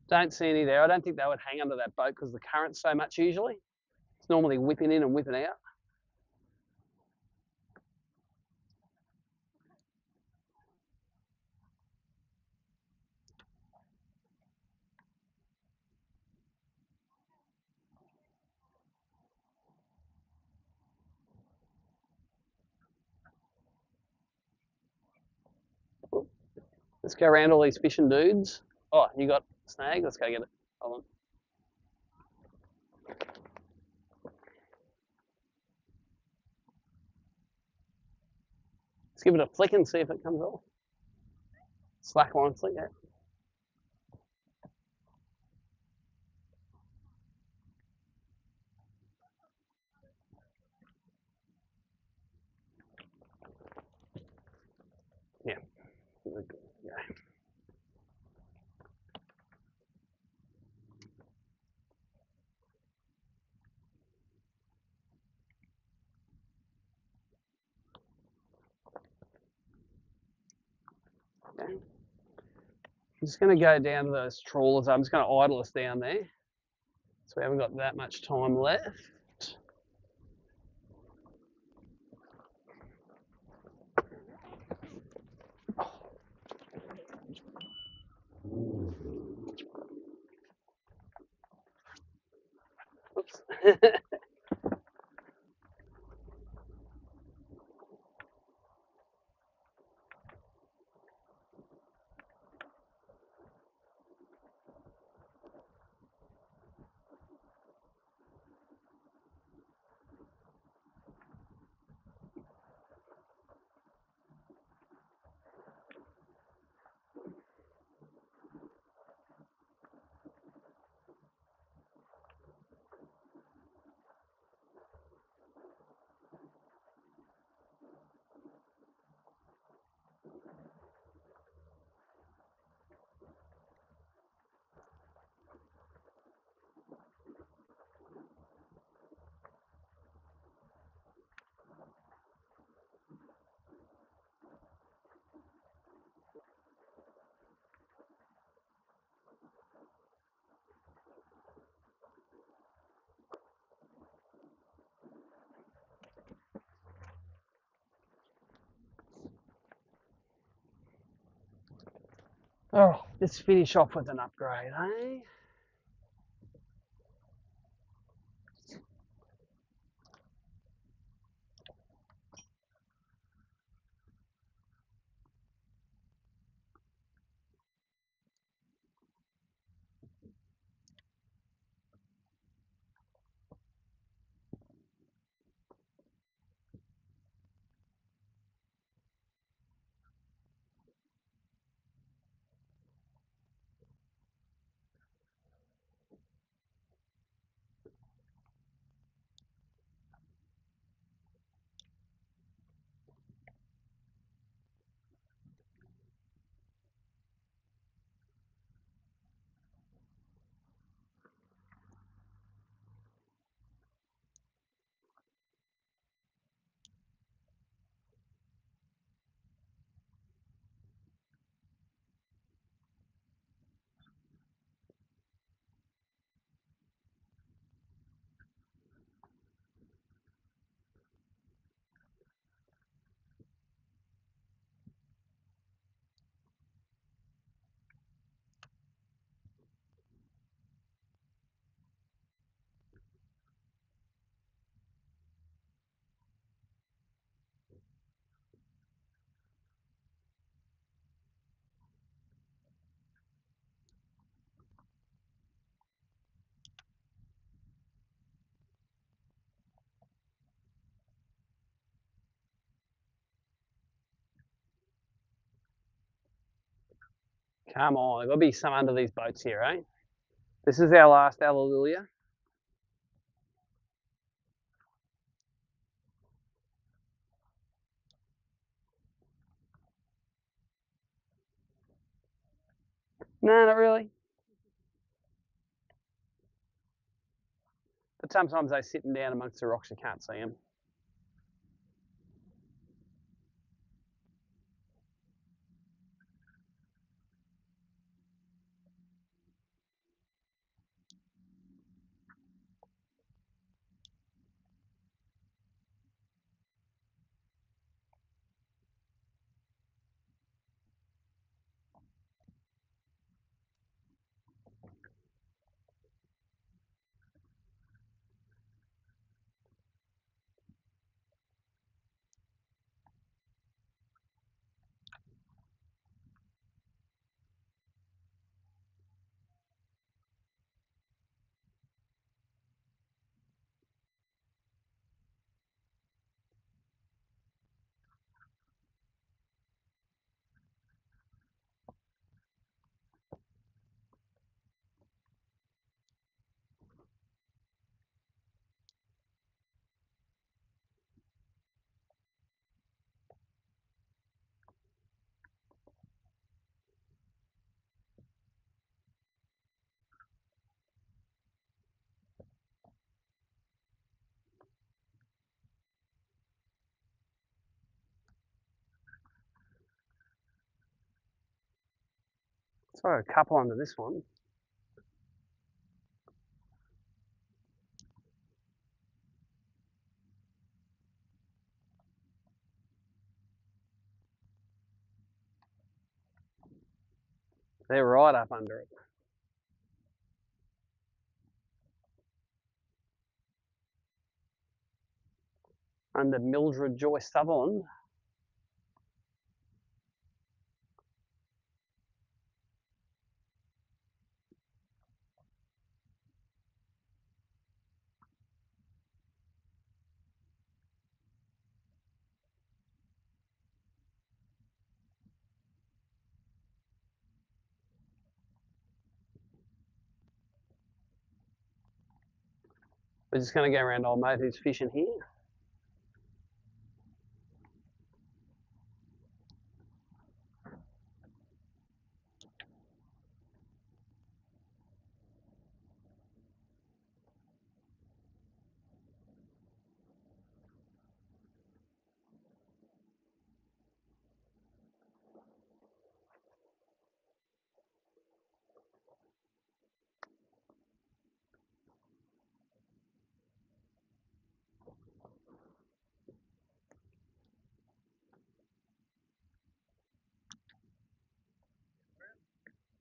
Don't see any there. I don't think they would hang under that boat because the current's so much usually. It's normally whipping in and whipping out. Let's go around all these fishing dudes. Oh, you got snag? Let's go get it. Hold on. Let's give it a flick and see if it comes off. Slack line flick, yeah. Yeah. Yeah. Okay. I'm just going to go down to those trawlers. I'm just going to idle us down there. So we haven't got that much time left. Oops. Oh, let's finish off with an upgrade, eh? Come on, there's got to be some under these boats here, eh? This is our last Alleluia. No, not really. But sometimes they're sitting down amongst the rocks, you can't see them. So a couple under this one. They're right up under it. Under Mildred Joyce Sutherland. We're just going to go around old mate who's fishing here.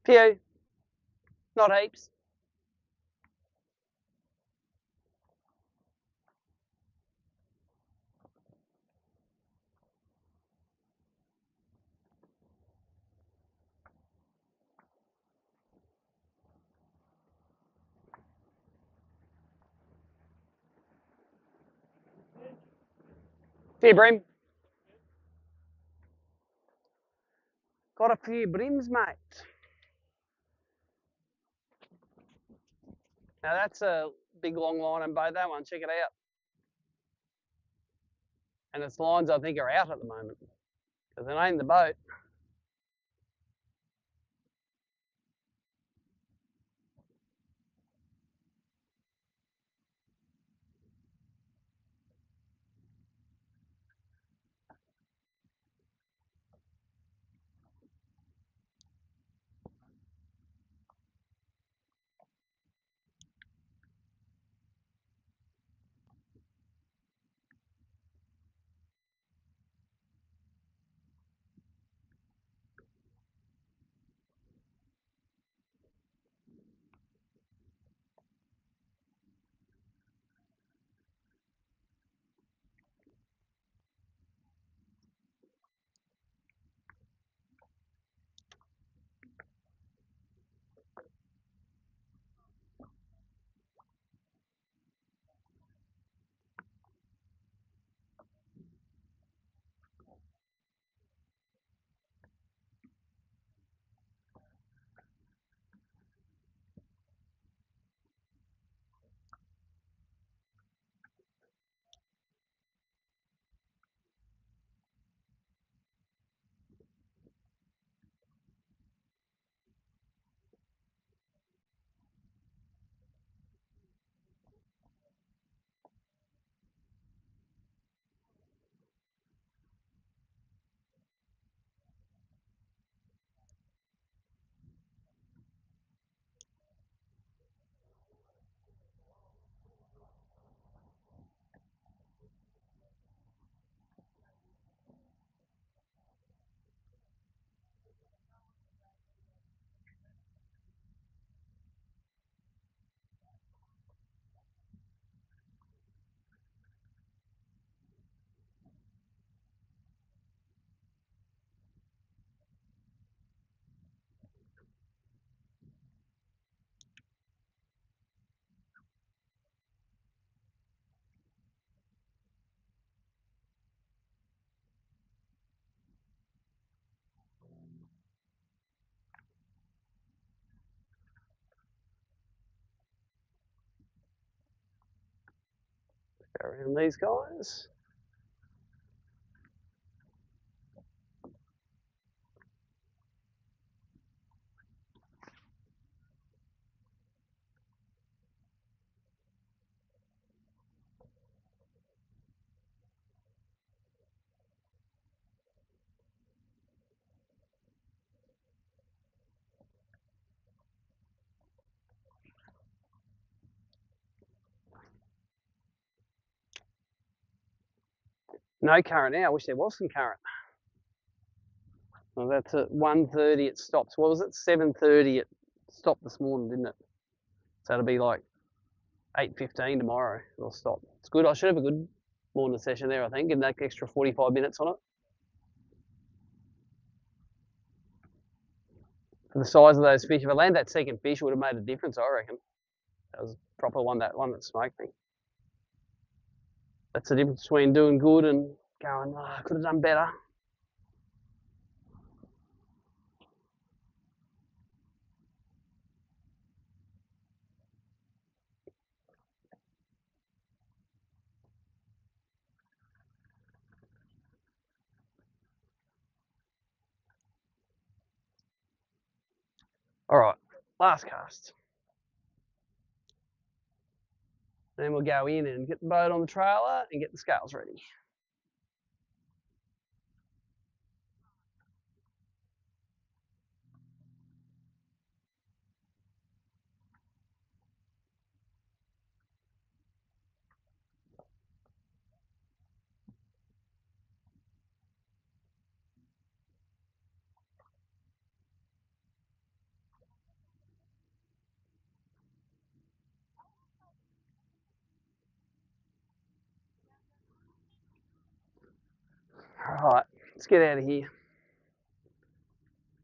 Few, not heaps. Few bream. Got a few brims, mate. Now that's a big long line and boat, that one, check it out. And its lines I think are out at the moment because it ain't the boat. around these guys. No current now. I wish there was some current. Well, that's at 1:30 it stops. What was it? 7:30 it stopped this morning, didn't it? So it'll be like 8:15 tomorrow. It'll stop. It's good. I should have a good morning session there, I think, and that extra 45 minutes on it. For the size of those fish, if I land that second fish, it would have made a difference, I reckon. That was a proper one, that smoked me. That's the difference between doing good and going, oh, I could have done better. All right, last cast. Then we'll go in and get the boat on the trailer and get the scales ready. All right, let's get out of here.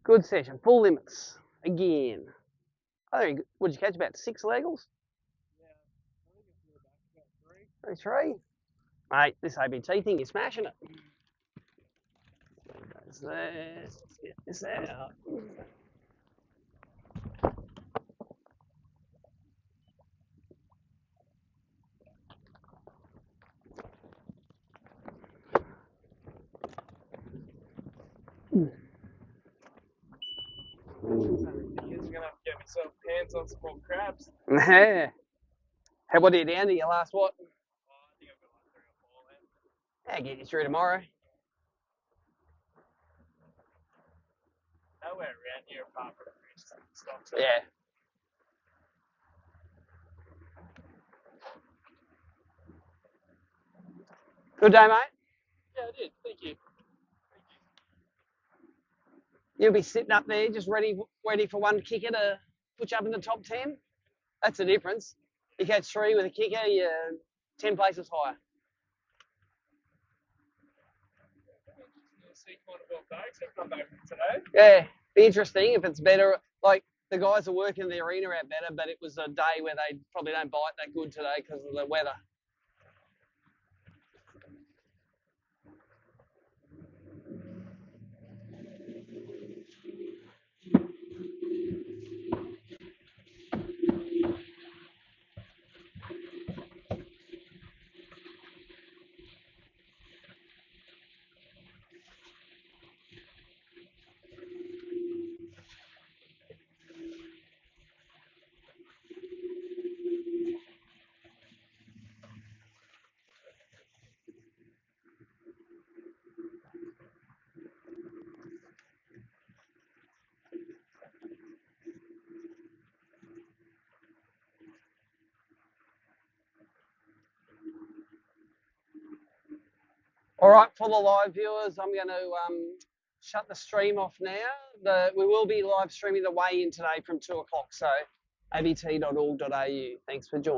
Good session, full limits again. I think, what did you catch, about 6 legals? Yeah, I think it's really back about 3. 3? Mate, this ABT thing is smashing it. Let's get this out. I'm gonna have to get myself hands on some more crabs. Yeah. Hey, what are you down to your last what? Oh, I think I've got like 3 or 4 left. Yeah, get you through tomorrow. Nowhere around here apart from fish stocks. Yeah. Good day, mate. Yeah, I did. Thank you. You'll be sitting up there just ready for one kicker to put you up in the top 10. That's the difference. You catch 3 with a kicker, you're 10 places higher. See kind of what bags have come back today. Yeah, be interesting if it's better. Like, the guys are working the arena out better, but it was a day where they probably don't bite that good today because of the weather. All right, for the live viewers, I'm going to shut the stream off now. We will be live streaming the weigh-in today from 2 o'clock, so abt.org.au. Thanks for joining.